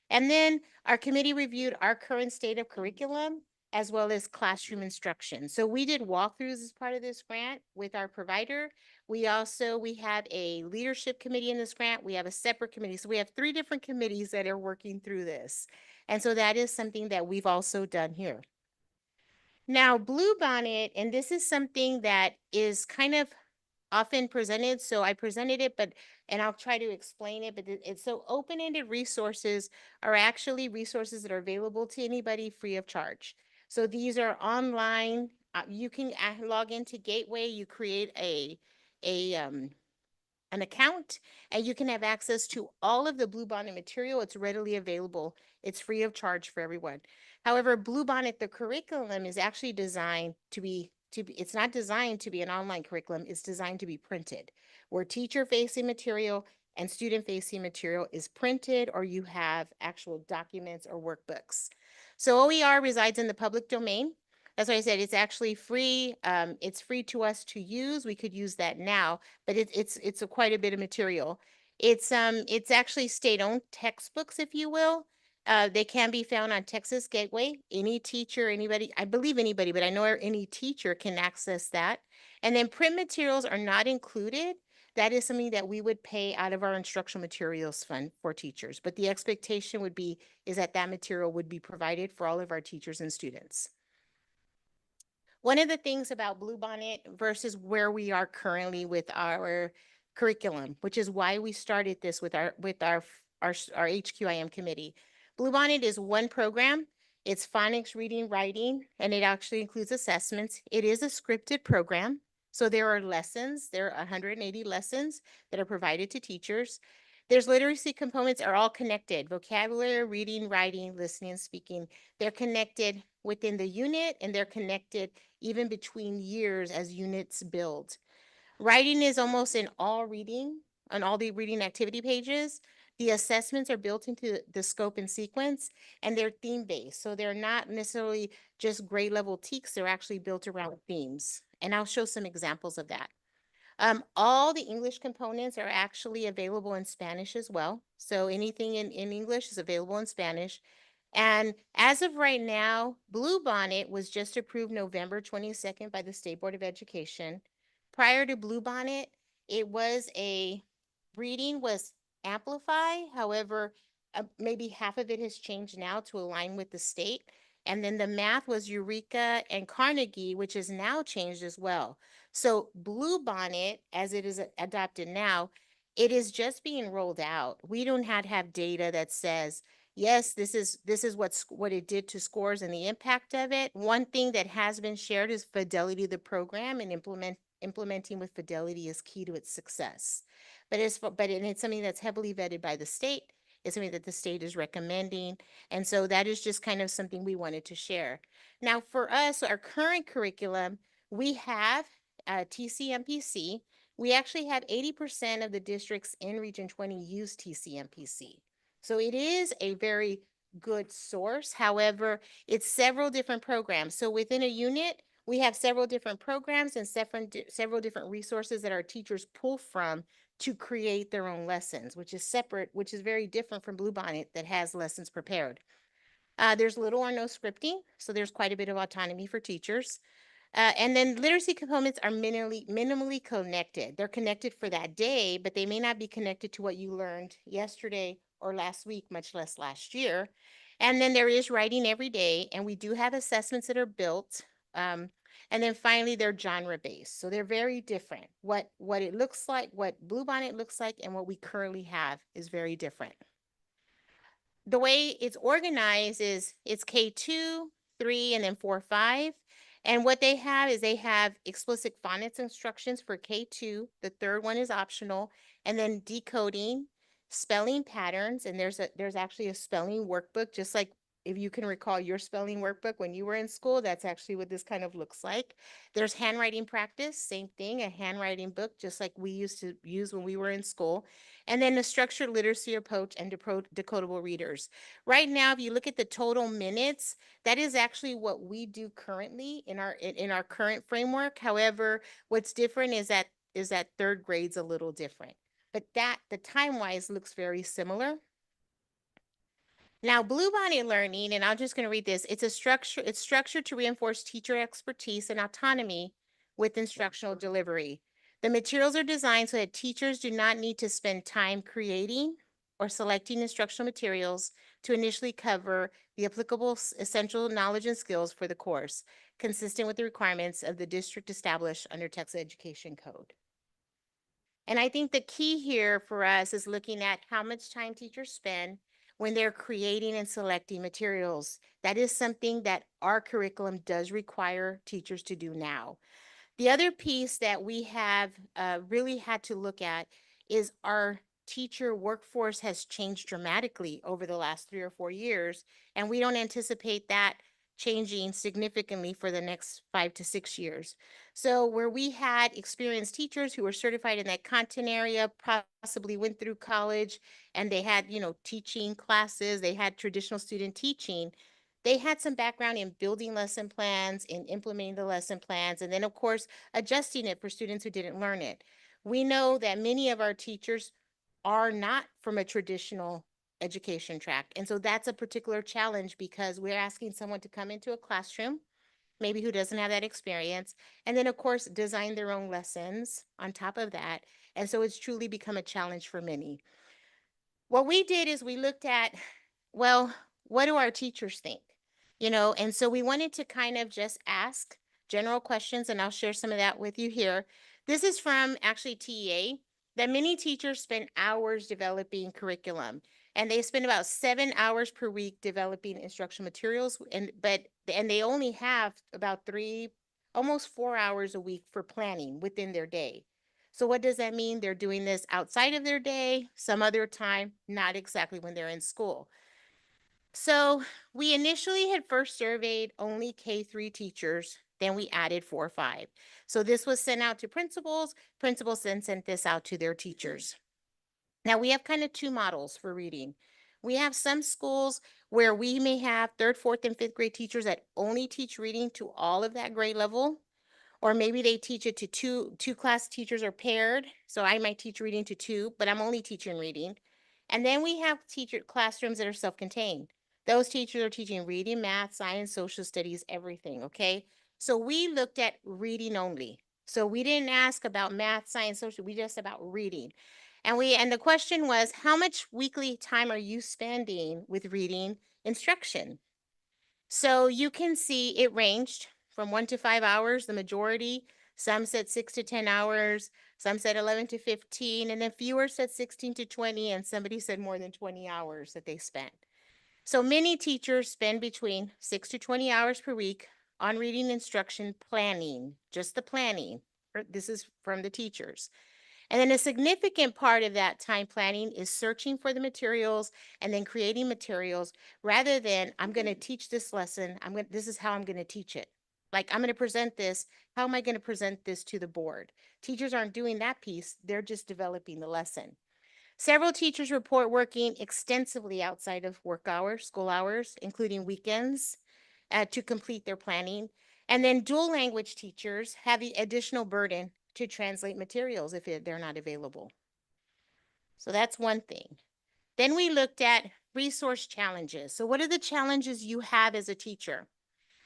And then our committee reviewed our current state of curriculum as well as classroom instruction. So we did walkthroughs as part of this grant with our provider. We have a leadership committee in this grant. We have a separate committee. So we have 3 different committees that are working through this. And so that is something that we've also done here. Now, Bluebonnet, and this is something that is kind of often presented. So I presented it, and I'll try to explain it, but it's so open-ended resources are actually resources that are available to anybody free of charge. So these are online. You can log into Gateway. You create an account, and you can have access to all of the Bluebonnet material. It's readily available. It's free of charge for everyone. However, Bluebonnet, the curriculum, is actually designed to be, it's not designed to be an online curriculum. It's designed to be printed, where teacher-facing material and student-facing material is printed, or you have actual documents or workbooks. So OER resides in the public domain. That's why I said it's actually free. It's free to us to use. We could use that now, but it's quite a bit of material. It's actually state-owned textbooks, if you will. They can be found on Texas Gateway. Any teacher, anybody, I believe anybody, but I know any teacher can access that. And then print materials are not included. That is something that we would pay out of our instructional materials fund for teachers. But the expectation would be is that material would be provided for all of our teachers and students. One of the things about Bluebonnet versus where we are currently with our curriculum, which is why we started this with our HQIM committee. Bluebonnet is one program. It's phonics, reading, writing, and it actually includes assessments. It is a scripted program. So there are lessons, there are 180 lessons that are provided to teachers. There's literacy components are all connected: vocabulary, reading, writing, listening, and speaking. They're connected within the unit, and they're connected even between years as units build. Writing is almost in all reading, on all the reading activity pages. The assessments are built into the scope and sequence, and they're theme-based. So they're not necessarily just grade level TEKS, they're actually built around themes. And I'll show some examples of that. All the English components are actually available in Spanish as well. So anything in English is available in Spanish. And as of right now, Bluebonnet was just approved November 22nd by the State Board of Education. Prior to Bluebonnet, it was reading was Amplify. However, maybe half of it has changed now to align with the state. And then the math was Eureka and Carnegie, which is now changed as well. So Bluebonnet, as it is adopted now, it is just being rolled out. We don't have data that says, yes, this is what it did to scores and the impact of it. One thing that has been shared is fidelity of the program, and implementing with fidelity is key to its success. But it's something that's heavily vetted by the state. It's something that the state is recommending. And so that is just kind of something we wanted to share. Now for us, our current curriculum, we have TCMPC. We actually have 80% of the districts in Region 20 use TCMPC. So it is a very good source. However, it's several different programs. So within a unit, we have several different programs and several different resources that our teachers pull from to create their own lessons, which is separate, which is very different from Bluebonnet that has lessons prepared. There's little or no scripting, so there's quite a bit of autonomy for teachers. And then literacy components are minimally connected. They're connected for that day, but they may not be connected to what you learned yesterday or last week, much less last year. And then there is writing every day, and we do have assessments that are built. And then finally, they're genre-based. So they're very different. What it looks like, what Bluebonnet looks like, and what we currently have is very different. The way it's organized is it's K2, 3, and then 4, 5. And what they have is they have explicit phonics instructions for K2. The third one is optional. And then decoding, spelling patterns. And there's actually a spelling workbook, just like if you can recall your spelling workbook when you were in school, that's actually what this kind of looks like. There's handwriting practice, same thing, a handwriting book, just like we used to use when we were in school. And then the structured literacy approach and decodable readers. Right now, if you look at the total minutes, that is actually what we do currently in our current framework. However, what's different is that third grade's a little different. But the time-wise looks very similar. Now, Bluebonnet Learning, and I'm just going to read this. It's structured to reinforce teacher expertise and autonomy with instructional delivery. The materials are designed so that teachers do not need to spend time creating or selecting instructional materials to initially cover the applicable essential knowledge and skills for the course, consistent with the requirements of the district established under Texas Education Code. And I think the key here for us is looking at how much time teachers spend when they're creating and selecting materials. That is something that our curriculum does require teachers to do now. The other piece that we have really had to look at is our teacher workforce has changed dramatically over the last 3 or 4 years, and we don't anticipate that changing significantly for the next 5 to 6 years. So where we had experienced teachers who were certified in that content area, possibly went through college, and they had, teaching classes, they had traditional student teaching, they had some background in building lesson plans, in implementing the lesson plans, and then of course, adjusting it for students who didn't learn it. We know that many of our teachers are not from a traditional education track. And so that's a particular challenge because we're asking someone to come into a classroom, maybe who doesn't have that experience, and then of course, design their own lessons on top of that. And so it's truly become a challenge for many. What we did is we looked at, well, what do our teachers think? And so we wanted to kind of just ask general questions, and I'll share some of that with you here. This is from actually TEA. that many teachers spend hours developing curriculum, and they spend about 7 hours per week developing instructional materials, and they only have about almost 4 hours a week for planning within their day. So what does that mean? They're doing this outside of their day, some other time, not exactly when they're in school. So we initially had first surveyed only K-3 teachers, then we added 4 or 5. So this was sent out to principals. Principals then sent this out to their teachers. Now we have kind of two models for reading. We have some schools where we may have 3rd, 4th, and 5th grade teachers that only teach reading to all of that grade level. Or maybe they teach it to two class teachers are paired. So I might teach reading to 2, but I'm only teaching reading. And then we have teacher classrooms that are self-contained. Those teachers are teaching reading, math, science, social studies, everything, okay? So we looked at reading only. So we didn't ask about math, science, social, we just about reading. And the question was, how much weekly time are you spending with reading instruction? So you can see it ranged from 1 to 5 hours, the majority. Some said 6 to 10 hours, some said 11 to 15, and then fewer said 16 to 20, and somebody said more than 20 hours that they spent. So many teachers spend between 6 to 20 hours per week on reading instruction planning, just the planning. This is from the teachers. And then a significant part of that time planning is searching for the materials and then creating materials rather than I'm going to teach this lesson. This is how I'm going to teach it. Like I'm going to present this. How am I going to present this to the board? Teachers aren't doing that piece. They're just developing the lesson. Several teachers report working extensively outside of work hours, school hours, including weekends, to complete their planning. And then dual language teachers have the additional burden to translate materials if they're not available. So that's one thing. Then we looked at resource challenges. So what are the challenges you have as a teacher?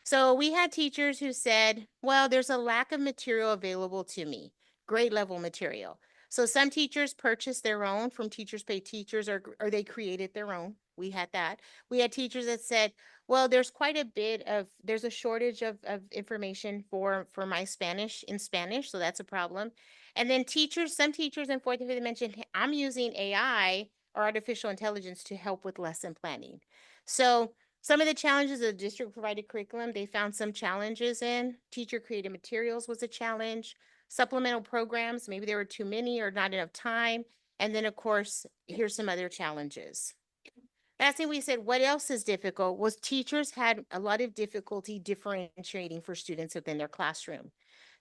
So we had teachers who said, well, there's a lack of material available to me, grade level material. So some teachers purchased their own from Teachers Pay Teachers or they created their own. We had that. We had teachers that said, well, there's quite a bit of, there's a shortage of information for my Spanish in Spanish. So that's a problem. And then some teachers in 4th and 5th mentioned, "Hey, I'm using AI or artificial intelligence to help with lesson planning." So some of the challenges of the district provided curriculum, they found some challenges in. Teacher created materials was a challenge. Supplemental programs, maybe there were too many or not enough time. And then of course, here's some other challenges. Last thing we said, what else is difficult was teachers had a lot of difficulty differentiating for students within their classroom.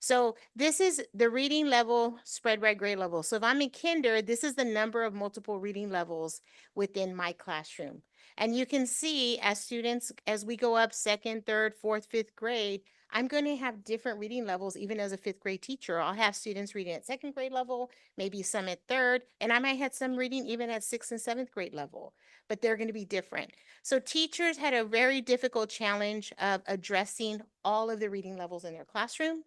So this is the reading level spread by grade level. So if I'm in kinder, this is the number of multiple reading levels within my classroom. And you can see as students, as we go up 2nd, 3rd, 4th, 5th grade, I'm going to have different reading levels even as a 5th grade teacher. I'll have students reading at 2nd grade level, maybe some at 3rd, and I might have some reading even at 6th and 7th grade level, but they're going to be different. So teachers had a very difficult challenge of addressing all of the reading levels in their classroom.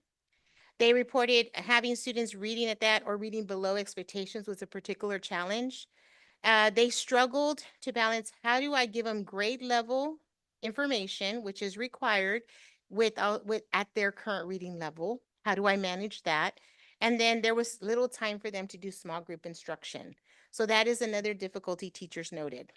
They reported having students reading at that or reading below expectations was a particular challenge. They struggled to balance, how do I give them grade level information, which is required at their current reading level? How do I manage that? And then there was little time for them to do small group instruction. So that is another difficulty teachers noted.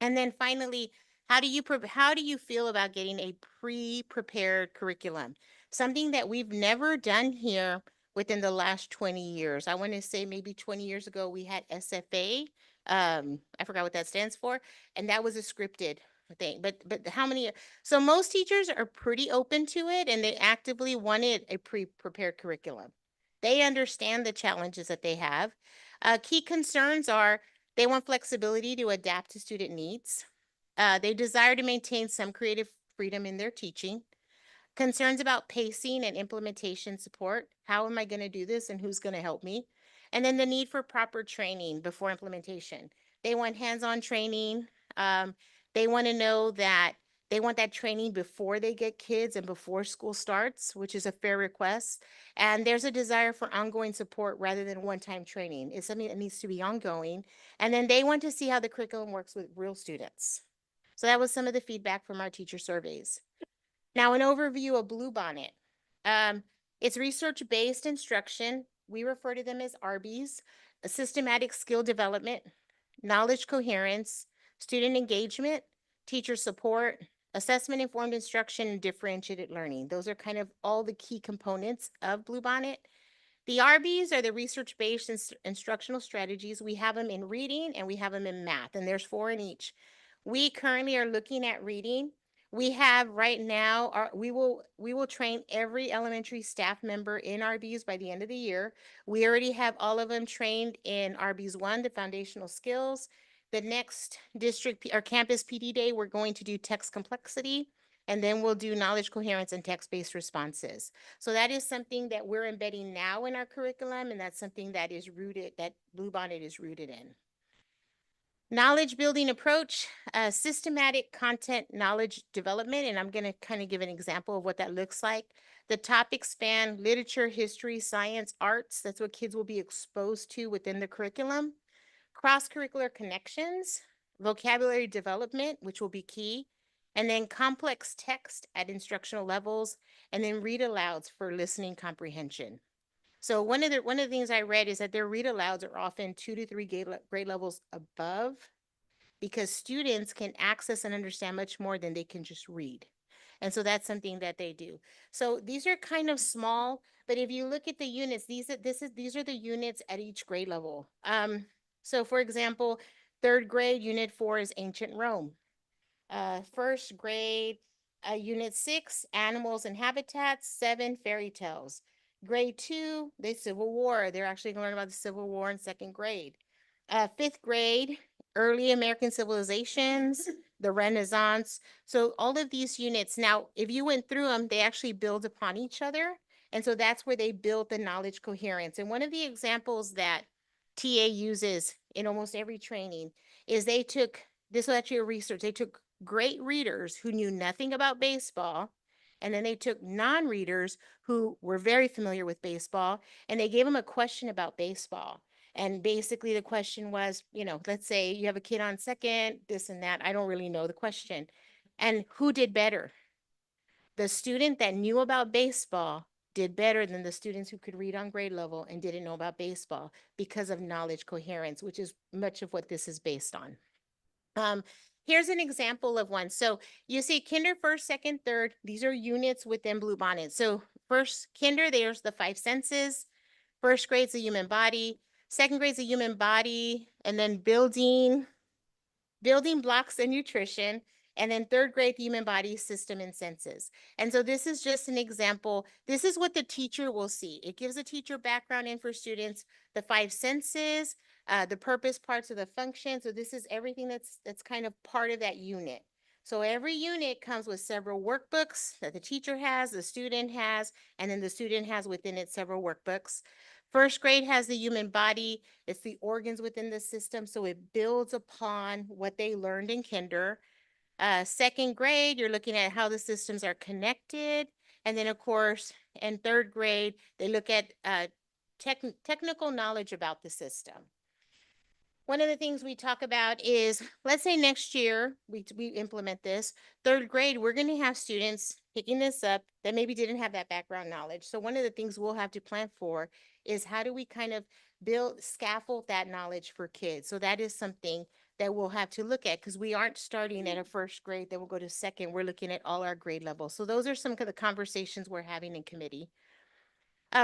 And then finally, how do you feel about getting a pre-prepared curriculum? Something that we've never done here within the last 20 years. I want to say maybe 20 years ago, we had SFA. I forgot what that stands for. And that was a scripted thing. But how many? So most teachers are pretty open to it and they actively wanted a pre-prepared curriculum. They understand the challenges that they have. Key concerns are they want flexibility to adapt to student needs. They desire to maintain some creative freedom in their teaching. Concerns about pacing and implementation support. How am I going to do this and who's going to help me? And then the need for proper training before implementation. They want hands-on training. They want to know that they want that training before they get kids and before school starts, which is a fair request. And there's a desire for ongoing support rather than one-time training. It's something that needs to be ongoing. And then they want to see how the curriculum works with real students. So that was some of the feedback from our teacher surveys. Now, an overview of Bluebonnet. It's research-based instruction. We refer to them as ARBIs. a systematic skill development, knowledge coherence, student engagement, teacher support, assessment informed instruction, and differentiated learning. Those are kind of all the key components of Bluebonnet. The RBs are the research-based instructional strategies. We have them in reading and we have them in math, and there's 4 in each. We currently are looking at reading. We have right now, we will train every elementary staff member in RBs by the end of the year. We already have all of them trained in RBs 1, the foundational skills. The next district or campus PD day, we're going to do text complexity, and then we'll do knowledge coherence and text-based responses. So that is something that we're embedding now in our curriculum, and that's something that is rooted, that Bluebonnet is rooted in. Knowledge building approach, systematic content knowledge development, and I'm going to kind of give an example of what that looks like. The topics span literature, history, science, arts. That's what kids will be exposed to within the curriculum. Cross-curricular connections, vocabulary development, which will be key, and then complex text at instructional levels, and then read alouds for listening comprehension. So one of the things I read is that their read alouds are often 2 to 3 grade levels above, because students can access and understand much more than they can just read. And so that's something that they do. So these are kind of small, but if you look at the units, these are the units at each grade level. So for example, 3rd grade, unit 4 is ancient Rome. 1st grade, unit 6, animals and habitats, 7, fairy tales. Grade 2, the Civil War. They're actually going to learn about the Civil War in 2nd grade. 5th grade, early American civilizations, the Renaissance. So all of these units, now, if you went through them, they actually build upon each other. And so that's where they build the knowledge coherence. And one of the examples that TA uses in almost every training is they took, this was actually a research, they took great readers who knew nothing about baseball, and then they took non-readers who were very familiar with baseball, and they gave them a question about baseball. And basically the question was, you know, let's say you have a kid on second, this and that. I don't really know the question. And who did better? The student that knew about baseball did better than the students who could read on grade level and didn't know about baseball, because of knowledge coherence, which is much of what this is based on. Here's an example of one. So you see kinder, 1st, 2nd, 3rd. These are units within Bluebonnet. So 1st kinder, there's the 5 senses. 1st grade's the human body. 2nd grade's the human body, and then building blocks and nutrition. And then 3rd grade, the human body, system, and senses. And so this is just an example. This is what the teacher will see. It gives the teacher background in for students, the 5 senses, the purpose, parts of the function. So this is everything that's kind of part of that unit. So every unit comes with several workbooks that the teacher has, the student has, and then the student has within it several workbooks. 1st grade has the human body. It's the organs within the system. So it builds upon what they learned in kinder. 2nd grade, you're looking at how the systems are connected. And then of course, in 3rd grade, they look at technical knowledge about the system. One of the things we talk about is, let's say next year we implement this, 3rd grade, we're going to have students picking this up that maybe didn't have that background knowledge. So one of the things we'll have to plan for is how do we kind of scaffold that knowledge for kids? So that is something that we'll have to look at, because we aren't starting at a 1st grade, then we'll go to 2nd. We're looking at all our grade levels. So those are some of the conversations we're having in committee.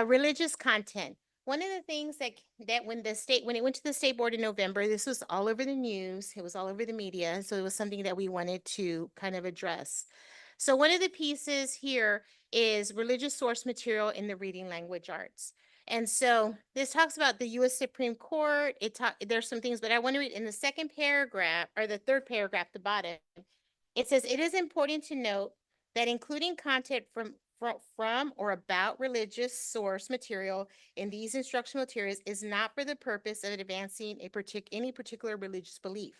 Religious content. One of the things that when it went to the state board in November, this was all over the news, it was all over the media. So it was something that we wanted to kind of address. So one of the pieces here is religious source material in the reading language arts. And so this talks about the U.S. Supreme Court. There's some things, but I want to read in the 2nd paragraph, or the 3rd paragraph, the bottom. It says, it is important to note that including content from or about religious source material in these instructional materials is not for the purpose of advancing any particular religious belief.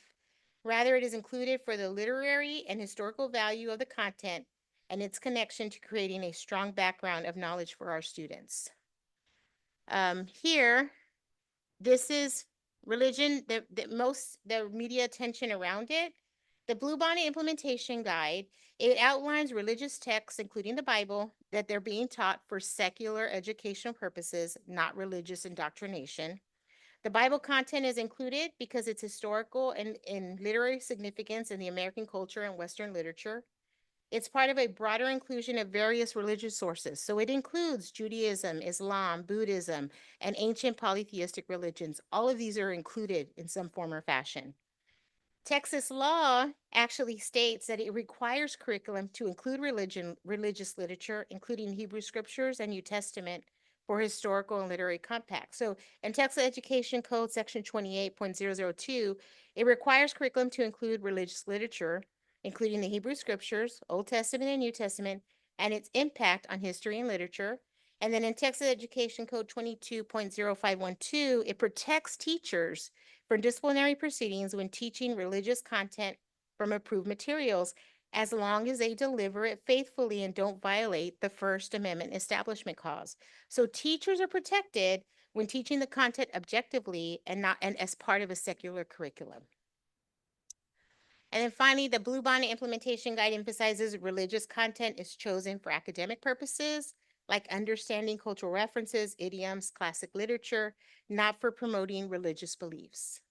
Rather, it is included for the literary and historical value of the content and its connection to creating a strong background of knowledge for our students. Here, this is religion, the media attention around it. The Bluebonnet Implementation Guide, it outlines religious texts, including the Bible, that they're being taught for secular educational purposes, not religious indoctrination. The Bible content is included because it's historical and in literary significance in the American culture and Western literature. It's part of a broader inclusion of various religious sources. So it includes Judaism, Islam, Buddhism, and ancient polytheistic religions. All of these are included in some form or fashion. Texas law actually states that it requires curriculum to include religious literature, including Hebrew scriptures and New Testament for historical and literary compacts. So in Texas Education Code, Section 28.002, it requires curriculum to include religious literature, including the Hebrew scriptures, Old Testament and New Testament, and its impact on history and literature. And then in Texas Education Code 22.0512, it protects teachers from disciplinary proceedings when teaching religious content from approved materials, as long as they deliver it faithfully and don't violate the First Amendment Establishment Clause. So teachers are protected when teaching the content objectively and as part of a secular curriculum. And then finally, the Bluebonnet Implementation Guide emphasizes religious content is chosen for academic purposes, like understanding cultural references, idioms, classic literature, not for promoting religious beliefs.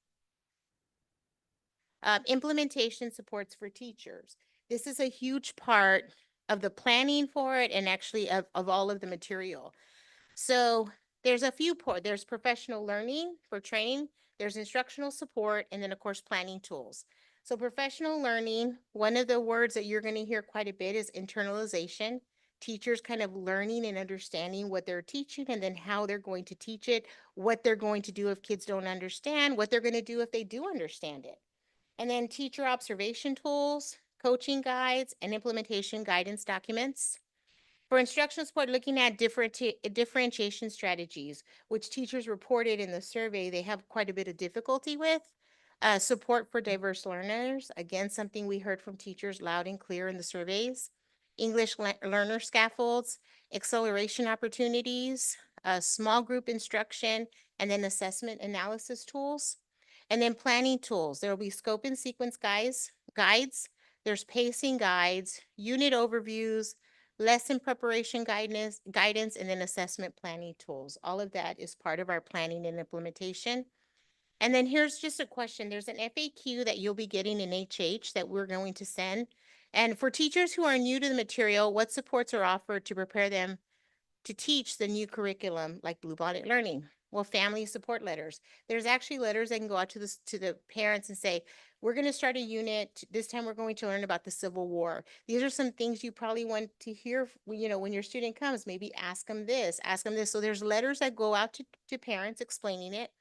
Implementation supports for teachers. This is a huge part of the planning for it and actually of all of the material. So there's a few there's professional learning for training, there's instructional support, and then of course planning tools. So professional learning, one of the words that you're going to hear quite a bit is internalization. Teachers kind of learning and understanding what they're teaching and then how they're going to teach it, what they're going to do if kids don't understand, what they're going to do if they do understand it. And then teacher observation tools, coaching guides, and implementation guidance documents. For instructional support, looking at differentiation strategies, which teachers reported in the survey they have quite a bit of difficulty with. Support for diverse learners, again, something we heard from teachers loud and clear in the surveys. English learner scaffolds, acceleration opportunities, small group instruction, and then assessment analysis tools. And then planning tools. There will be scope and sequence guides. There's pacing guides, unit overviews, lesson preparation guidance, and then assessment planning tools. All of that is part of our planning and implementation. And then here's just a question. There's an FAQ that you'll be getting in HH that we're going to send. And for teachers who are new to the material, what supports are offered to prepare them to teach the new curriculum like Bluebonnet Learning? Well, family support letters. There's actually letters that can go out to the parents and say, we're going to start a unit. This time we're going to learn about the Civil War. These are some things you probably want to hear, when your student comes, maybe ask them this, ask them this. So there's letters that go out to parents explaining it.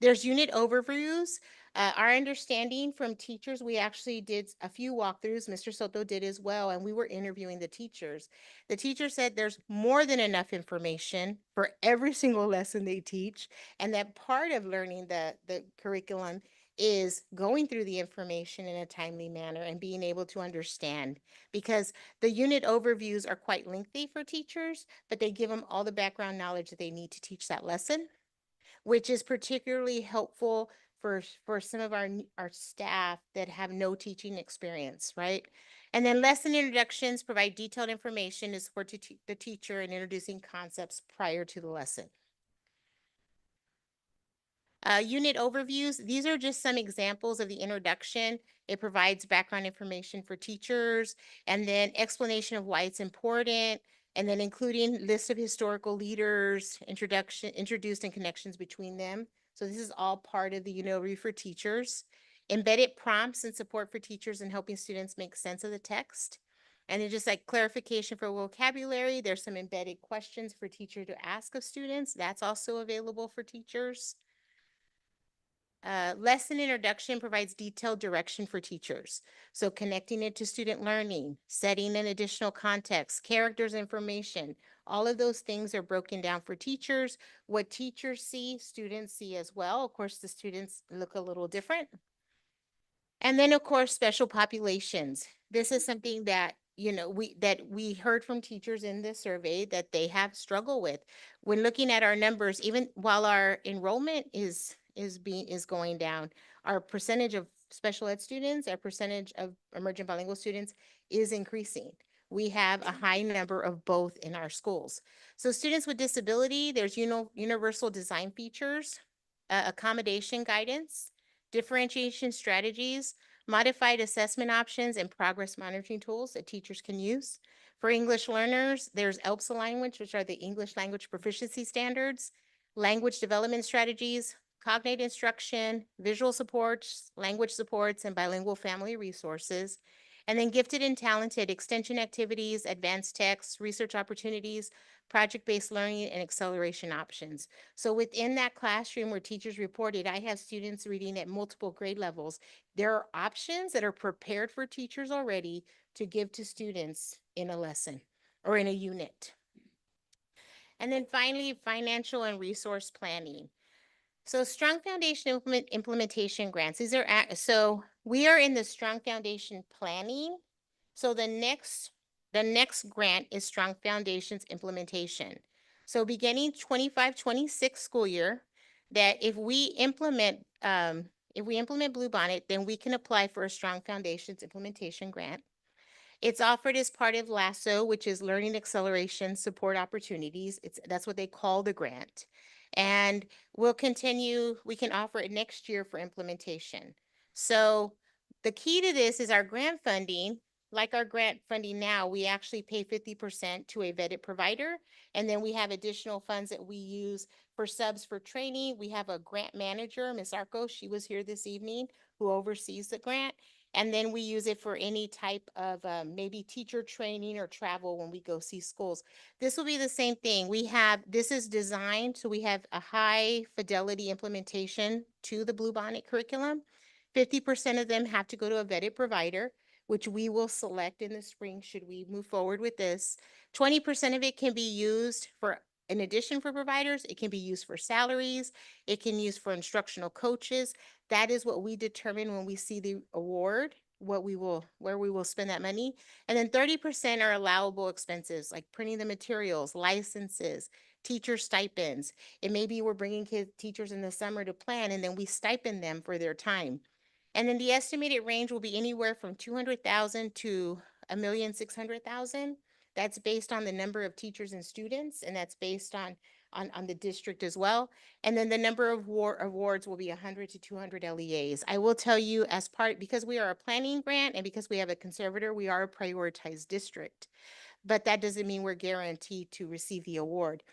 There's unit overviews. Our understanding from teachers, we actually did a few walkthroughs. Mr. Soto did as well, and we were interviewing the teachers. The teacher said there's more than enough information for every single lesson they teach, and that part of learning the curriculum is going through the information in a timely manner and being able to understand, because the unit overviews are quite lengthy for teachers, but they give them all the background knowledge that they need to teach that lesson, which is particularly helpful for some of our staff that have no teaching experience, right? And then lesson introductions provide detailed information to support the teacher in introducing concepts prior to the lesson. Unit overviews, these are just some examples of the introduction. It provides background information for teachers and then explanation of why it's important, and then including lists of historical leaders, introduced and connections between them. So this is all part of the unit overview for teachers. Embedded prompts and support for teachers in helping students make sense of the text. And then just like clarification for vocabulary, there's some embedded questions for teacher to ask of students. That's also available for teachers. Lesson introduction provides detailed direction for teachers. So connecting it to student learning, setting an additional context, characters information, all of those things are broken down for teachers. What teachers see, students see as well. Of course, the students look a little different. And then of course, special populations. This is something that we heard from teachers in this survey that they have struggled with. When looking at our numbers, even while our enrollment is going down, our percentage of special ed students, our percentage of emergent bilingual students is increasing. We have a high number of both in our schools. So students with disability, there's universal design features accommodation guidance, differentiation strategies, modified assessment options, and progress monitoring tools that teachers can use. For English learners, there's ELPS language, which are the English language proficiency standards, language development strategies, cognate instruction, visual supports, language supports, and bilingual family resources. And then gifted and talented extension activities, advanced texts, research opportunities, project-based learning, and acceleration options. So within that classroom where teachers reported, I have students reading at multiple grade levels. There are options that are prepared for teachers already to give to students in a lesson or in a unit. And then finally, financial and resource planning. So Strong Foundation implementation grants. These are so we are in the Strong Foundation planning. So the next grant is Strong Foundation's implementation. So beginning 25-26 school year, that if we implement Bluebonnet, then we can apply for a Strong Foundations implementation grant. It's offered as part of LASSO, which is Learning Acceleration Support Opportunities. That's what they call the grant. And we can offer it next year for implementation. So the key to this is our grant funding. Like our grant funding now, we actually pay 50% to a vetted provider. And then we have additional funds that we use for subs for training. We have a grant manager, Ms. Arco, she was here this evening, who oversees the grant. And then we use it for any type of maybe teacher training or travel when we go see schools. This will be the same thing. This is designed, so we have a high fidelity implementation to the Bluebonnet curriculum. 50% of them have to go to a vetted provider, which we will select in the spring should we move forward with this. 20% of it can be used for, in addition for providers, it can be used for salaries, it can use for instructional coaches. That is what we determine when we see the award, where we will spend that money. And then 30% are allowable expenses like printing the materials, licenses, teacher stipends. It may be we're bringing teachers in the summer to plan and then we stipend them for their time. And then the estimated range will be anywhere from 200,000 to 1,600,000. That's based on the number of teachers and students, and that's based on the district as well. And then the number of awards will be 100 to 200 LEAs. I will tell you, because we are a planning grant and because we have a conservator, we are a prioritized district. But that doesn't mean we're guaranteed to receive the award.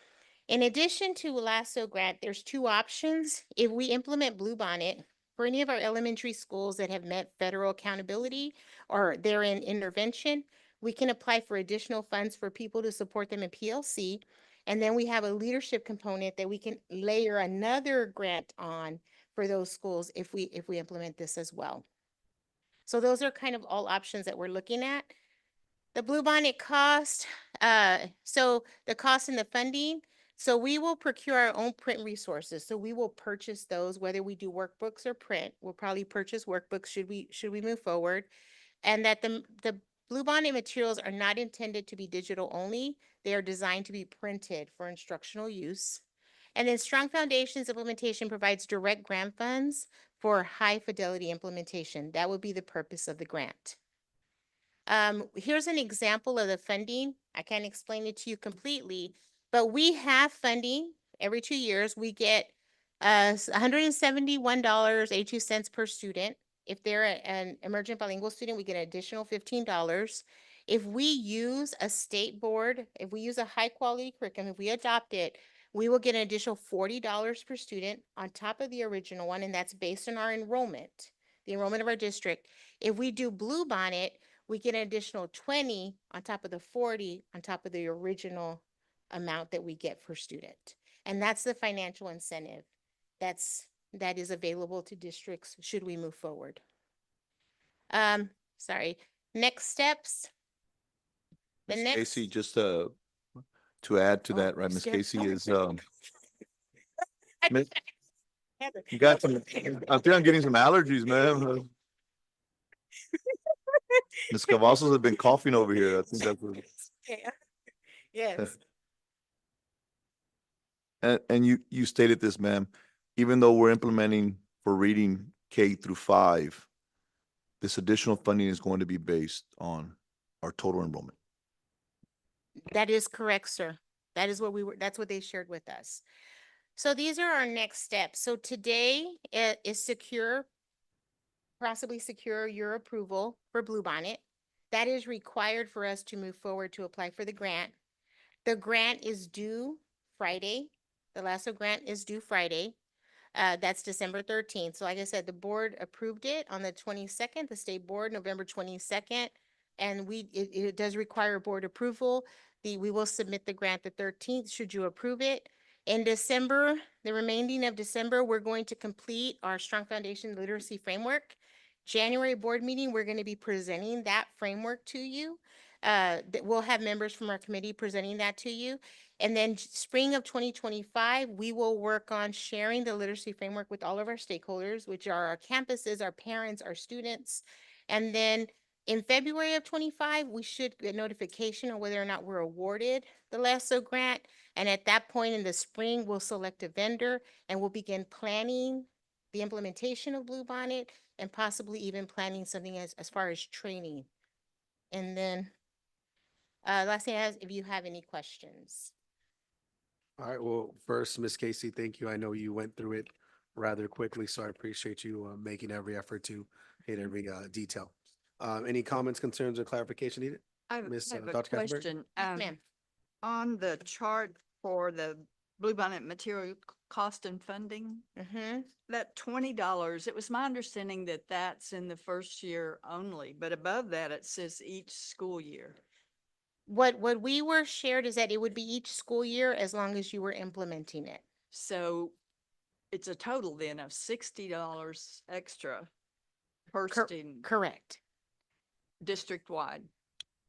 In addition to LASSO grant, there's two options. If we implement Bluebonnet, for any of our elementary schools that have met federal accountability or they're in intervention, we can apply for additional funds for people to support them in PLC. And then we have a leadership component that we can layer another grant on for those schools if we implement this as well. So those are kind of all options that we're looking at. The Bluebonnet cost, so the cost and the funding. So we will procure our own print resources. So we will purchase those, whether we do workbooks or print. We'll probably purchase workbooks should we move forward. And that the Bluebonnet materials are not intended to be digital only. They are designed to be printed for instructional use. And then Strong Foundations implementation provides direct grant funds for high fidelity implementation. That would be the purpose of the grant. Here's an example of the funding. I can't explain it to you completely, but we have funding every 2 years. We get $171.82 per student. If they're an emergent bilingual student, we get an additional $15. If we use a state board, if we use a high quality curriculum, if we adopt it, we will get an additional $40 per student on top of the original one, and that's based on our enrollment, the enrollment of our district. If we do Bluebonnet, we get an additional 20 on top of the 40 on top of the original amount that we get per student. And that's the financial incentive that is available to districts should we move forward. Sorry, next steps. Ms. Casey, just to add to that, right, Ms. Casey is you got some, I think I'm getting some allergies, man. Ms. Cavazos has been coughing over here. I think that's what. Yes. And you stated this, ma'am, even though we're implementing for reading K-5, this additional funding is going to be based on our total enrollment. That is correct, sir. That is what that's what they shared with us. So these are our next steps. So today is secure, possibly secure your approval for Bluebonnet. That is required for us to move forward to apply for the grant. The grant is due Friday. The LASSO grant is due Friday. That's December 13th. So like I said, the board approved it on the 22nd, the state board, November 22nd. And it does require board approval. We will submit the grant the 13th, should you approve it. In December, the remaining of December, we're going to complete our Strong Foundation Literacy Framework. January board meeting, we're going to be presenting that framework to you. We'll have members from our committee presenting that to you. And then spring of 2025, we will work on sharing the literacy framework with all of our stakeholders, which are our campuses, our parents, our students. And then in February of 25, we should get notification on whether or not we're awarded the LASSO grant. And at that point in the spring, we'll select a vendor and we'll begin planning the implementation of Bluebonnet and possibly even planning something as far as training. And then last thing is if you have any questions. All right, well, first, Ms. Casey, thank you. I know you went through it rather quickly, so I appreciate you making every effort to hit every detail. Any comments, concerns, or clarification needed? I Miss, have a Dr. Castleberry? question. Ma'am. On the chart for the Bluebonnet material cost and funding, that $20, it was my understanding that that's in the first year only, but above that, it says each school year. What we were shared is that it would be each school year as long as you were implementing it. So it's a total then of $60 extra per student, Correct. district-wide.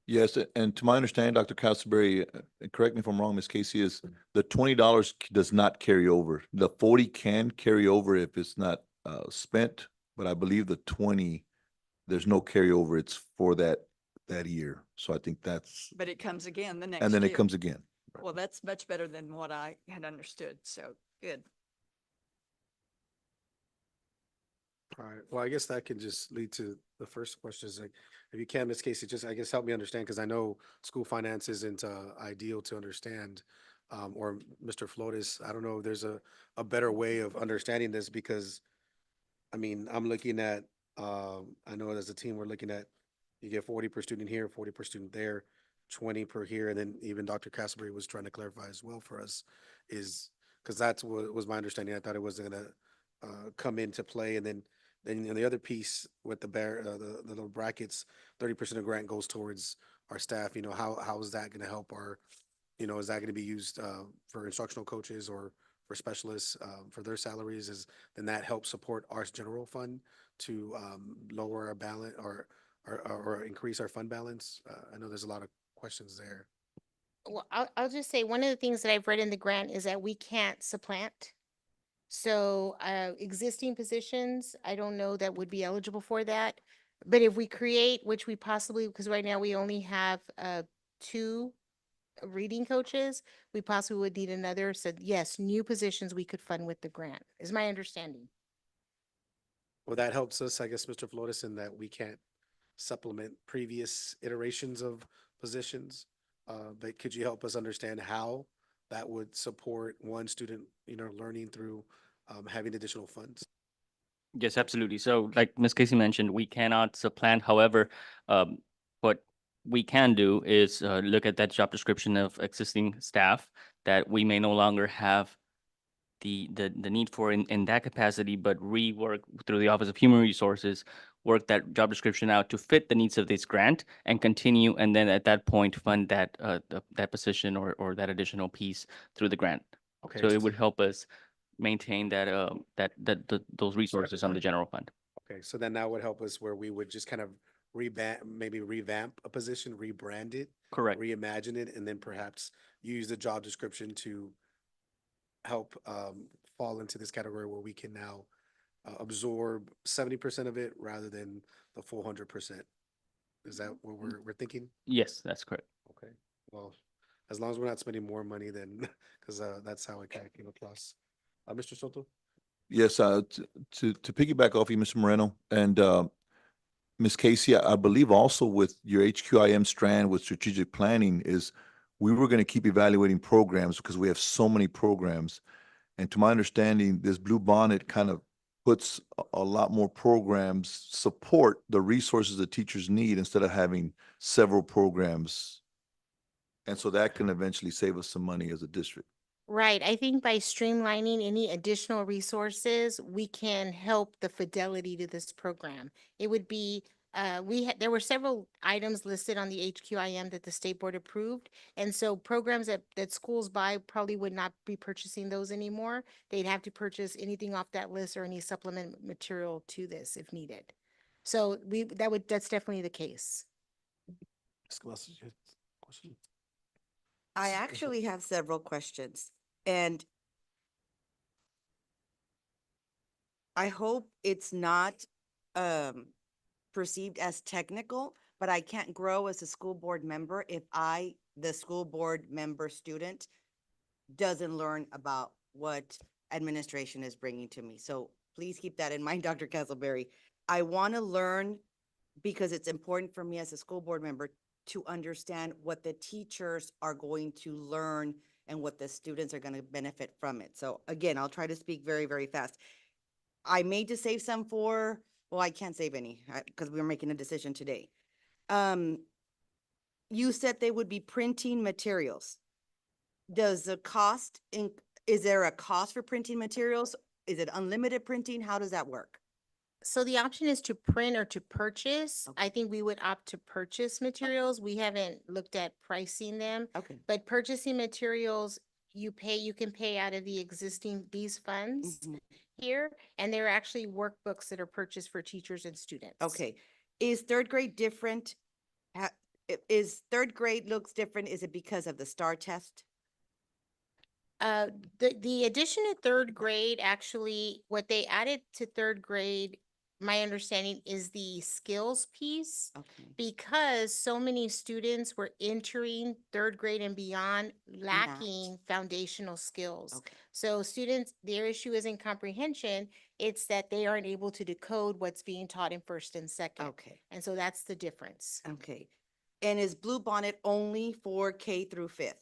Yes, and to my understanding, Dr. Castleberry, correct me if I'm wrong, Ms. Casey, is the $20 does not carry over. The 40 can carry over if it's not spent, but I believe the 20, there's no carryover. It's for that year. So I think that's, But it comes again the next year. and then it comes again. Well, that's much better than what I had understood, so good. All right, well, I guess that can just lead to the first question is like, if you can, Ms. Casey, just, I guess, help me understand, because I know school finance isn't ideal to understand. Or Mr. Flores, I don't know if there's a better way of understanding this, because, I mean, I'm looking at, I know as a team, we're looking at, you get 40 per student here, 40 per student there, 20 per here, and then even Dr. Castleberry was trying to clarify as well for us, is, because that's what was my understanding. I thought it wasn't gonna come into play, and then the other piece with the the little brackets, 30% of grant goes towards our staff. You know, how is that gonna help our, you know, is that gonna be used for instructional coaches or for specialists for their salaries? Then that helps support our general fund to lower our balance or increase our fund balance? I know there's a lot of questions there. Well, I'll just say, one of the things that I've read in the grant is that we can't supplant. So existing positions, I don't know that would be eligible for that. But if we create, which we possibly, because right now we only have 2 reading coaches, we possibly would need another. So yes, new positions we could fund with the grant, is my understanding. Well, that helps us, I guess, Mr. Flores, in that we can't supplement previous iterations of positions. But could you help us understand how that would support one student, you know, learning through having additional funds? Yes, absolutely. So like Ms. Casey mentioned, we cannot supplant. However, what we can do is look at that job description of existing staff that we may no longer have the need for in that capacity, but rework through the Office of Human Resources, work that job description out to fit the needs of this grant and continue, and then at that point fund that that position or that additional piece through the grant. Okay. So it would help us maintain that those resources on the general fund. Okay, so then that would help us where we would just kind of revamp a position, rebrand it. Correct. Reimagine it, and then perhaps use the job description to help fall into this category where we can now absorb 70% of it rather than the full 100%. Is that what we're thinking? Yes, that's correct. Okay, well, as long as we're not spending more money than, because that's how it kind of came across. Mr. Soto? Yes, to piggyback off you, Mr. Moreno, and Ms. Casey, I believe also with your HQIM strand with strategic planning is we were going to keep evaluating programs because we have so many programs. And to my understanding, this Blue Bonnet kind of puts a lot more programs, support the resources the teachers need instead of having several programs. And so that can eventually save us some money as a district. Right. I think by streamlining any additional resources, we can help the fidelity to this program. It would be, there were several items listed on the HQIM that the state board approved. And so programs that schools buy probably would not be purchasing those anymore. They'd have to purchase anything off that list or any supplement material to this if needed. So that's definitely the case. I actually have several questions, and I hope it's not perceived as technical, but I can't grow as a school board member if the school board member student, doesn't learn about what administration is bringing to me. So please keep that in mind, Dr. Castleberry. I want to learn because it's important for me as a school board member to understand what the teachers are going to learn and what the students are going to benefit from it. So again, I'll try to speak very, very fast. I made to save some for, well, I can't save any because we're making a decision today. You said they would be printing materials. Does the cost, is there a cost for printing materials? Is it unlimited printing? How does that work? So the option is to print or to purchase. I think we would opt to purchase materials. We haven't looked at pricing them. Okay. But purchasing materials, you can pay out of these funds here. And there are actually workbooks that are purchased for teachers and students. Okay. Is third grade different? Is third grade looks different? Is it because of the STAR test? The addition of third grade, actually, what they added to third grade, my understanding is the skills piece. Okay. Because so many students were entering third grade and beyond lacking foundational skills. Okay. So students, their issue isn't comprehension, it's that they aren't able to decode what's being taught in first and second. Okay. And so that's the difference. Okay. And is Blue Bonnet only for K through 5th?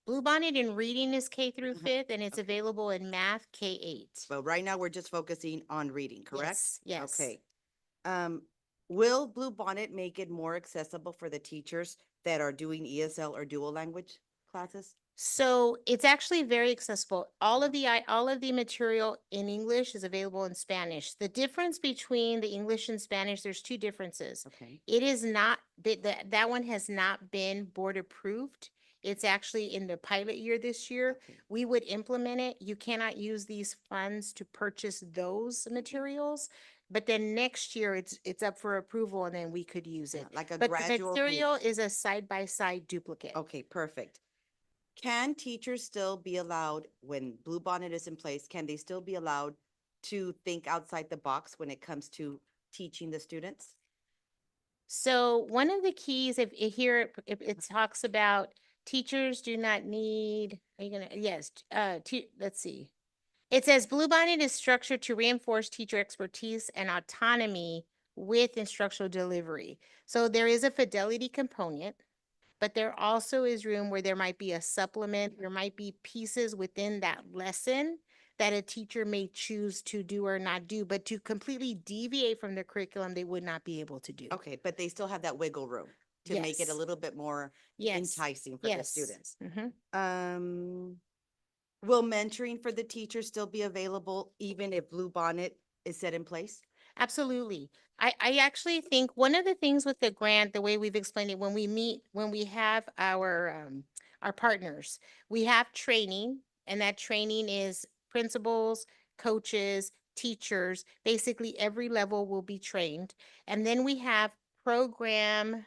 Blue Bonnet in reading is K through 5th, and it's available in math K-8. But right now, we're just focusing on reading, correct? Yes. Okay. Will Blue Bonnet make it more accessible for the teachers that are doing ESL or dual language classes? So it's actually very accessible. All of the material in English is available in Spanish. The difference between the English and Spanish, there's two differences. Okay. It is not, that one has not been board approved. It's actually in the pilot year this year. Okay. We would implement it. You cannot use these funds to purchase those materials. But then next year, it's up for approval and then we could use it. Like a But the gradual material move. is a side-by-side duplicate. Okay, perfect. Can teachers still be allowed, when Blue Bonnet is in place, can they still be allowed to think outside the box when it comes to teaching the students? So one of the keys, if it talks about teachers do not need, are you gonna, yes, let's see. It says Blue Bonnet is structured to reinforce teacher expertise and autonomy with instructional delivery. So there is a fidelity component, but there also is room where there might be a supplement, there might be pieces within that lesson that a teacher may choose to do or not do, but to completely deviate from the curriculum, they would not be able to do. Okay, but they still have that wiggle room to make it a Yes. little bit more Yes. enticing for the Yes. students. Mhm. Will mentoring for the teachers still be available even if Blue Bonnet is set in place? Absolutely. I actually think one of the things with the grant, the way we've explained it, when we have our partners, we have training, and that training is principals, coaches, teachers, basically every level will be trained. And then we have program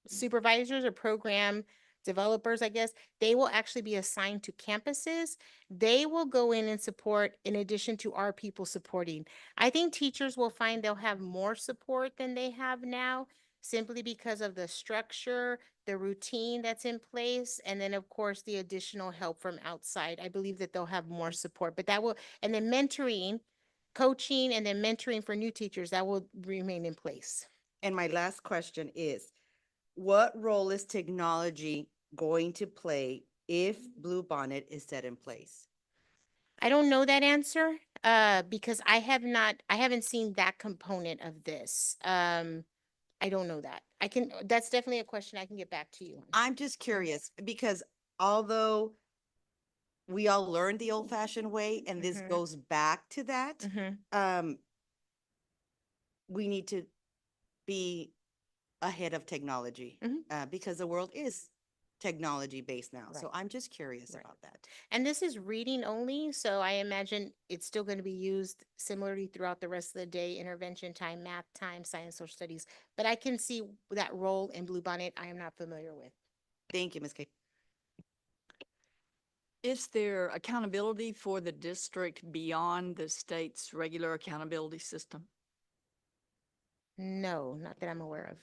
supervisors or program developers, I guess. They will actually be assigned to campuses. They will go in and support in addition to our people supporting. I think teachers will find they'll have more support than they have now, simply because of the structure, the routine that's in place, and then of course the additional help from outside. I believe that they'll have more support, but and then mentoring, coaching, and then mentoring for new teachers, that will remain in place. And my last question is, what role is technology going to play if Blue Bonnet is set in place? I don't know that answer, because I haven't seen that component of this. I don't know that. That's definitely a question I can get back to you on. I'm just curious because although we all learned the old fashioned way and this Mhm. goes back to that, Mhm. we need to be ahead of technology Mhm. because the world is technology based now. So Right. I'm just curious Right. about that. And this is reading only, so I imagine it's still going to be used similarly throughout the rest of the day, intervention time, math time, science, social studies. But I can see that role in Bluebonnet I am not familiar with. Thank you, Ms. Kate. Is there accountability for the district beyond the state's regular accountability system? No, not that I'm aware of.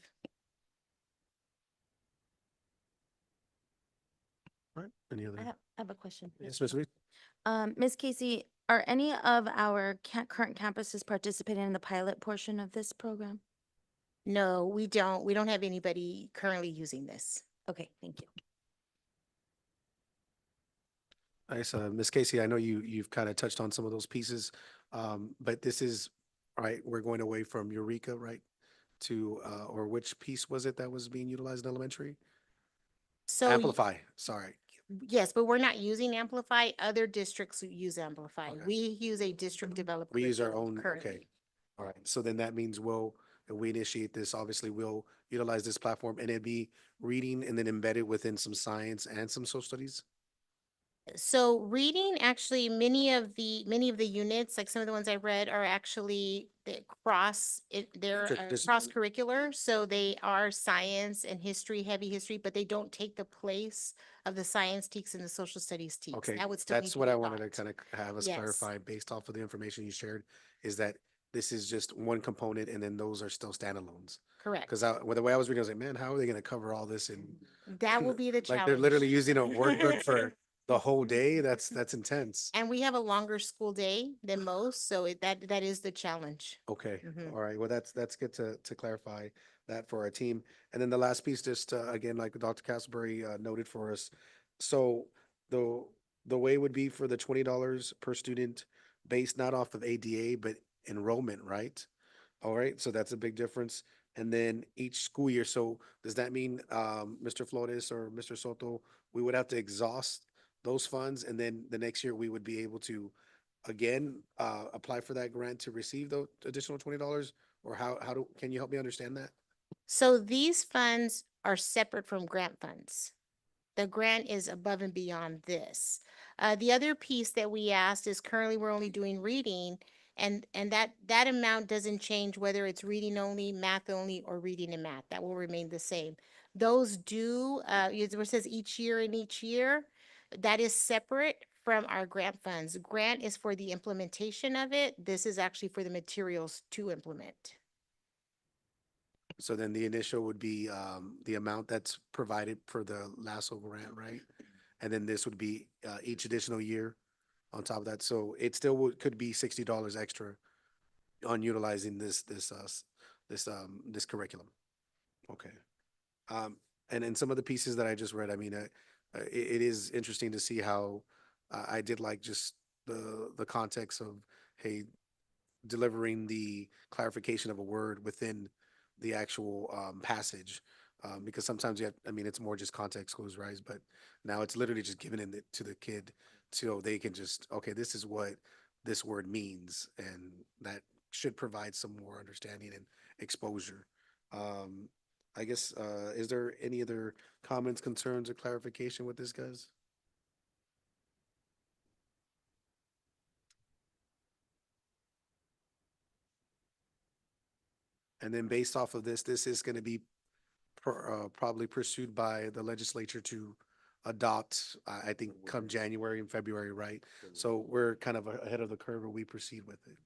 Right, any other? I have a question. Yes, Ms. Reed? Ms. Casey, are any of our current campuses participating in the pilot portion of this program? No, we don't. We don't have anybody currently using this. Okay, thank you. Nice, Ms. Casey, I know you've kind of touched on some of those pieces, but this is, all right, we're going away from Eureka, right? To, or which piece was it that was being utilized in elementary? So Amplify, sorry. yes, but we're not using Amplify. Other districts use Amplify. We use a district developed. We use our curriculum own, currently. okay. All right, so then that means if we initiate this, obviously we'll utilize this platform and it'd be reading and then embedded within some science and some social studies? So reading, actually, many of the units, like some of the ones I read, are actually they're This- cross curricular. So they are science and history, heavy history, but they don't take the place of the science teaks and the social studies teaks. Okay, That would still need that's to what be I wanted to taught. kind of have us Yes. clarify based off of the information you shared, is that this is just one component and then those are still standalones. Correct. Because the way I was reading, I was like, man, how are they going to cover all this in? That will be the Like they're literally challenge. using a workbook for the whole day. That's intense. And we have a longer school day than most, so that is the challenge. Okay, Mhm. all right. Well, that's good to clarify that for our team. And then the last piece, just again, like Dr. Castleberry noted for us. So the way would be for the $20 per student based not off of ADA, but enrollment, right? All right, so that's a big difference. And then each school year, so does that mean, Mr. Flores or Mr. Soto, we would have to exhaust those funds and then the next year we would be able to again, apply for that grant to receive the additional $20? Or can you help me understand that? So these funds are separate from grant funds. The grant is above and beyond this. The other piece that we asked is currently we're only doing reading, and that amount doesn't change whether it's reading only, math only, or reading and math. That will remain the same. Those do, where it says each year and each year, that is separate from our grant funds. Grant is for the implementation of it. This is actually for the materials to implement. So then the initial would be the amount that's provided for the LASSO grant, right? And then this would be each additional year on top of that. So it still could be $60 extra on utilizing this curriculum. Okay. And then some of the pieces that I just read, I mean, it is interesting to see how I did like just the context of, hey, delivering the clarification of a word within the actual passage. Because sometimes I mean, it's more just context clues, right? But now it's literally just giving it to the kid so they can just, okay, this is what this word means. And that should provide some more understanding and exposure. I guess, is there any other comments, concerns, or clarification with this, guys? And then based off of this is going to be probably pursued by the legislature to adopt, I think, come January and February, right? So we're kind of ahead of the curve when we proceed with it.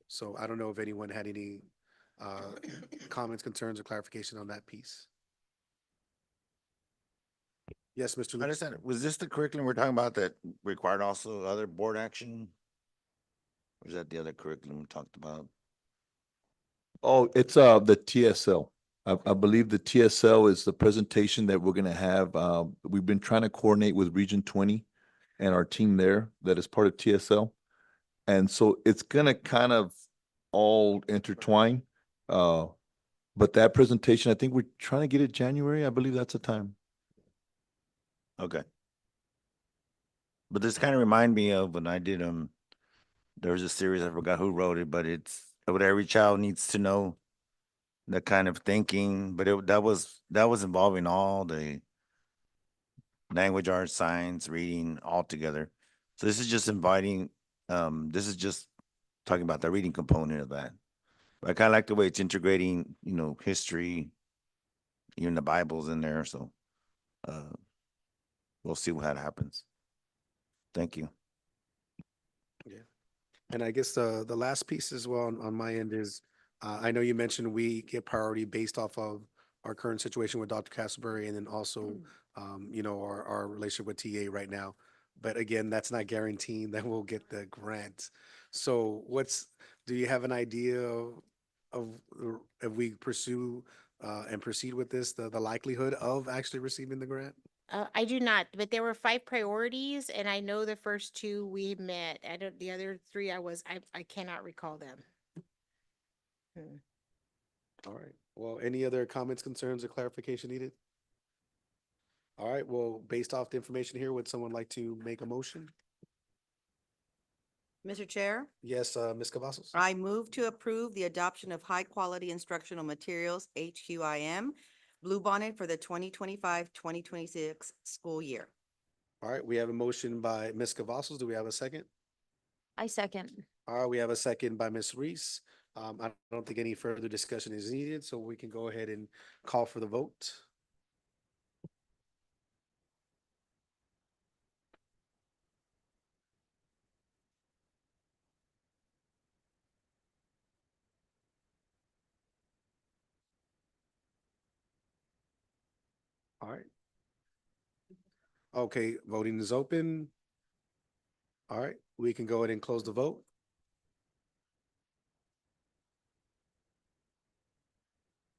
So I don't know if anyone had any comments, concerns, or clarification on that piece. Yes, Mr. I Lucas. understand. Was this the curriculum we're talking about that required also other board action? Or is that the other curriculum we talked about? Oh, it's the TSL. I believe the TSL is the presentation that we're gonna have. We've been trying to coordinate with Region 20 and our team there that is part of TSL. And so it's gonna kind of all intertwine. But that presentation, I think we're trying to get it January. I believe that's the time. Okay. But this kind of remind me of when I did, there was a series, I forgot who wrote it, but it's what every child needs to know, that kind of thinking, but that was involving all the language, arts, science, reading all together. So this is just inviting, this is just talking about the reading component of that. But I kind of like the way it's integrating, history, even the Bible's in there. So we'll see what happens. Thank you. Yeah. And I guess the last piece as well on my end is, I know you mentioned we get priority based off of our current situation with Dr. Castleberry and then also, our relationship with TA right now. But again, that's not guaranteeing that we'll get the grant. So do you have an idea of if we pursue and proceed with this, the likelihood of actually receiving the grant? I do not, but there were 5 priorities, and I know the first 2 we met. The other 3, I cannot recall them. All right. Well, any other comments, concerns, or clarification needed? All right. Well, based off the information here, would someone like to make a motion? Mr. Chair, Yes, Ms. Cavazos. I move to approve the adoption of high-quality instructional materials, HQIM, Bluebonnet for the 2025-2026 school year. All right. We have a motion by Ms. Cavazos. Do we have a second? I second. All right. We have a second by Ms. Reese. I don't think any further discussion is needed, so we can go ahead and call for the vote. All right. Okay, voting is open. All right, we can go ahead and close the vote.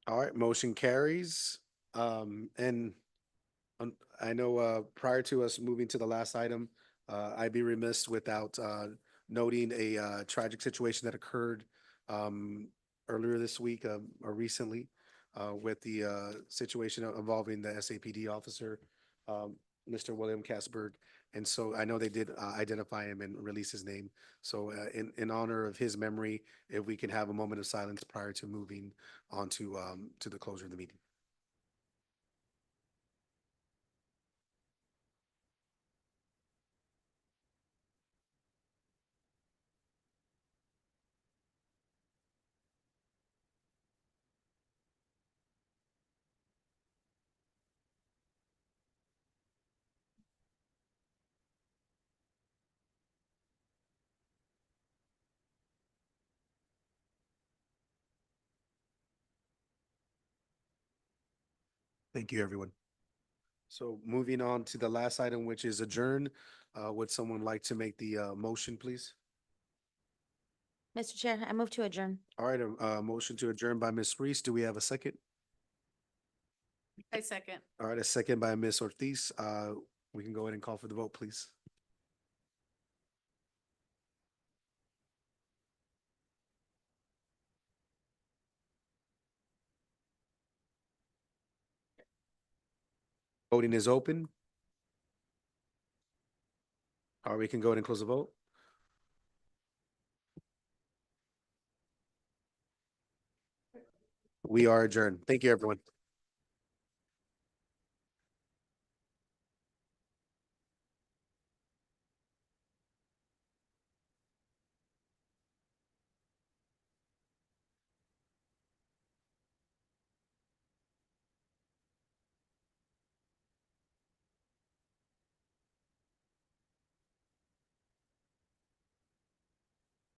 All right, motion carries. And I know prior to us moving to the last item, I'd be remiss without noting a tragic situation that occurred earlier this week or recently with the situation involving the SAPD officer, Mr. William Casberg. And so I know they did identify him and release his name. So in honor of his memory, if we can have a moment of silence prior to moving on to the closure of the meeting. Thank you, everyone. So moving on to the last item, which is adjourn. Would someone like to make the motion, please? Mr. Chair, I move to adjourn. All right, a motion to adjourn by Ms. Reese. Do we have a second? I second. All right, a second by Ms. Ortiz. We can go ahead and call for the vote, please. Voting is open. All right, we can go ahead and close the vote. We are adjourned. Thank you, everyone.